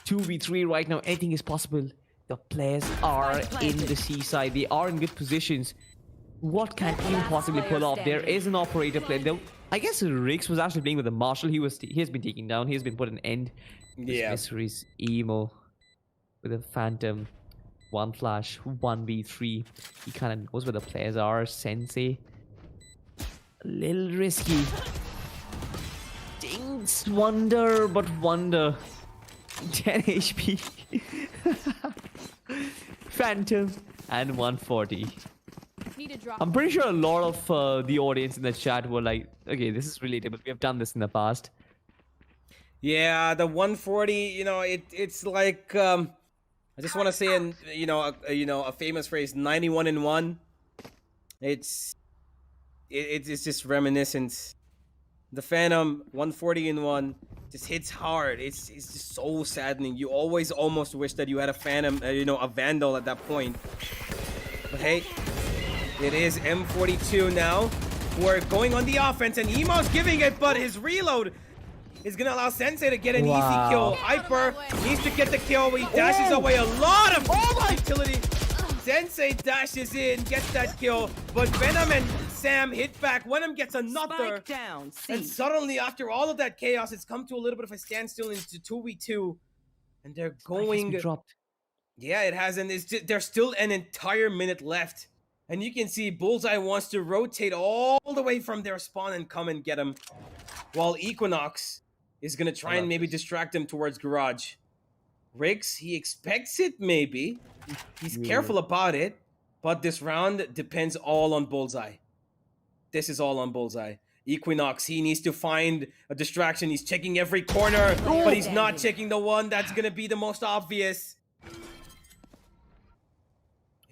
2v3 right now. Anything is possible. The players are in the seaside. They are in good positions. What can he possibly pull off? There is an operator player. I guess Rix was actually playing with the Marshall. He has been taken down. He has been put an end. Yeah. Mysteries Emo with a Phantom. 1 flash, 1v3. He kind of knows where the players are. Sensei. A little risky. Dings Wonder, but Wonder. 10 HP. Phantom and 140. I'm pretty sure a lot of the audience in the chat were like, okay, this is relatable. We have done this in the past. Yeah, the 140, you know, it's like I just want to say, a famous phrase, 91-1. It's just reminiscent. The Phantom 140-1 just hits hard. It's just so saddening. You always almost wish that you had a Phantom, a Vandal at that point. But hey, it is M42 now. We're going on the offense, and Emo's giving it, but his reload is gonna allow Sensei to get an easy kill. Hyper needs to get the kill. He dashes away a lot of utility. Sensei dashes in, gets that kill, but Venom and Sam hit back. Venom gets another. Down, And suddenly, after all of that chaos, it's come to a little bit of a standstill into 2v2. And they're going... dropped. Yeah, it has, and there's still an entire minute left. And you can see Bullseye wants to rotate all the way from their spawn and come and get him. While Equinox is going to try and maybe distract him towards Garage. Riggs, he expects it maybe. He's careful about it. But this round depends all on Bullseye. This is all on Bullseye. Equinox, he needs to find a distraction. He's checking every corner, but he's not checking the one that's going to be the most obvious.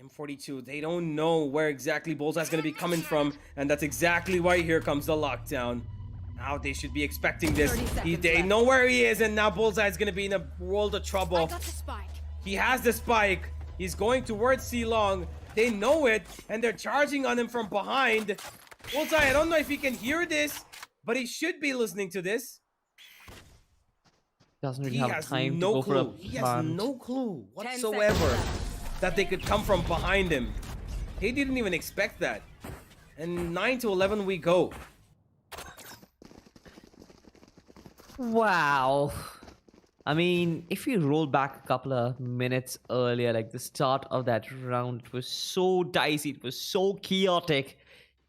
M42, they don't know where exactly Bullseye's going to be coming from, and that's exactly why here comes the lockdown. Now they should be expecting this. They know where he is, and now Bullseye's going to be in a world of trouble. He has the spike. He's going towards C-Long. They know it, and they're charging on him from behind. Bullseye, I don't know if he can hear this, but he should be listening to this. Doesn't really have time to go for a plant. He has no clue whatsoever that they could come from behind him. He didn't even expect that. And 9-11 we go. Wow. I mean, if you roll back a couple of minutes earlier, like the start of that round, it was so dicey, it was so chaotic.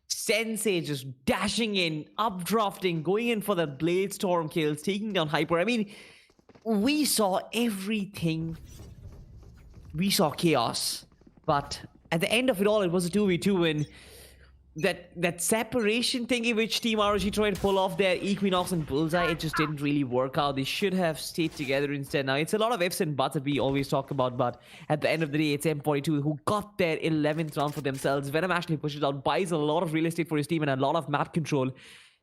Sensei just dashing in, updrafting, going in for the Blade Storm kills, taking down Hyper. I mean, we saw everything. We saw chaos. But at the end of it all, it was a 2v2 win. That separation thingy which Team ROG tried to pull off there, Equinox and Bullseye, it just didn't really work out. They should have stayed together instead. Now, it's a lot of ifs and buts that we always talk about, but at the end of the day, it's M42 who got their 11th round for themselves. Venom actually pushes out, buys a lot of real estate for his team and a lot of map control.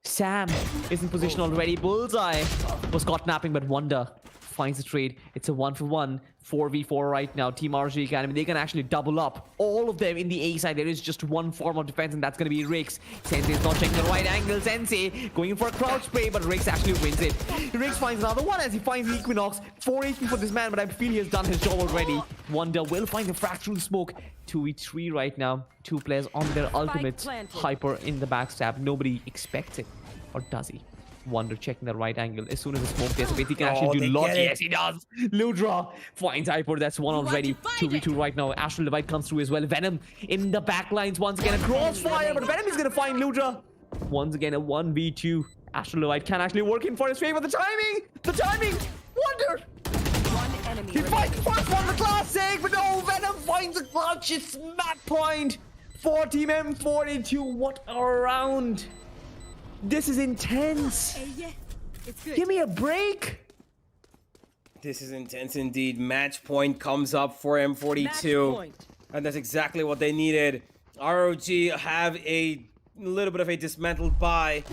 Sam is in position already. Bullseye was caught napping, but Wonder finds the trade. It's a 1-for-1, 4v4 right now. Team ROG Academy, they can actually double up. All of them in the A side. There is just one form of defense, and that's going to be Rix. Sensei's not checking the right angle. Sensei going in for a crouch spray, but Rix actually wins it. Rix finds another one as he finds Equinox. 4 HP for this man, but I feel he has done his job already. Wonder will find the fractural smoke. 2v3 right now. 2 players on their ultimates. Hyper in the backstab. Nobody expects it. Or does he? Wonder checking the right angle. As soon as the smoke dissipates, he can actually do a lot. Yes, he does. Ludra finds Hyper. That's one already. 2v2 right now. Astral Divide comes through as well. Venom in the back lines once again. A crossfire, but Venom is going to find Ludra. Once again, a 1v2. Astral Divide can actually work in for his favor. The timing! The timing! Wonder! One enemy He fights remaining. first one, the classic, but no, Venom finds a clutch. It's map point for Team M42. What a round. This is intense. Yeah, it's good. Give me a break. This is intense indeed. Match point comes up for Match M42. point. And that's exactly what they needed. ROG have a little bit of a dismantled buy.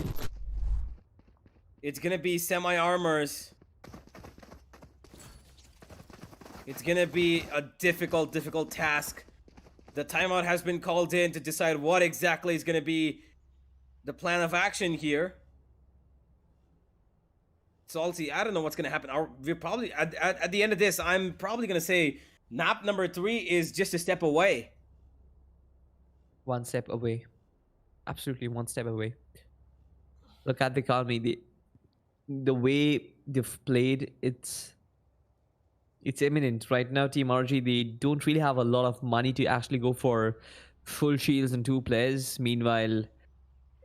It's gonna be semi-armors. It's gonna be a difficult task. The timeout has been called in to decide what exactly is gonna be the plan of action here. Salty, I don't know what's gonna happen. We're probably at the end of this, I'm probably gonna say map number 3 is just a step away. One step away. Absolutely one step away. Look at the economy. The way they've played, it's imminent. Right now, Team RG, they don't really have a lot of money to actually go for full shields and 2 players. Meanwhile,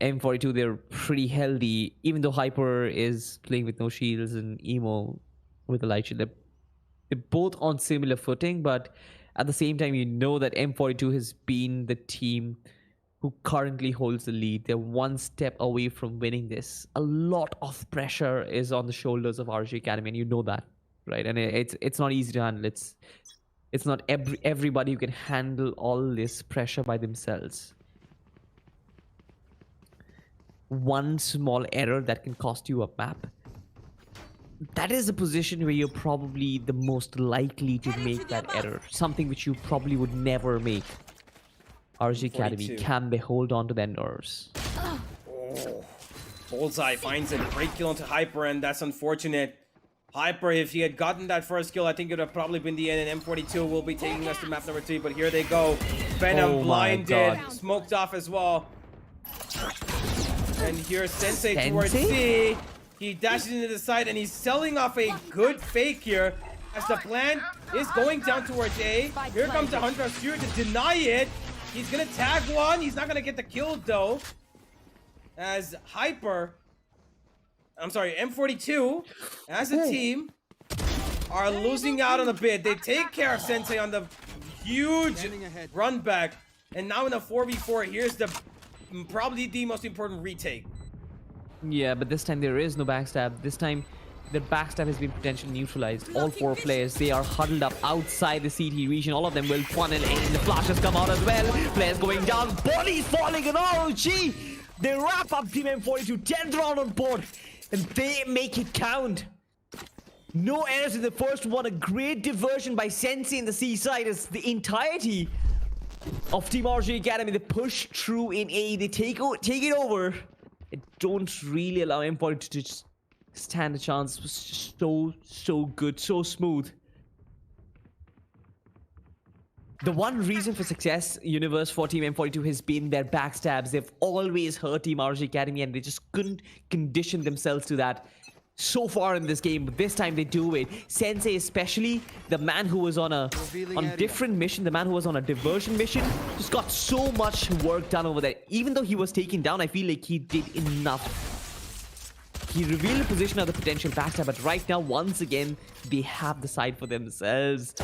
M42, they're pretty healthy. Even though Hyper is playing with no shields and Emo with a light shield, they're both on similar footing, but at the same time, you know that M42 has been the team who currently holds the lead. They're one step away from winning this. A lot of pressure is on the shoulders of RG Academy, and you know that, right? And it's not easy to handle. It's not everybody who can handle all this pressure by themselves. One small error that can cost you a map. That is a position where you're probably the most likely to make that error. Something which you probably would never make. RG Academy, 42. can they hold on to their nerves? Oh, Bullseye finds a great kill into Hyper, and that's unfortunate. Hyper, if he had gotten that first kill, I think it would have probably been the end, and M42 will be taking us to map number 3, but here they go. Venom Oh my blinded, God. smoked off as well. And here's Sensei towards Sensei? C. He dashes into the side, and he's selling off a good fake here. As the plan is going down towards A. Here comes the Hunter Stewart to deny it. He's gonna tag one. He's not gonna get the kill though. As M42 as a team are losing out on a bit. They take care of Sensei on the huge run back. And now in a 4v4, here's the probably the most important retake. Yeah, but this time there is no backstab. This time the backstab has been potentially neutralized. All 4 players, they are huddled up outside the CT region. All of them will funnel in. The flashes come out as well. Players going down. Bodies falling in ROG. They wrap up Team M42. 10th round on board. And they make it count. No errors in the first one. A great diversion by Sensei in the C side as the entirety of Team RG Academy. They push through in A. They take it over. They don't really allow M42 to just stand a chance. It was just so good, so smooth. The one reason for success, universe, for Team M42 has been their backstabs. They've always hurt Team RG Academy, and they just couldn't condition themselves to that. so far in this game, but this time they do it. Sensei, especially the man who was on a different mission, the man who was on a diversion mission, just got so much work done over there. Even though he was taken down, I feel like he did enough. He revealed the position of the potential backstab, but right now, once again, they have the side for themselves.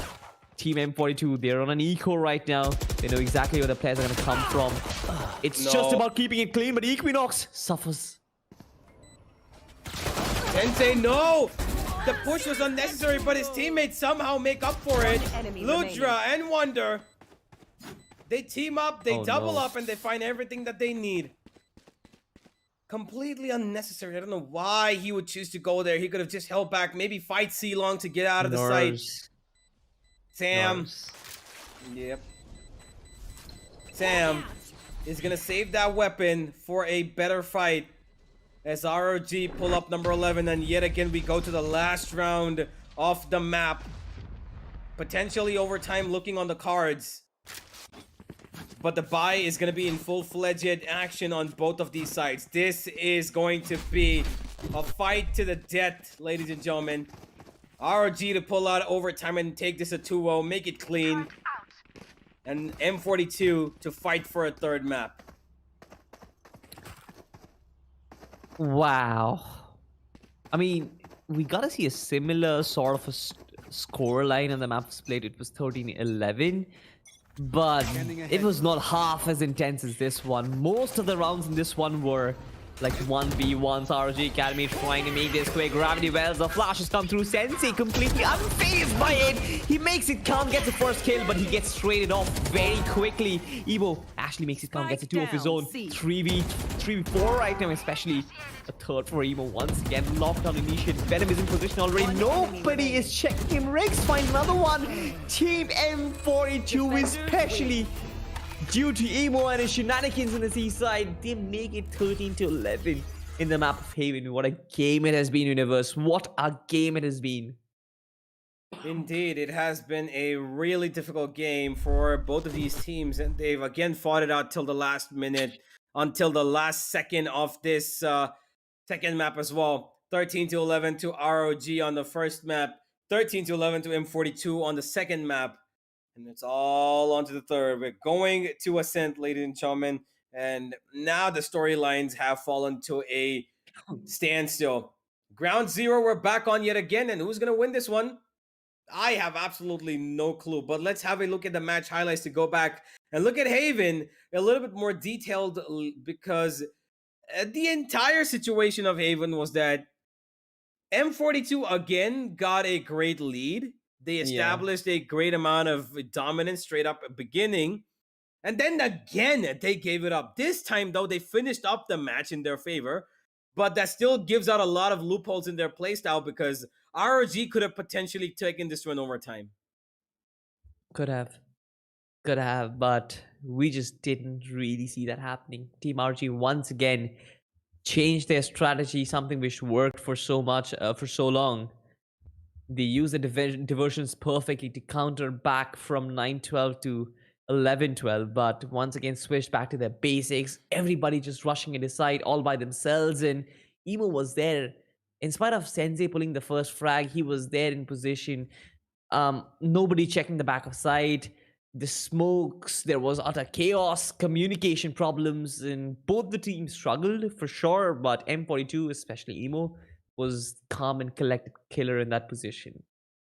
Team M42, they're on an eco right now. They know exactly where the players are going to come from. It's just about keeping it clean, but Equinox suffers. Sensei, no! The push was unnecessary, but his teammates somehow make up for it. Ludra and Wonder, they team up, they double up, and they find everything that they need. Completely unnecessary. I don't know why he would choose to go there. He could have just held back, maybe fight C-Long to get out of the site. Sam. Yep. Sam is gonna save that weapon for a better fight. As ROG pull up number 11, and yet again we go to the last round of the map. Potentially overtime looking on the cards. But the Byte is going to be in full-fledged action on both of these sides. This is going to be a fight to the death, ladies and gentlemen. ROG to pull out overtime and take this a 2-0, make it clean. And M42 to fight for a third map. Wow. I mean, we got to see a similar sort of a score line on the map split. It was 13-11. But it was not half as intense as this one. Most of the rounds in this one were like 1v1s. ROG Academy trying to make this quick. Gravity wells, the flashes come through. Sensei completely unfazed by it. He makes it count, gets the first kill, but he gets traded off very quickly. Evo actually makes it count, gets a 2 of his own. 3v4 right now, especially a third for Evo. Once again, lockdown initiate. Venom is in position already. Nobody is checking him. Rex find another one. Team M42 especially, due to Emo and his shenanigans in the seaside, they make it 13-11 in the map of Haven. What a game it has been, Universe. What a game it has been. Indeed, it has been a really difficult game for both of these teams, and they've again fought it out till the last minute, until the last second of this second map as well. 13-11 to ROG on the first map, 13-11 to M42 on the second map. And it's all on to the third. We're going to Ascent, ladies and gentlemen. And now the storylines have fallen to a standstill. Ground zero, we're back on yet again. And who's going to win this one? I have absolutely no clue. But let's have a look at the match highlights to go back and look at Haven a little bit more detailed, because the entire situation of Haven was that M42 again got a great lead. They established a great amount of dominance straight up at beginning. And then again, they gave it up. This time, though, they finished up the match in their favor. But that still gives out a lot of loopholes in their playstyle, because ROG could have potentially taken this to an overtime. Could have, but we just didn't really see that happening. Team RG once again changed their strategy, something which worked for so long. They used the diversions perfectly to counter back from 9-12 to 11-12, but once again switched back to their basics. Everybody just rushing it aside all by themselves, and Emo was there. In spite of Sensei pulling the first frag, he was there in position. Nobody checking the back of site. The smokes, there was utter chaos, communication problems, and both the teams struggled for sure, but M42, especially Emo, was calm and collected killer in that position.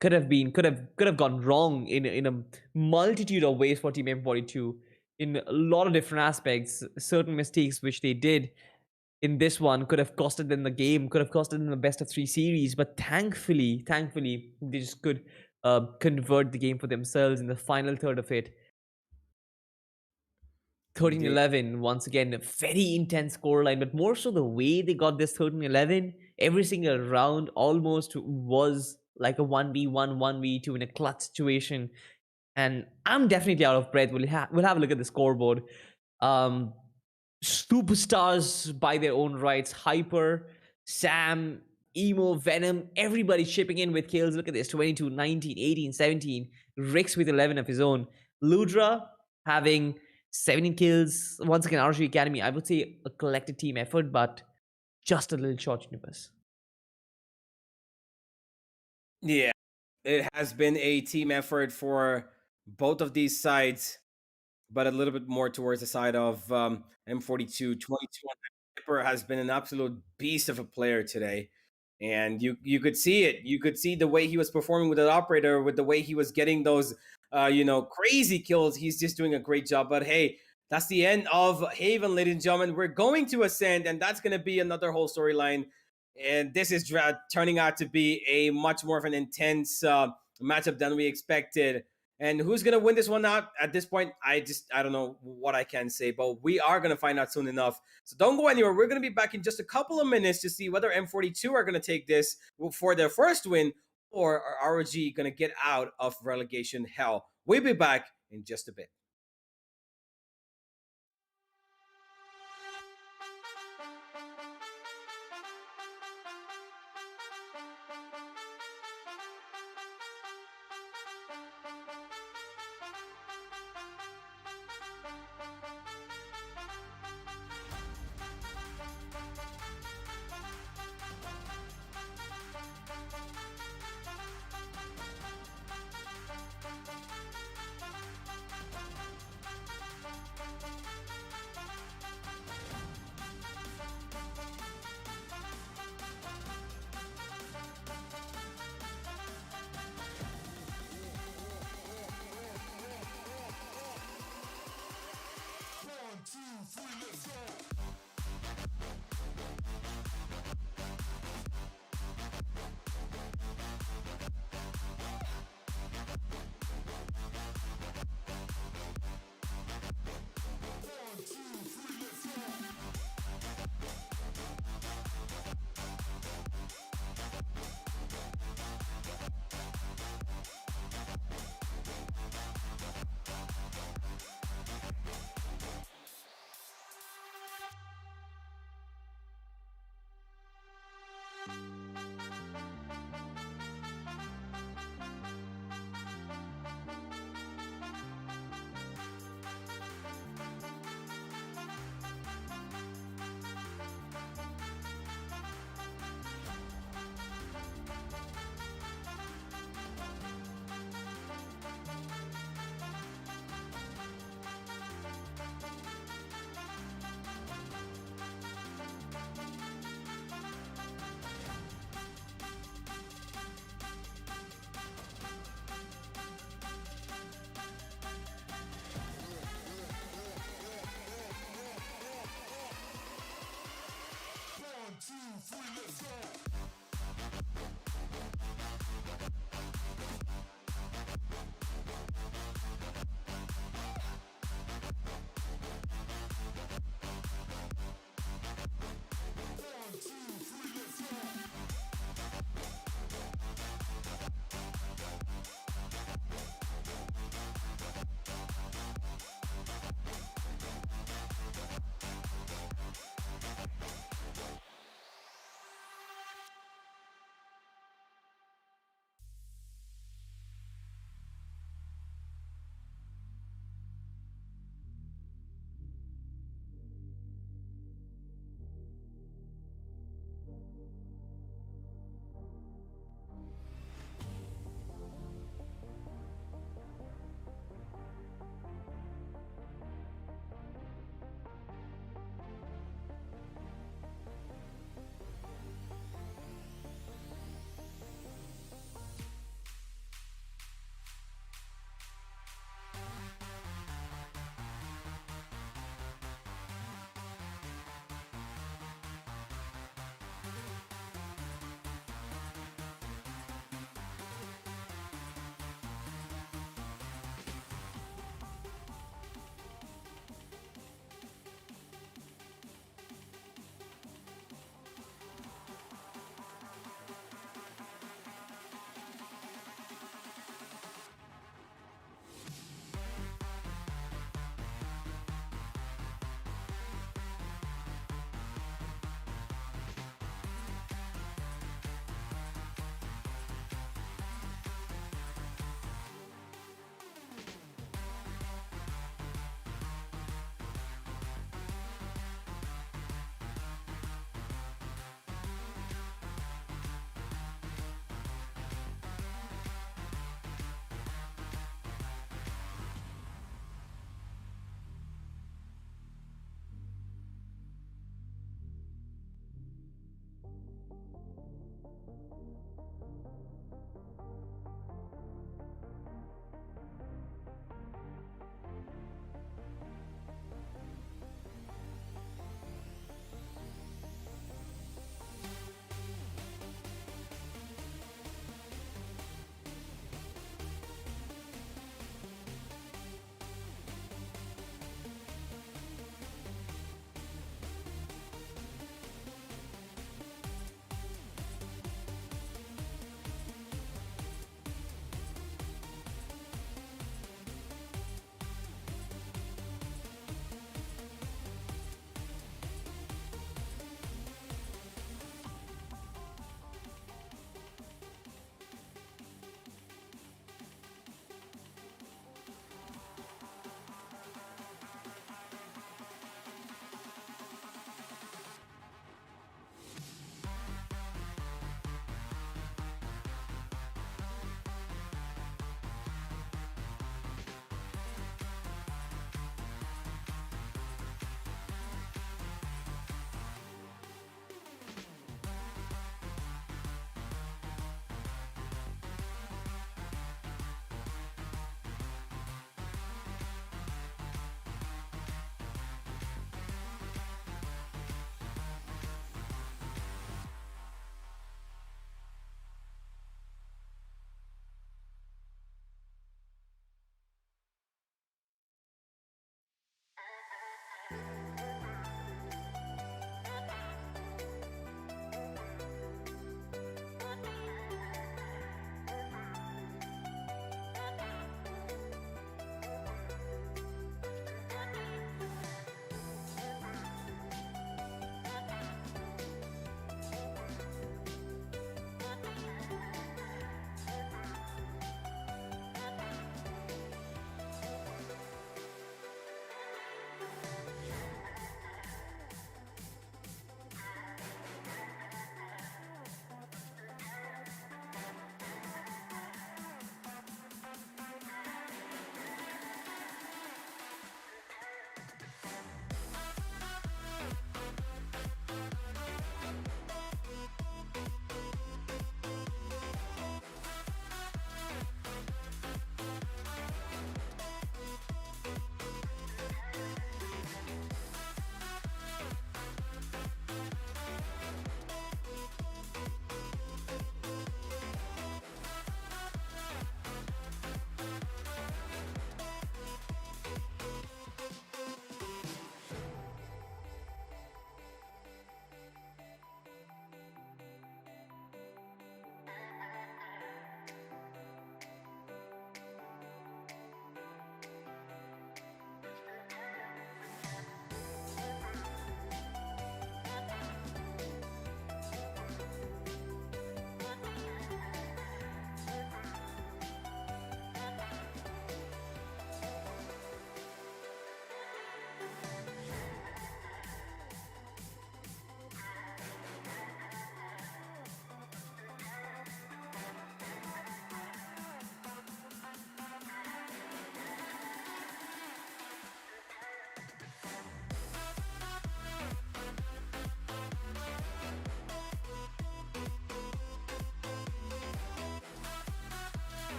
Could have gone wrong in a multitude of ways for Team M42 in a lot of different aspects. Certain mistakes which they did in this one could have costed them the game, could have costed them the best of 3 series, but thankfully they just could convert the game for themselves in the final third of it. 13-11, once again, a very intense scoreline, but more so the way they got this 13-11, every single round almost was like a 1v1, 1v2 in a clutch situation. And I'm definitely out of breath. We'll have a look at the scoreboard. Superstars by their own rights, Hyper, Sam, Emo, Venom, everybody chipping in with kills. Look at this, 22, 19, 18, 17. Rix with 11 of his own. Ludra having 17 kills. Once again, RG Academy, I would say a collected team effort, but just a little short, Universe. Yeah, it has been a team effort for both of these sides, but a little bit more towards the side of M42. 22 on Hyper has been an absolute beast of a player today. And you could see it. You could see the way he was performing with that operator, with the way he was getting those crazy kills. He's just doing a great job. But hey, that's the end of Haven, ladies and gentlemen. We're going to Ascent, and that's gonna be another whole storyline. And this is turning out to be a much more of an intense matchup than we expected. And who's gonna win this one out at this point? I don't know what I can say, but we are gonna find out soon enough. So don't go anywhere. We're gonna be back in just a couple of minutes to see whether M42 are gonna take this for their first win, or are ROG gonna get out of relegation hell. We'll be back in just a bit.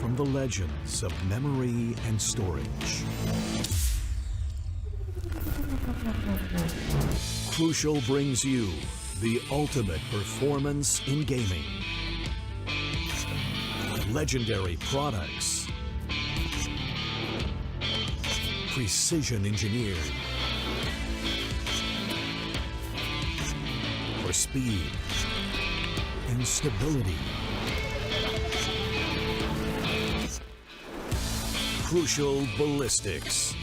from the legends of memory and storage. Crucial brings you the ultimate performance in gaming. Legendary products. Precision engineered. speed and stability. Crucial ballistics.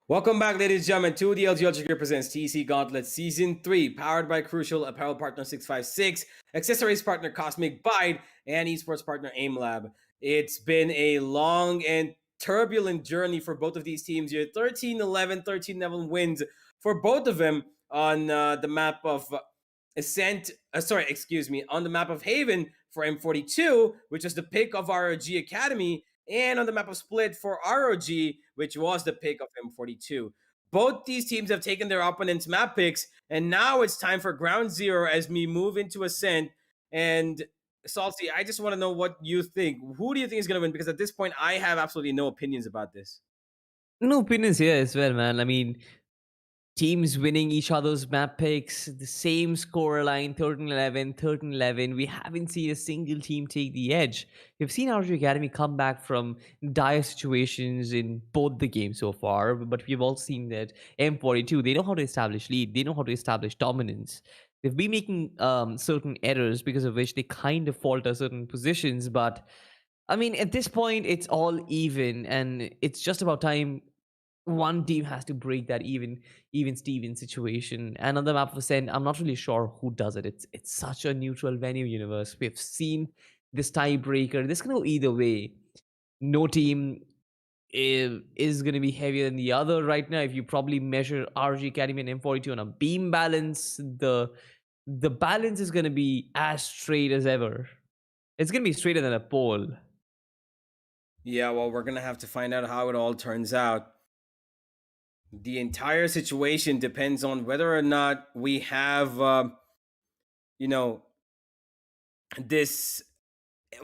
Welcome back, ladies and gentlemen, to the Ultragear presents Tec Gauntlet Season 3, powered by Crucial, apparel partner 656, accessories partner Cosmic Byte, and esports partner Aimlab. It's been a long and turbulent journey for both of these teams here. 13-11, 13-11 wins for both of them on the map of Ascent, on the map of Haven for M42, which was the pick of ROG Academy, and on the map of Split for ROG, which was the pick of M42. Both these teams have taken their opponents' map picks, and now it's time for ground zero as we move into Ascent. And Salty, I just want to know what you think. Who do you think is going to win? Because at this point, I have absolutely no opinions about this. No opinions here as well, man. I mean, teams winning each other's map picks, the same score line, 13-11, 13-11. We haven't seen a single team take the edge. We've seen RG Academy come back from dire situations in both the games so far, but we've also seen that M42, they know how to establish lead, they know how to establish dominance. They've been making certain errors because of which they kind of falter certain positions, but I mean, at this point, it's all even, and it's just about time one team has to break that even Steven situation. And on the map of Ascent, I'm not really sure who does it. It's such a neutral venue universe. We've seen this tiebreaker. This can go either way. No team is going to be heavier than the other right now. If you probably measure RG Academy and M42 on a beam balance, the balance is going to be as straight as ever. It's going to be straighter than a pole. Yeah, well, we're gonna have to find out how it all turns out. The entire situation depends on whether or not we have, you know, this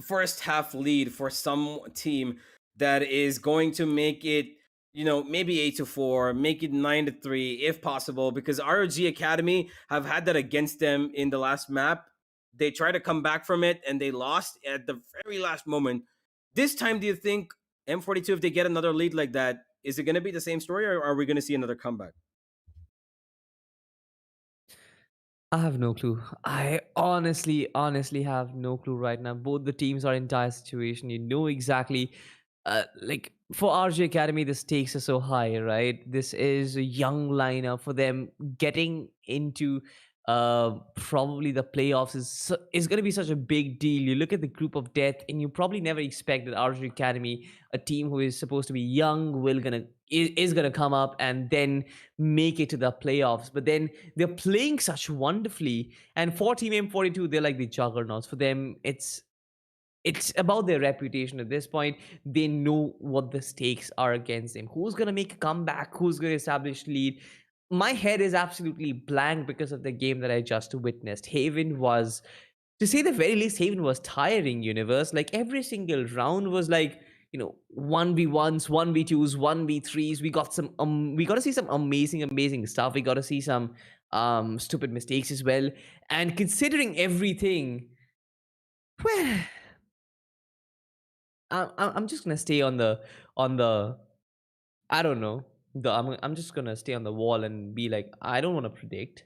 first half lead for some team that is going to make it, maybe 8-4, make it 9-3 if possible, because ROG Academy have had that against them in the last map. They tried to come back from it and they lost at the very last moment. This time, do you think M42, if they get another lead like that, is it going to be the same story, or are we going to see another comeback? I have no clue. I honestly have no clue right now. Both the teams are in dire situation. You know exactly. Like for RJ Academy, the stakes are so high, right? This is a young lineup for them getting into probably the playoffs is going to be such a big deal. You look at the group of death, and you probably never expect that RJ Academy, a team who is supposed to be young, is gonna come up and then make it to the playoffs. But then they're playing such wonderfully. And for Team M42, they're like the juggernauts. For them, it's about their reputation at this point. They know what the stakes are against them. Who's gonna make a comeback? Who's gonna establish lead? My head is absolutely blank because of the game that I just witnessed. Haven was, to say the very least, Haven was tiring, universe. Like every single round was like, 1v1s, 1v2s, 1v3s. We got to see some amazing stuff. We got to see some stupid mistakes as well. And considering everything, well, I'm just gonna stay on the I don't know. I'm just gonna stay on the wall and be like, I don't want to predict.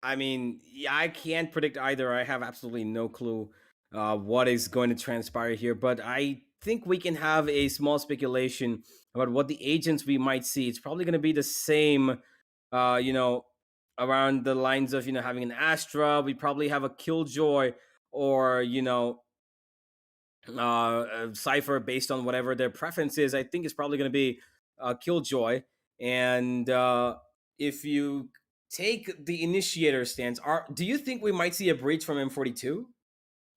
I mean, yeah, I can't predict either. I have absolutely no clue what is going to transpire here, but I think we can have a small speculation about what the agents we might see. It's probably going to be the same, uh, you know, around the lines of, having an Astra. We probably have a Killjoy, or, Cypher, based on whatever their preference is. I think it's probably going to be Killjoy. And if you take the initiator stance, do you think we might see a breach from M42,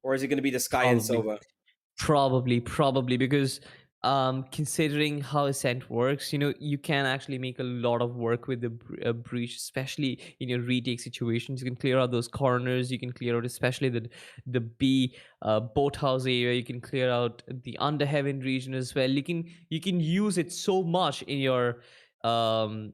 or is it going to be the Sky and Probably. Sova? Probably, because considering how Ascent works, you can actually make a lot of work with the breach, especially in your retake situations. You can clear out those corners. You can clear out especially the B boathouse area. You can clear out the Underheaven region as well. You can use it so much in your um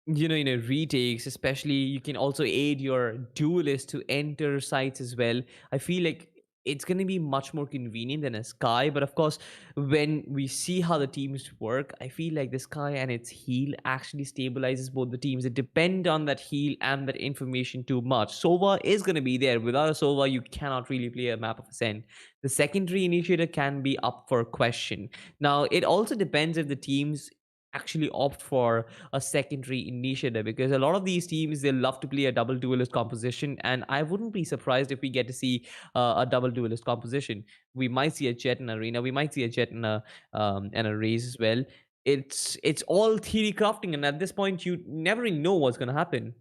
retakes. Especially, you can also aid your duelist to enter sites as well. I feel like it's going to be much more convenient than a Sky. But of course, when we see how the teams work, I feel like the Sky and its heal actually stabilizes both the teams. It depend on that heal and that information too much. Sova is going to be there. Without a Sova, you cannot really play a map of Ascent. The secondary initiator can be up for question. Now, it also depends if the teams actually opt for a secondary initiator, because a lot of these teams, they love to play a double duelist composition, and I wouldn't be surprised if we get to see a double duelist composition. We might see a Jet in Arena, we might see a Jet in a Raze as well. It's all theory crafting, and at this point you never really know what's going to happen.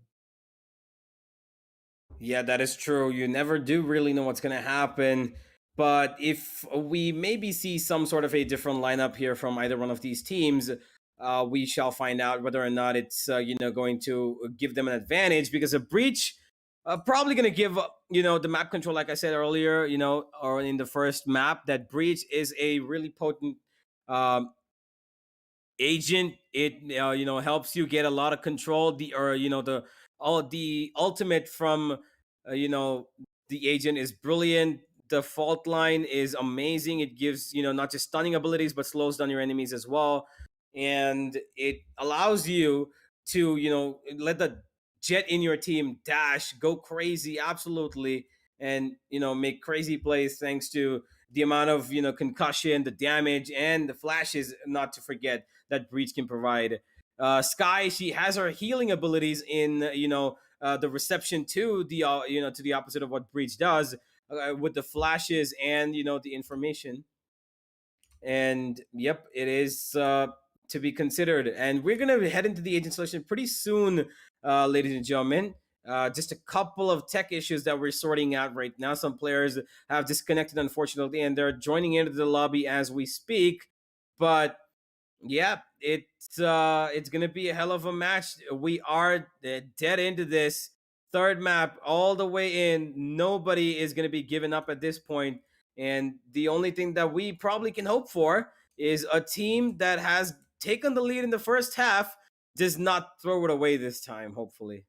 Yeah, that is true. You never do really know what's going to happen. But if we maybe see some sort of a different lineup here from either one of these teams, we shall find out whether or not it's going to give them an advantage, because a breach probably going to give the map control, like I said earlier, or in the first map, that breach is a really potent um, agent. It helps you get a lot of control, the ultimate from the agent is brilliant. The fault line is amazing. It gives not just stunning abilities, but slows down your enemies as well, and it allows you to let the Jet in your team dash, go crazy, absolutely, and make crazy plays, thanks to the amount of concussion, the damage, and the flashes, not to forget, that Breach can provide. Sky, she has her healing abilities in the reception to the to the opposite of what Breach does, with the flashes and the information. And yep, it is to be considered. And we're gonna head into the agent selection pretty soon, ladies and gentlemen. Just a couple of tech issues that we're sorting out right now. Some players have disconnected, unfortunately, and they're joining into the lobby as we speak. But yeah, it's gonna be a hell of a match. We are dead into this third map all the way in. Nobody is gonna be giving up at this point, and the only thing that we probably can hope for is a team that has taken the lead in the first half does not throw it away this time. Hopefully.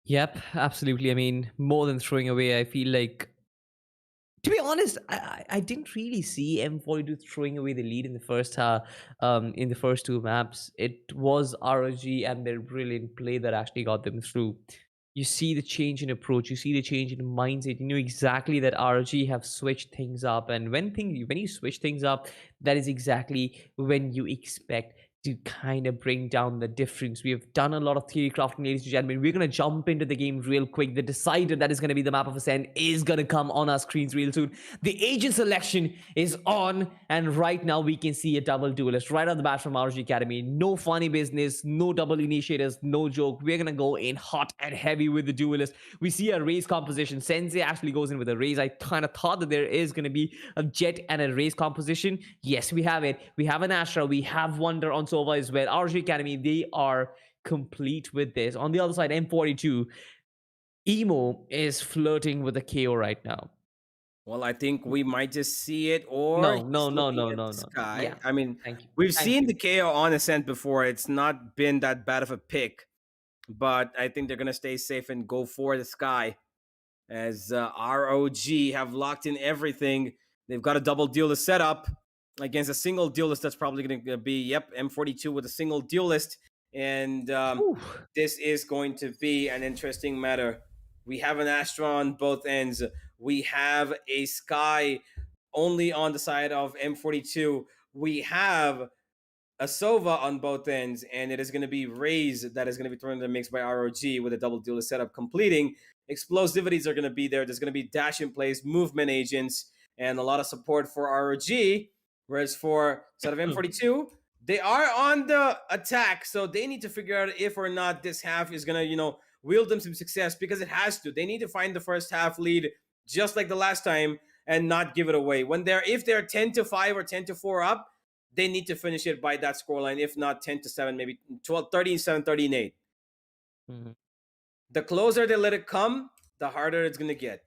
Yep, absolutely. I mean, more than throwing away, I feel like, to be honest, I didn't really see M42 throwing away the lead in the first half, in the first two maps. It was ROG and their brilliant play that actually got them through. You see the change in approach, you see the change in mindset. You know exactly that ROG have switched things up, and when you switch things up, that is exactly when you expect to kind of bring down the difference. We have done a lot of theory crafting, ladies and gentlemen. We're going to jump into the game real quick. The decider that is going to be the map of Ascent is going to come on our screens real soon. The agent selection is on, and right now we can see a double duelist right on the bat from RG Academy. No funny business, no double initiators, no joke. We're going to go in hot and heavy with the duelist. We see a race composition. Sensei actually goes in with a race. I kind of thought that there is going to be a jet and a race composition. Yes, we have it. We have an Astra. We have Wonder on Sova as well. RG Academy, they are complete with this. On the other side, M42, Emo is flirting with the KO right now. Well, I think we might just see it, or No. Sky. Yeah, I mean, thank you. we've Thank seen you. the KO on Ascent before. It's not been that bad of a pick, but I think they're gonna stay safe and go for the Sky, as ROG have locked in everything. They've got a double duelist setup against a single duelist. That's probably gonna be M42 with a single duelist, and this is going to be an interesting matter. We have an Astra on both ends. We have a Sky only on the side of M42. We have a Sova on both ends, and it is going to be Raze that is going to be thrown in the mix by ROG with a double duelist setup completing. Explosivities are going to be there. There's going to be dash in place, movement agents, and a lot of support for ROG. Whereas for side of M42, they are on the attack, so they need to figure out if or not this half is going to, wield them some success, because it has to. They need to find the first half lead just like the last time and not give it away. If they're 10-5 or 10-4 up, they need to finish it by that scoreline. If not 10-7, maybe 12, 13-7, 13-8. Mhm. The closer they let it come, the harder it's going to get.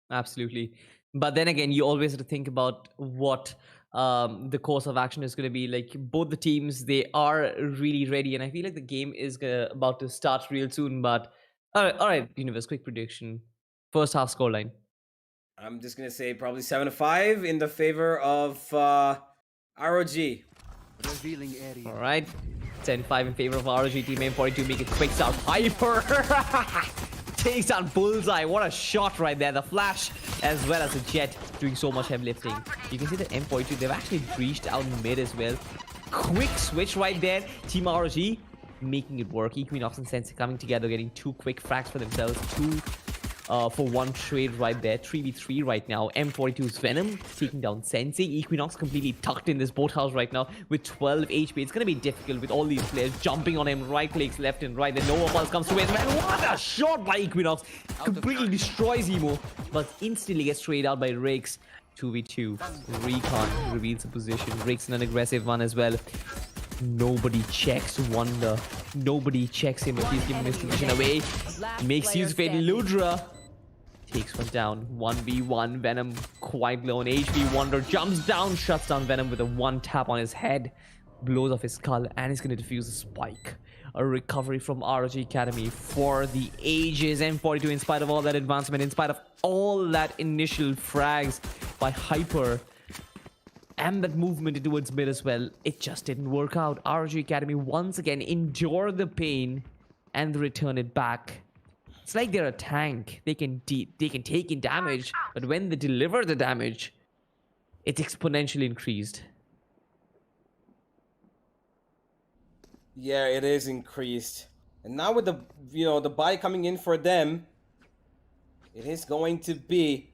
Absolutely. But then again, you always have to think about what the course of action is going to be. Like, both the teams, they are really ready, and I feel like the game is about to start real soon. But all right, Universe, quick prediction. First half scoreline. I'm just going to say probably 7-5 in the favor of ROG. Revealing area. All right. 10-5 in favor of ROG. Team M42 make it quick start. Hyper takes down Bullseye. What a shot right there. The flash as well as the jet doing so much heavy lifting. You can see that M42, they've actually breached out mid as well. Quick switch right there. Team ROG making it work. Equinox and Sensei coming together, getting two quick frags for themselves. Two for one trade right there. 3v3 right now. M42's Venom taking down Sensei. Equinox completely tucked in this boathouse right now with 12 HP. It's going to be difficult with all these players jumping on him. Right clicks left and right. The Nova Pulse comes through. And what a shot by Equinox. Completely destroys Emo, but instantly gets straight out by Rakes. 2v2. Recon reveals the position. Rakes an aggressive one as well. Nobody checks Wonder. Nobody checks him if he's giving his position away. Makes use of it. Ludra takes one down. 1v1. Venom quite low on HP. Wonder jumps down, shuts down Venom with a one tap on his head. Blows off his skull, and he's going to defuse a spike. A recovery from ROG Academy for the ages. M42, in spite of all that advancement, in spite of all that initial frags by Hyper, and that movement towards mid as well, it just didn't work out. ROG Academy once again endure the pain and return it back. It's like they're a tank. They can take in damage, but when they deliver the damage, it's exponentially increased. Yeah, it is increased. And now with the the buy coming in for them, it is going to be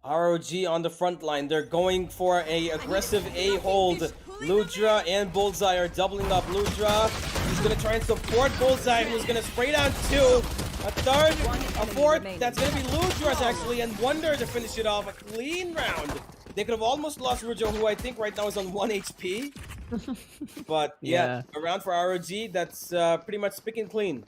ROG on the front line. They're going for a aggressive A hold. Ludra and Bullseye are doubling up. Ludra, he's gonna try and support Bullseye, who's gonna spray down 2. A third, a fourth, that's gonna be Ludras actually, and Wonder to finish it off. A clean round. They could have almost lost Rujo, who I think right now is on 1 HP. But yeah, a round for ROG, that's pretty much spick and clean.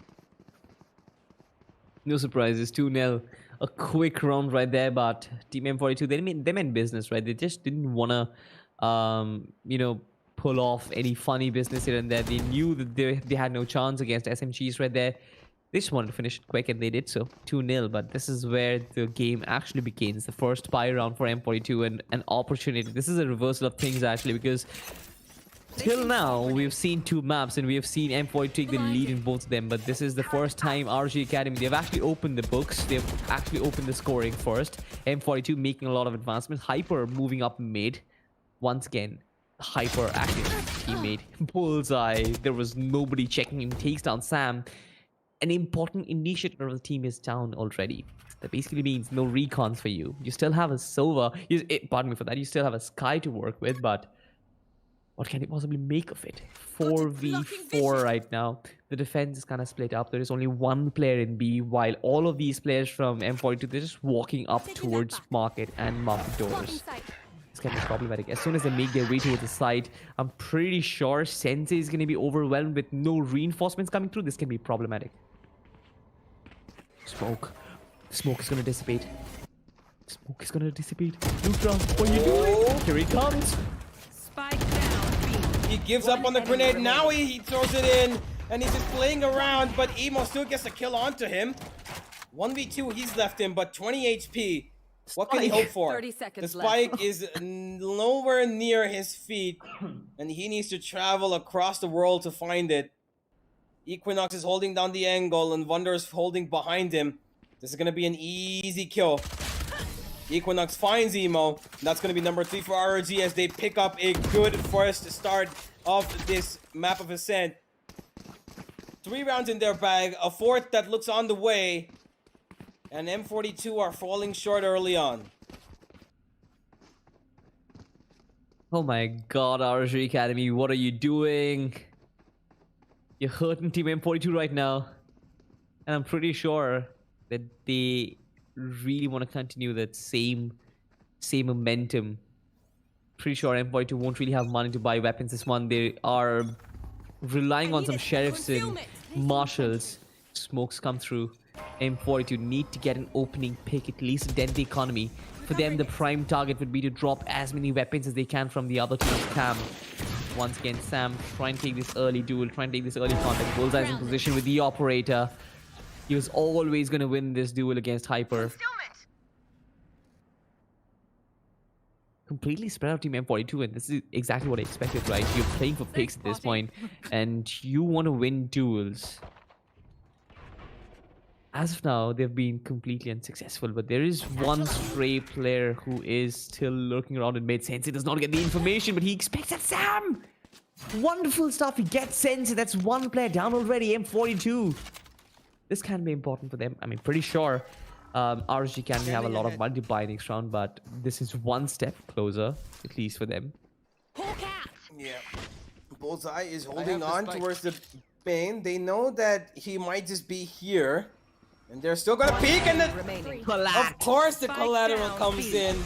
No surprises, 2-0. A quick round right there, but Team M42, they meant business, right? They just didn't want to, you know, pull off any funny business here and there. They knew that they had no chance against SMGs right there. They just wanted to finish it quick, and they did so. 2-0, but this is where the game actually begins. The first buy round for M42 and an opportunity. This is a reversal of things, actually, because till now, we've seen 2 maps and we have seen M42 take the lead in both of them, but this is the first time RG Academy, they've actually opened the books, they've actually opened the scoring first. M42 making a lot of advancements, Hyper moving up mid. Once again, Hyper actually teammate. Bullseye, there was nobody checking him, takes down Sam. An important initiator of the team is down already. That basically means no recons for you. You still have a Silva, pardon me for that, you still have a Sky to work with, but what can you possibly make of it? 4v4 right now. The defense is kind of split up. There is only 1 player in B, while all of these players from M42, they're just walking up towards market and market doors. This can be problematic. As soon as they make their way towards the site, I'm pretty sure Sensei is going to be overwhelmed with no reinforcements coming through. This can be problematic. Smoke. Smoke is going to dissipate. Smoke is going to dissipate. Lutra, what are you doing? Here he comes. Spike down. He gives up on the grenade. Now he throws it in, and he's just playing around, but Emo still gets a kill onto him. 1v2 he's left him, but 20 HP. What can he hope for? 30 seconds the spike is nowhere near his feet, and he needs to travel across the world to find it. Equinox is holding down the angle, and Wonder is holding behind him. This is going to be an easy kill. Equinox finds Emo. That's going to be number 3 for ROG as they pick up a good first start of this map of Ascent. 3 rounds in their bag, a 4th that looks on the way. And M42 are falling short early on. Oh my god, RG Academy, what are you doing? You're hurting Team M42 right now. And I'm pretty sure that they really want to continue that same momentum. Pretty sure M42 won't really have money to buy weapons this one. They are relying on some sheriffs and marshals. Smokes come through. M42 need to get an opening pick, at least dent the economy. For them, the prime target would be to drop as many weapons as they can from the other team's camp. Once again, Sam trying to take this early duel, trying to take this early contact. Bullseye's in position with the operator. He was always going to win this duel against Hyper. Completely spread out Team M42, and this is exactly what I expected, right? You're playing for picks at this point, and you want to win duels. As of now, they've been completely unsuccessful, but there is one stray player who is still lurking around in mid. Sensei does not get the information, but he expects that Sam! Wonderful stuff, he gets Sensei. That's 1 player down already, M42. This can be important for them. I mean, pretty sure RG can have a lot of money to buy next round, but this is 1 step closer, at least for them. Yeah. Bullseye is holding on towards the Bane. They know that he might just be here. And they're still gonna peek, and of course the collateral comes in.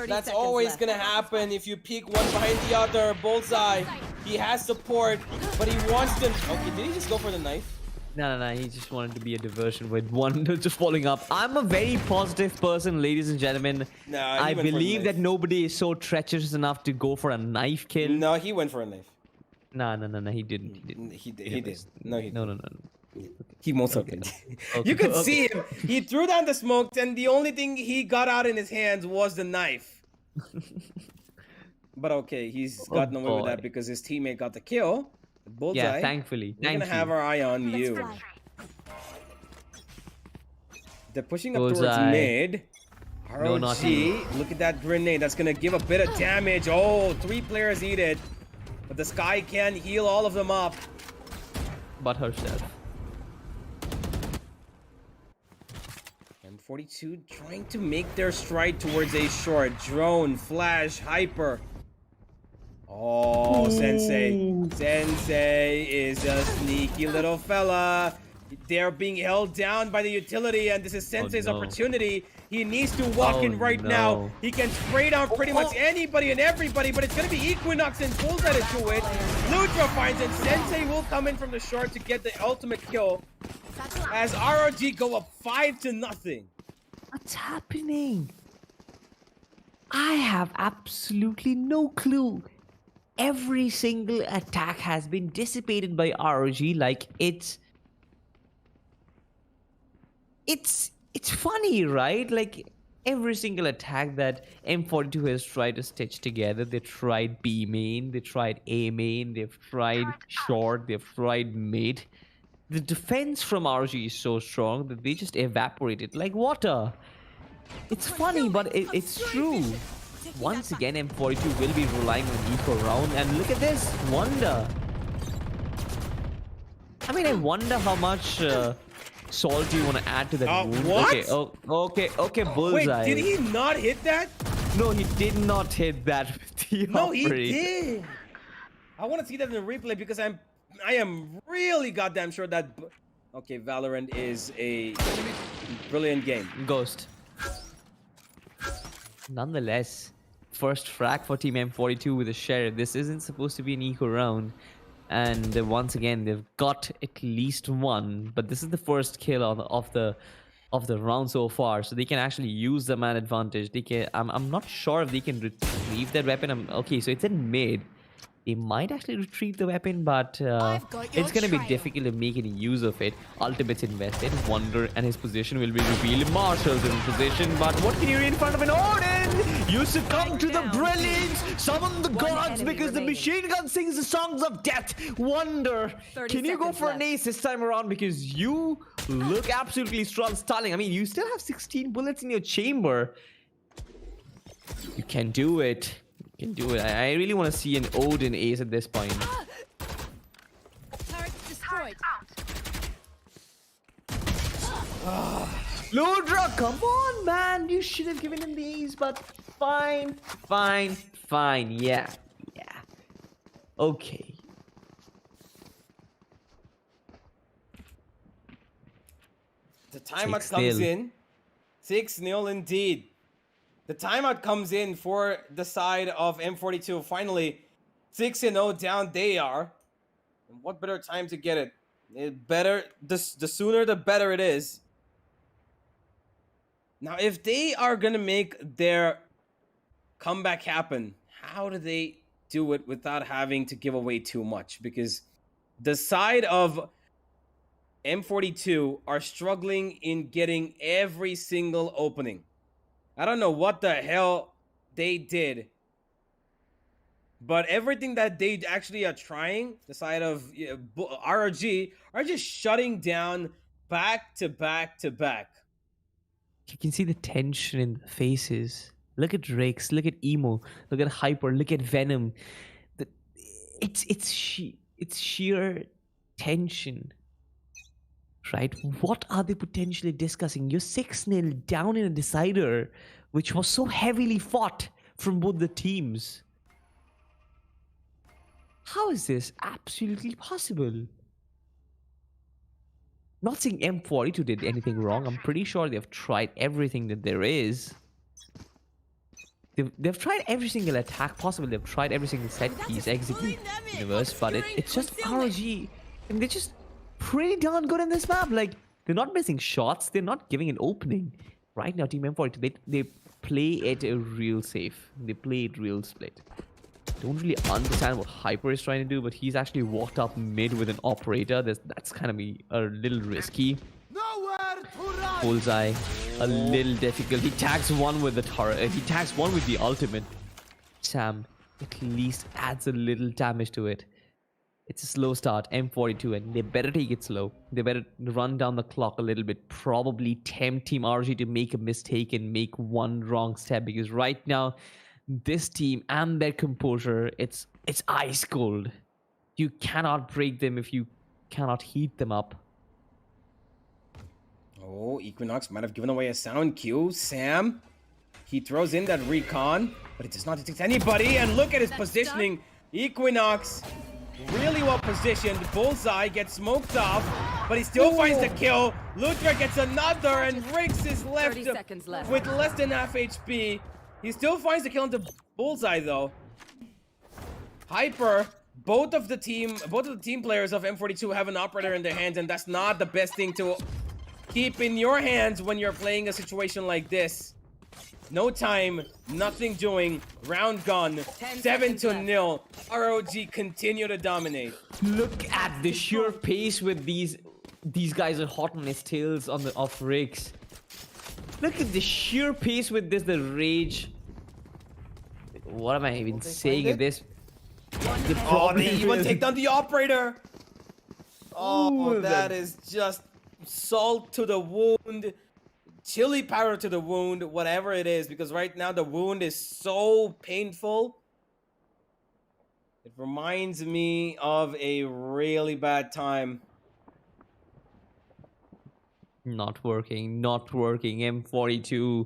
That's always gonna happen if you peek one behind the other. Bullseye, he has support, but he wants to. Okay, did he just go for the knife? No, he just wanted to be a diversion with one just falling up. I'm a very positive person, ladies and gentlemen. No, I believe that nobody is so treacherous enough to go for a knife kill. No, he went for a knife. No, he didn't. He did. No, he didn't. No. He most certainly did. You could see him. He threw down the smokes, and the only thing he got out in his hands was the knife. But okay, he's gotten away with that because his teammate got the kill. Bullseye. Yeah, thankfully. We're gonna have our eye on you. They're pushing up towards mid. ROG, look at that grenade. That's gonna give a bit of damage. Oh, 3 players eat it. But the Sky can heal all of them up. But herself. M42 trying to make their stride towards a short. Drone, Flash, Hyper. Oh, Sensei. Ooh. Sensei is a sneaky little fella. They're being held down by the utility, and this is Sensei's no. opportunity. He needs to walk in right now. no. He can spray down pretty much anybody and everybody, but it's going to be Equinox and pulls that into it. Lutra finds it. Sensei will come in from the short to get the ultimate kill as RRG go up 5-0. What's happening? I have absolutely no clue. Every single attack has been dissipated by ROG. Like it's funny, right? Like every single attack that M42 has tried to stitch together. They tried B main, they tried A main, they've tried short, they've tried mid. The defense from ROG is so strong that they just evaporated like water. It's funny, but it's true. Once again, M42 will be relying on eco round, and look at this wonder. I mean, I wonder how much salt you want to add to that wound. What? Okay, bullseye. Wait, did he not hit that? No, he did not hit that with the No, he operator. did. I want to see that in the replay because I am really goddamn sure that. Okay, Valorant is a brilliant game. Ghost. Nonetheless, first frag for Team M42 with a sheriff. This isn't supposed to be an eco round. And once again, they've got at least one. But this is the first kill of the round so far. So they can actually use the man advantage. They can. I'm not sure if they can retrieve that weapon. Okay, so it's in mid. They might actually retrieve the weapon, but it's going to be difficult to make any use of it. Ultimate's invested. Wonder and his position will be revealed. Marshall's in position, but what can you do in front of an Odin? You succumb to the brilliance. Summon the gods because the machine gun sings the songs of death. Wonder, can you go for an ace this time around? Because you look absolutely strong, stunning. I mean, you still have 16 bullets in your chamber. You can do it. Can do it. I really want to see an Odin ace at this point. Turret destroyed. Ludra, come on, man. You should have given him the ace, but fine. Yeah. Okay. The timeout comes 6-0. in. 6-0 indeed. The timeout comes in for the side of M42. Finally, 6-0 down they are. And what better time to get it? The sooner the better it is. Now, if they are going to make their comeback happen, how do they do it without having to give away too much? Because the side of M42 are struggling in getting every single opening. I don't know what the hell they did, but everything that they actually are trying, the side of RRG, are just shutting down back to back to back. You can see the tension in the faces. Look at Rex, look at Emo, look at Hyper, look at Venom. It's sheer tension. Right? What are they potentially discussing? You're 6-0 down in a decider, which was so heavily fought from both the teams. How is this absolutely possible? Not saying M42 did anything wrong. I'm pretty sure they've tried everything that there is. They've tried every single attack possible. They've tried every single set piece, execute universe, but it's just ROG. And they're just pretty darn good in this map. Like, they're not missing shots. They're not giving an opening. Right now, Team M42, they play it real safe. They play it real split. Don't really understand what Hyper is trying to do, but he's actually walked up mid with an operator. That's kind of a little risky. Bullseye, a little difficult. He tags one with the turret. He tags one with the ultimate. Sam at least adds a little damage to it. It's a slow start, M42, and they better take it slow. They better run down the clock a little bit. Probably tempt Team RG to make a mistake and make one wrong step. Because right now, this team and their composure, it's ice cold. You cannot break them if you cannot heat them up. Oh, Equinox might have given away a sound cue. Sam, he throws in that recon, but it does not detect anybody. And look at his positioning. Equinox, really well positioned. Bullseye gets smoked off, but he still finds the kill. Lutra gets another, and Riggs is left 30 seconds left. with less than half HP. He still finds the kill into Bullseye though. Hyper, both of the team players of M42 have an operator in their hands, and that's not the best thing to keep in your hands when you're playing a situation like this. No time, nothing doing, round gone, 7-0. ROG continue to dominate. Look at the sheer pace with these guys are hot on his tails on the off rigs. Look at the sheer pace with this, the rage. What am I even saying in this? Oh, they even take down the operator. Oh, Ooh, that is just salt to the wound. Chili powder to the wound, whatever it is, because right now the wound is so painful. It reminds me of a really bad time. Not working, not working. M42,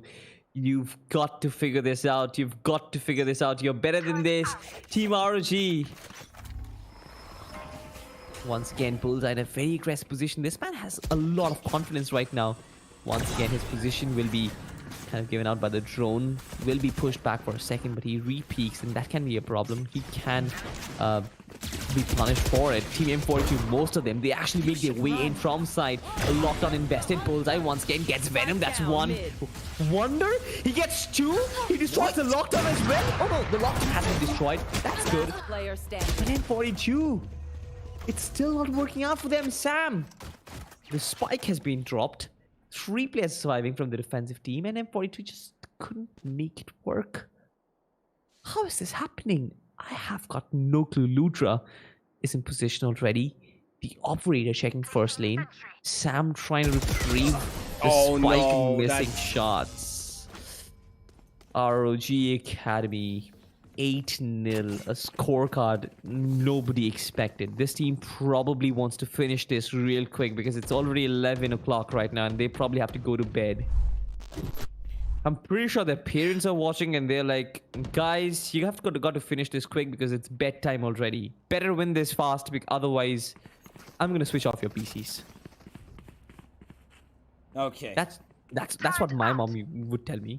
you've got to figure this out. You've got to figure this out. You're better than this. Team ROG. Once again, Bullseye in a very aggressive position. This man has a lot of confidence right now. Once again, his position will be kind of given out by the drone. Will be pushed back for a second, but he re-peaks, and that can be a problem. He can be punished for it. Team M42, most of them, they actually make their way in from side. A lockdown invested. Bullseye once again gets Venom. That's one. Wonder? He gets two? He destroys the lockdown as well? Oh no, the lockdown has been destroyed. That's good. Player standing. But M42, it's still not working out for them, Sam. The spike has been dropped. 3 players surviving from the defensive team, and M42 just couldn't make it work. How is this happening? I have got no clue. Lutra is in position already. The operator checking first lane. Sam trying to retrieve the spike missing shots. ROG Academy 8-0, a scorecard nobody expected. This team probably wants to finish this real quick because it's already 11 o'clock right now and they probably have to go to bed. I'm pretty sure their parents are watching and they're like, guys, you have got to finish this quick because it's bedtime already. Better win this fast because otherwise I'm gonna switch off your PCs. Okay. That's what my mom would tell me.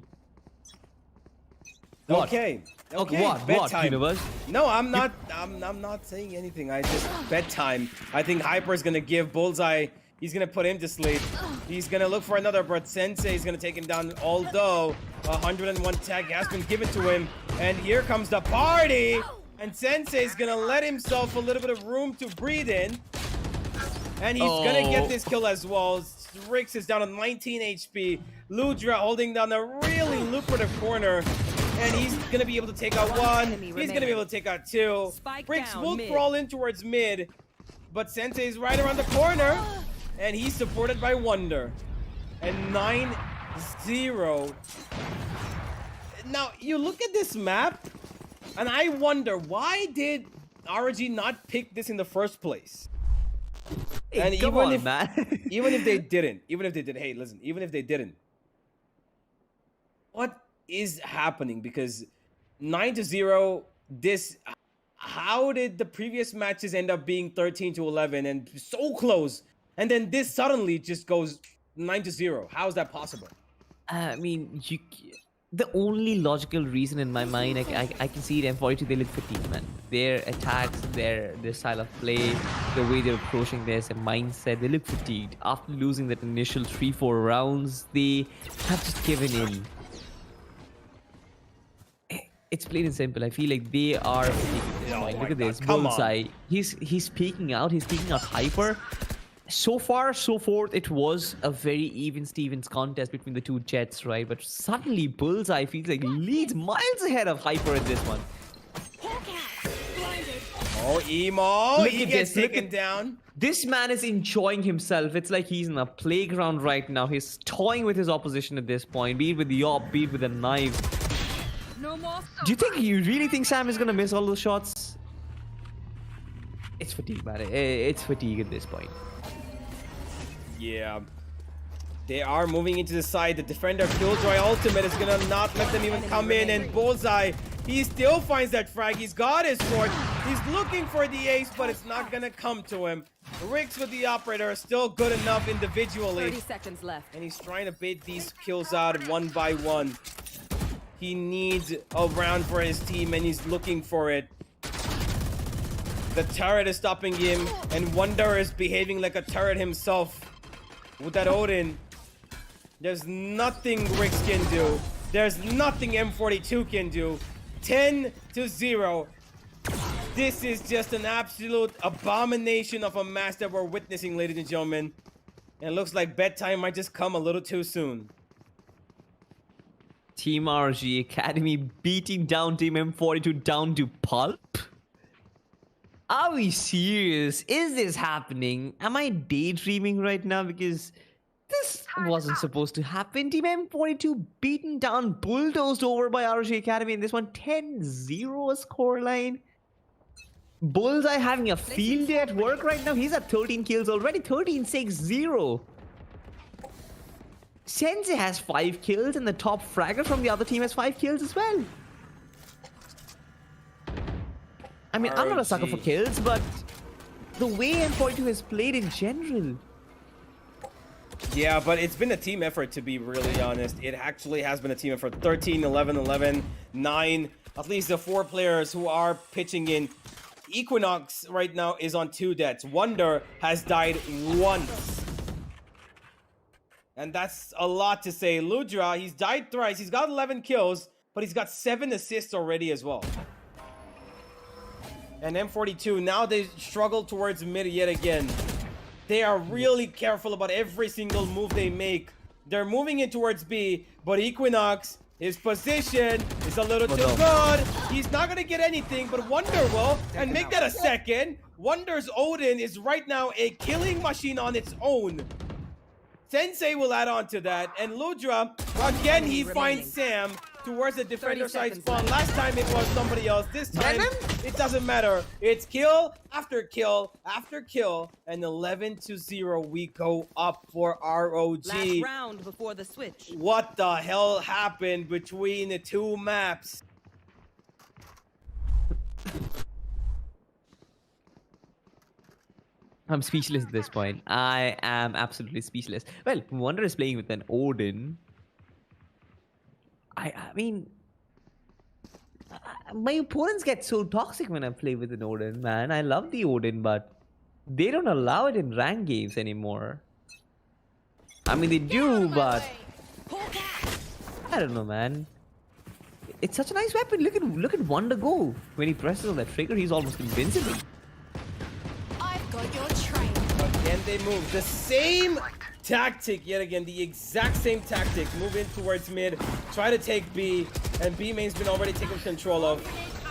What? Okay. What? Bedtime. Universe? No, I'm not saying anything. I just bedtime. I think Hyper is gonna give Bullseye. He's gonna put him to sleep. He's gonna look for another, but Sensei is gonna take him down. Although 101 tag has been given to him, and here comes the party. And Sensei is gonna let himself a little bit of room to breathe in, and he's gonna get this kill as well. Rix is down to 19 HP. Ludra holding down a really lucrative corner. And he's going to be able to take out one. He's going to be able to take out two. Rix will crawl in towards mid. But Sensei is right around the corner. And he's supported by Wonder. And 9-0. Now, you look at this map. And I wonder, why did ROG not pick this in the first place? Hey, and come on, man. even if they didn't. Hey, listen. Even if they didn't. What is happening? Because 9-0, this, how did the previous matches end up being 13-11 and so close, and then this suddenly just goes 9-0? How is that possible? I mean, the only logical reason in my mind, I can see it. M42, they look fatigued, man. Their attacks, their style of play, the way they're approaching this, their mindset, they look fatigued. After losing that initial 3-4 rounds, they have just given in. It's plain and simple. I feel like they are fatigued. Look at this. Bullseye. He's peeking out. He's peeking out Hyper. So far, so forth, it was a very even Stevens contest between the two jets, right? But suddenly Bullseye feels like leads miles ahead of Hyper in this one. Oh, Emo! He gets taken down. This man is enjoying himself. It's like he's in a playground right now. He's toying with his opposition at this point, be it with the op, be it with a knife. Do you really think Sam is gonna miss all those shots? It's fatigue, man. It's fatigue at this point. Yeah. They are moving into the side. The defender Killjoy ultimate is gonna not let them even come in. And Bullseye, he still finds that frag. He's got his sword. He's looking for the ace, but it's not gonna come to him. Ricks with the operator is still good enough individually. 30 seconds left. And he's trying to bait these kills out one by one. He needs a round for his team, and he's looking for it. The turret is stopping him, and Wonder is behaving like a turret himself. With that Odin, there's nothing Ricks can do. There's nothing M42 can do. 10-0. This is just an absolute abomination of a match that we're witnessing, ladies and gentlemen. And it looks like bedtime might just come a little too soon. Team RG Academy beating down Team M42 down to pulp? Are we serious? Is this happening? Am I daydreaming right now? Because this wasn't supposed to happen. Team M42 beaten down, bulldozed over by RG Academy in this one. 10-0 scoreline. Bullseye having a field day at work right now. He's at 13 kills already. 13-6-0. Sensei has 5 kills, and the top fragger from the other team has 5 kills as well. I mean, I'm not a sucker for kills, but the way M42 has played in general. Yeah, but it's been a team effort, to be really honest. It actually has been a team effort. 13, 11, 11, 9. At least the 4 players who are pitching in. Equinox right now is on 2 deaths. Wonder has died once. And that's a lot to say. Ludra, he's died thrice. He's got 11 kills, but he's got 7 assists already as well. And M42, now they struggle towards mid yet again. They are really careful about every single move they make. They're moving in towards B, but Equinox, his position is a little too good. He's not going to get anything, but Wonder will. And make that a second. Wonder's Odin is right now a killing machine on its own. Sensei will add on to that. And Ludra, again, he finds Sam towards the defender side spawn. Last time it was somebody else. This time, it doesn't matter. It's kill after kill after kill. And 11-0, we go up for ROG. Last round before the switch. What the hell happened between the 2 maps? I'm speechless at this point. I am absolutely speechless. Well, Wonder is playing with an Odin. I mean, my opponents get so toxic when I play with an Odin, man. I love the Odin, but they don't allow it in rank games anymore. I mean, they do, but I don't know, man. It's such a nice weapon. Look at Wonder go. When he presses on that trigger, he's almost invincible. I've got your train. Again, they move the same tactic yet again, the exact same tactic. Move in towards mid, try to take B, and B main's been already taken control of.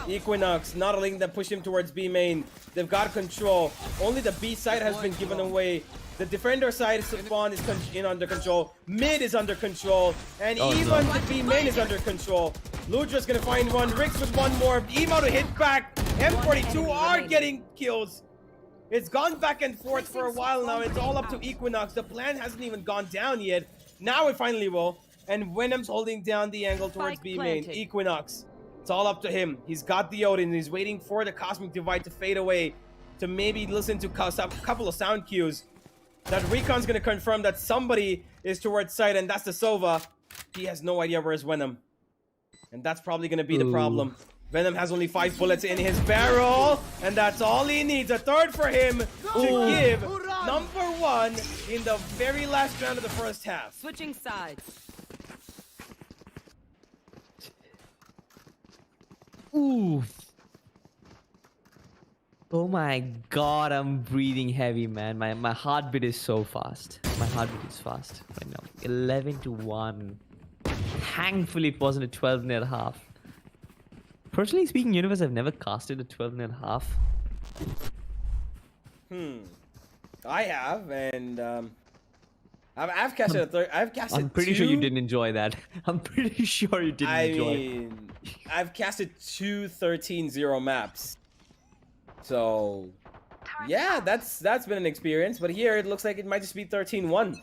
Equinox not letting them push him towards B main. They've got control. Only the B side has been given away. The defender side spawn is under control. Mid is under control, and even the B main is under control. Ludra's gonna find one. Ricks with one more. Emo to hit back. M42 are getting kills. It's gone back and forth for a while now. It's all up to Equinox. The plan hasn't even gone down yet. Now it finally will. And Venom's holding down the angle towards B main. Equinox, it's all up to him. He's got the Odin. He's waiting for the Cosmic Divide to fade away, to maybe listen to a couple of sound cues. That Recon's going to confirm that somebody is towards side, and that's the Sova. He has no idea where's Venom. And that's probably going to be the problem. Venom has only 5 bullets in his barrel, and that's all he needs. A third for him to give number 1 in the very last round of the first half. Switching sides. Ooh. Oh my god, I'm breathing heavy, man. My heartbeat is so fast. My heartbeat is fast right now. 11-1. Thankfully, it wasn't a 12.5. Personally speaking, Universe, I've never casted a 12.5. I have, and I've casted a third. I've casted. I'm pretty sure you didn't enjoy that. I'm pretty sure you didn't enjoy it. I've casted 2 13-0 maps. So, yeah, that's been an experience. But here it looks like it might just be 13-1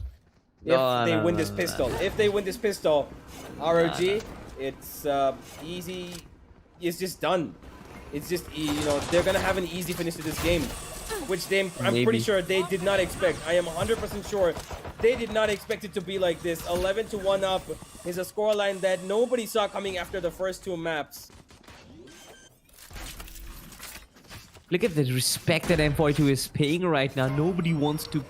if they win this pistol. If they win this pistol, ROG, it's easy. It's just done. it's just, they're gonna have an easy finish to this game, which I'm pretty Maybe. sure they did not expect. I am 100% sure they did not expect it to be like this. 11-1 up is a scoreline that nobody saw coming after the first two maps. Look at the respect that M42 is paying right now. Nobody wants to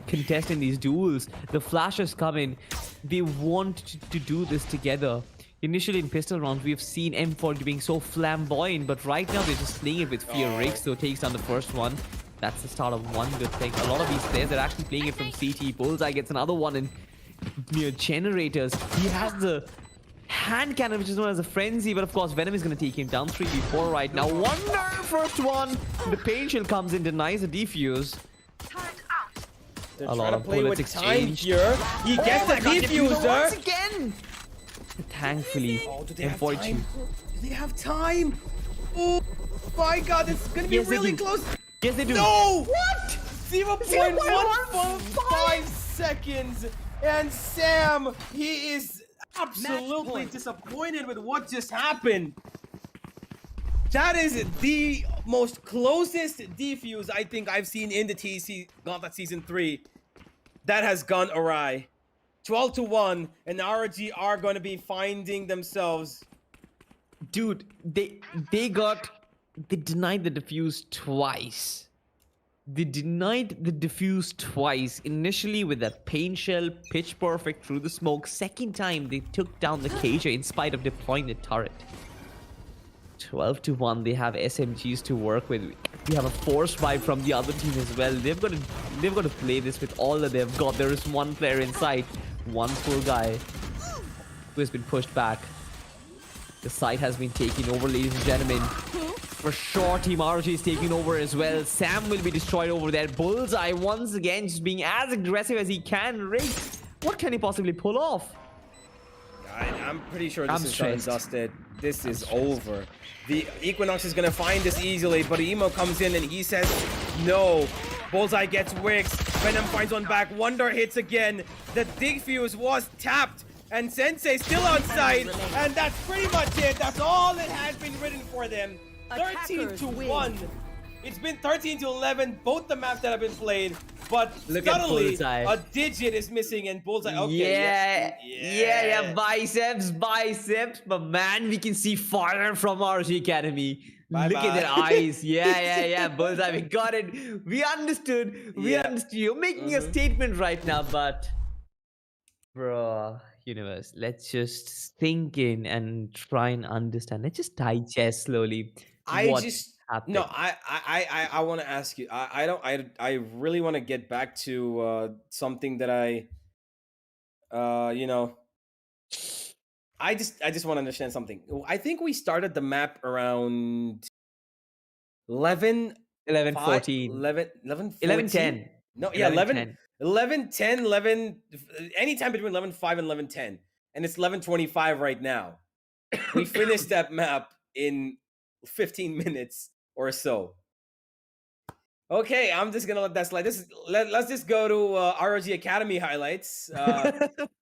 contest in these duels. The flashes come in. They want to do this together. Initially in pistol rounds, we've seen M42 being so flamboyant, but right now they're just playing it with fear. Rick so takes down the first one. That's the start of one good thing. A lot of these players are actually playing it from CT. Bullseye gets another one in near generators. He has the hand cannon, which is known as a frenzy, but of course Venom is going to take him down 3v4 right now. Wonder, first one. The pain shield comes in, denies the defuse. They're A trying lot to of play with bullets time exchanged. here. He gets the defuser. Once again. Thankfully, Oh, do they have M42. time? Do they have time? Oh my god, it's gonna be Yes, they really do. close. Yes, they do. No! What? 0.145 0.145 seconds. And Sam, he is Match absolutely point. disappointed with what just happened. That is the most closest defuse I think I've seen in the TEC Gauntlet Season 3 that has gone awry. 12-1, and RG are going to be finding themselves. Dude, they denied the defuse twice. They denied the defuse twice. Initially with a pain shell, pitch perfect through the smoke. Second time they took down the cager in spite of deploying the turret. 12-1. They have SMGs to work with. We have a force vibe from the other team as well. They've got to play this with all that they've got. There is one player in sight, one full guy who has been pushed back. The site has been taken over, ladies and gentlemen. For sure, Team RG is taking over as well. Sam will be destroyed over there. Bullseye once again just being as aggressive as he can. Rick, what can he possibly pull off? I'm pretty sure this I'm is done and stressed. dusted. This is over. The Equinox is going to find this easily, but Emo comes in and he says no. Bullseye gets wicks. Venom finds one back. Wonder hits again. The defuse was tapped. And Sensei still on site. And that's pretty much it. That's all that has been written for them. Attackers 13-1. It's been 13-11, both the maps that have been played. But Look at suddenly, Bullseye. a digit is missing and Bullseye. Okay, Yeah, biceps. But man, we can see fire from RG Academy. Look at their Bye-bye. eyes. Yeah. Bullseye, we got it. We understood. We Yeah. understood. You're making a statement right now, but bro, universe, let's just think in and try and understand. Let's just digest slowly. What happened. I want to ask you. I really want to get back to something that I just want to understand something. I think we started the map around 11 11, 5, 14. 11 14? 11, 10. No, yeah, 11 10. 11 10 11 anytime between 11 5 and 11 10, and it's 11:25 right now. We finished that map in 15 minutes or so. Okay, I'm just gonna let that slide. Let's just go to ROG Academy highlights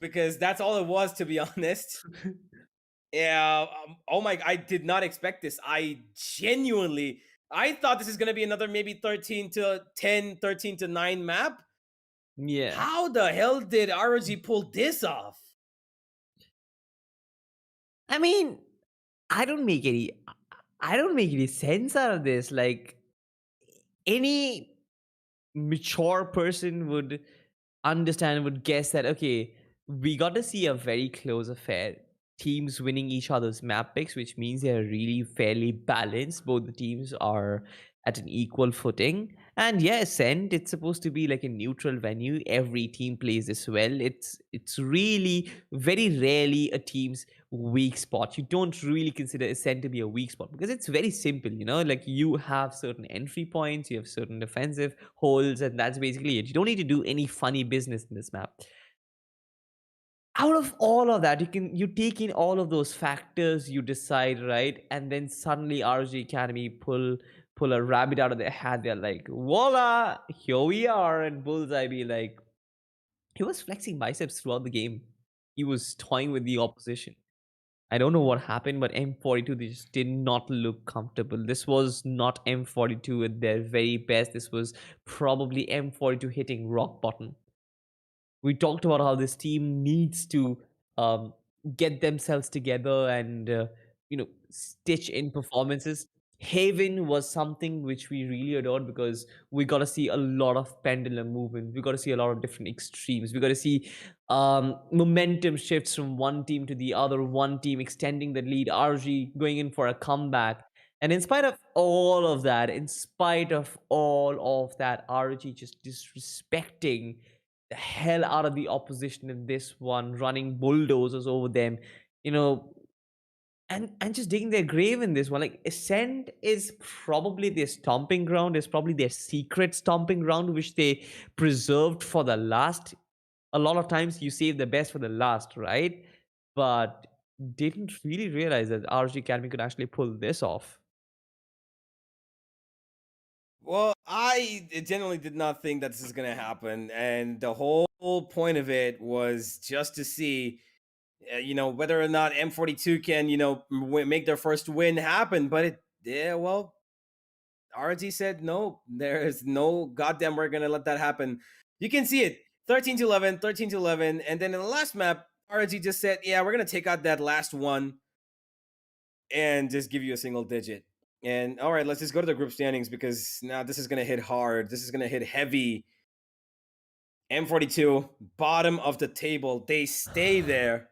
because that's all it was, to be honest. Yeah. Oh my! I did not expect this. I thought this is gonna be another maybe 13-10, 13-9 map. Yeah. How the hell did ROG pull this off? I mean, I don't make any sense out of this. Like, any mature person would understand, would guess that, okay, we got to see a very close affair. Teams winning each other's map picks, which means they're really fairly balanced. Both the teams are at an equal footing. And yeah, Ascent, it's supposed to be like a neutral venue. Every team plays this well. It's really very rarely a team's weak spot. You don't really consider Ascent to be a weak spot because it's very simple, like you have certain entry points, you have certain defensive holes, and that's basically it. You don't need to do any funny business in this map. Out of all of that, you take in all of those factors, you decide, right? And then suddenly RG Academy pull a rabbit out of their hat. They're like, voila, here we are. And Bullseye be like, he was flexing biceps throughout the game. He was toying with the opposition. I don't know what happened, but M42 they just did not look comfortable. This was not M42 at their very best. This was probably M42 hitting rock bottom. We talked about how this team needs to um, get themselves together and stitch in performances. Haven was something which we really adored because we got to see a lot of pendulum movement. We got to see a lot of different extremes. We got to see momentum shifts from one team to the other, one team extending the lead, RG going in for a comeback. And in spite of all of that, RG just disrespecting the hell out of the opposition in this one, running bulldozers over them, you know, and just digging their grave in this one. Like Ascent is probably their stomping ground, is probably their secret stomping ground, which they preserved for the last. A lot of times you save the best for the last, right? But didn't really realize that RG Academy could actually pull this off. Well, I genuinely did not think that this is gonna happen, and the whole point of it was just to see, whether or not M42 can, make their first win happen. But well, RG said no. There is no goddamn we're gonna let that happen. You can see it, 13-11, 13-11, and then in the last map, RG just said, yeah, we're gonna take out that last one and just give you a single digit. And all right, let's just go to the group standings because now this is going to hit hard. This is going to hit heavy. M42, bottom of the table. They stay there.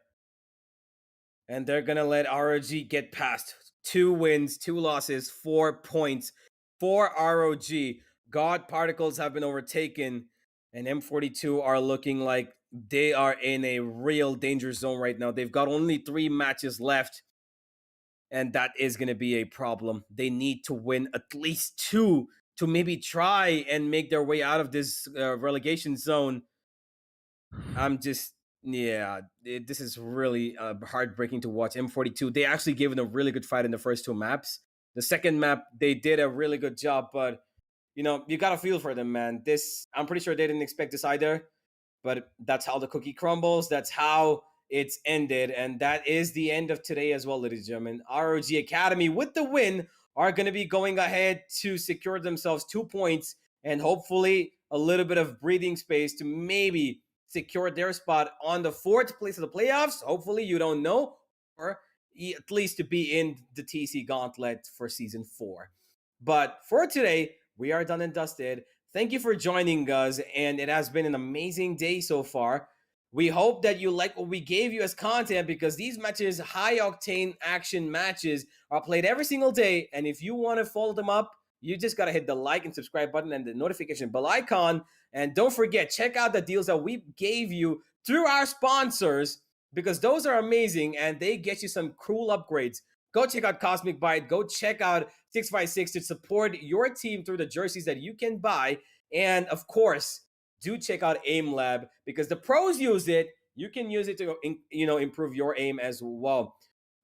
And they're going to let ROG get past. 2 wins, 2 losses, 4 points for ROG. God Particles have been overtaken. And M42 are looking like they are in a real danger zone right now. They've got only 3 matches left. And that is going to be a problem. They need to win at least 2 to maybe try and make their way out of this relegation zone. This is really heartbreaking to watch. M42, they actually gave it a really good fight in the first 2 maps. The second map, they did a really good job, but you got to feel for them, man. I'm pretty sure they didn't expect this either, but that's how the cookie crumbles. That's how it's ended, and that is the end of today as well, ladies and gentlemen. ROG Academy with the win are going to be going ahead to secure themselves 2 points and hopefully a little bit of breathing space to maybe secure their spot on the 4th place of the playoffs. Hopefully, you don't know, or at least to be in the Tec Gauntlet for season 4. But for today, we are done and dusted. Thank you for joining us, and it has been an amazing day so far. We hope that you like what we gave you as content because these matches, high-octane action matches, are played every single day. And if you want to follow them up, you just got to hit the like and subscribe button and the notification bell icon. And don't forget, check out the deals that we gave you through our sponsors because those are amazing and they get you some cool upgrades. Go check out Cosmic Byte. Go check out 656 to support your team through the jerseys that you can buy. And of course, do check out Aimlab because the pros use it. You can use it to improve your aim as well.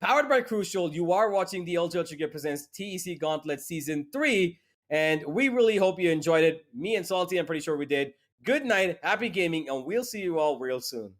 Powered by Crucial, you are watching the Ultragear presents TEC Gauntlet Season 3, and we really hope you enjoyed it. Me and Salty, I'm pretty sure we did. Good night, happy gaming, and we'll see you all real soon.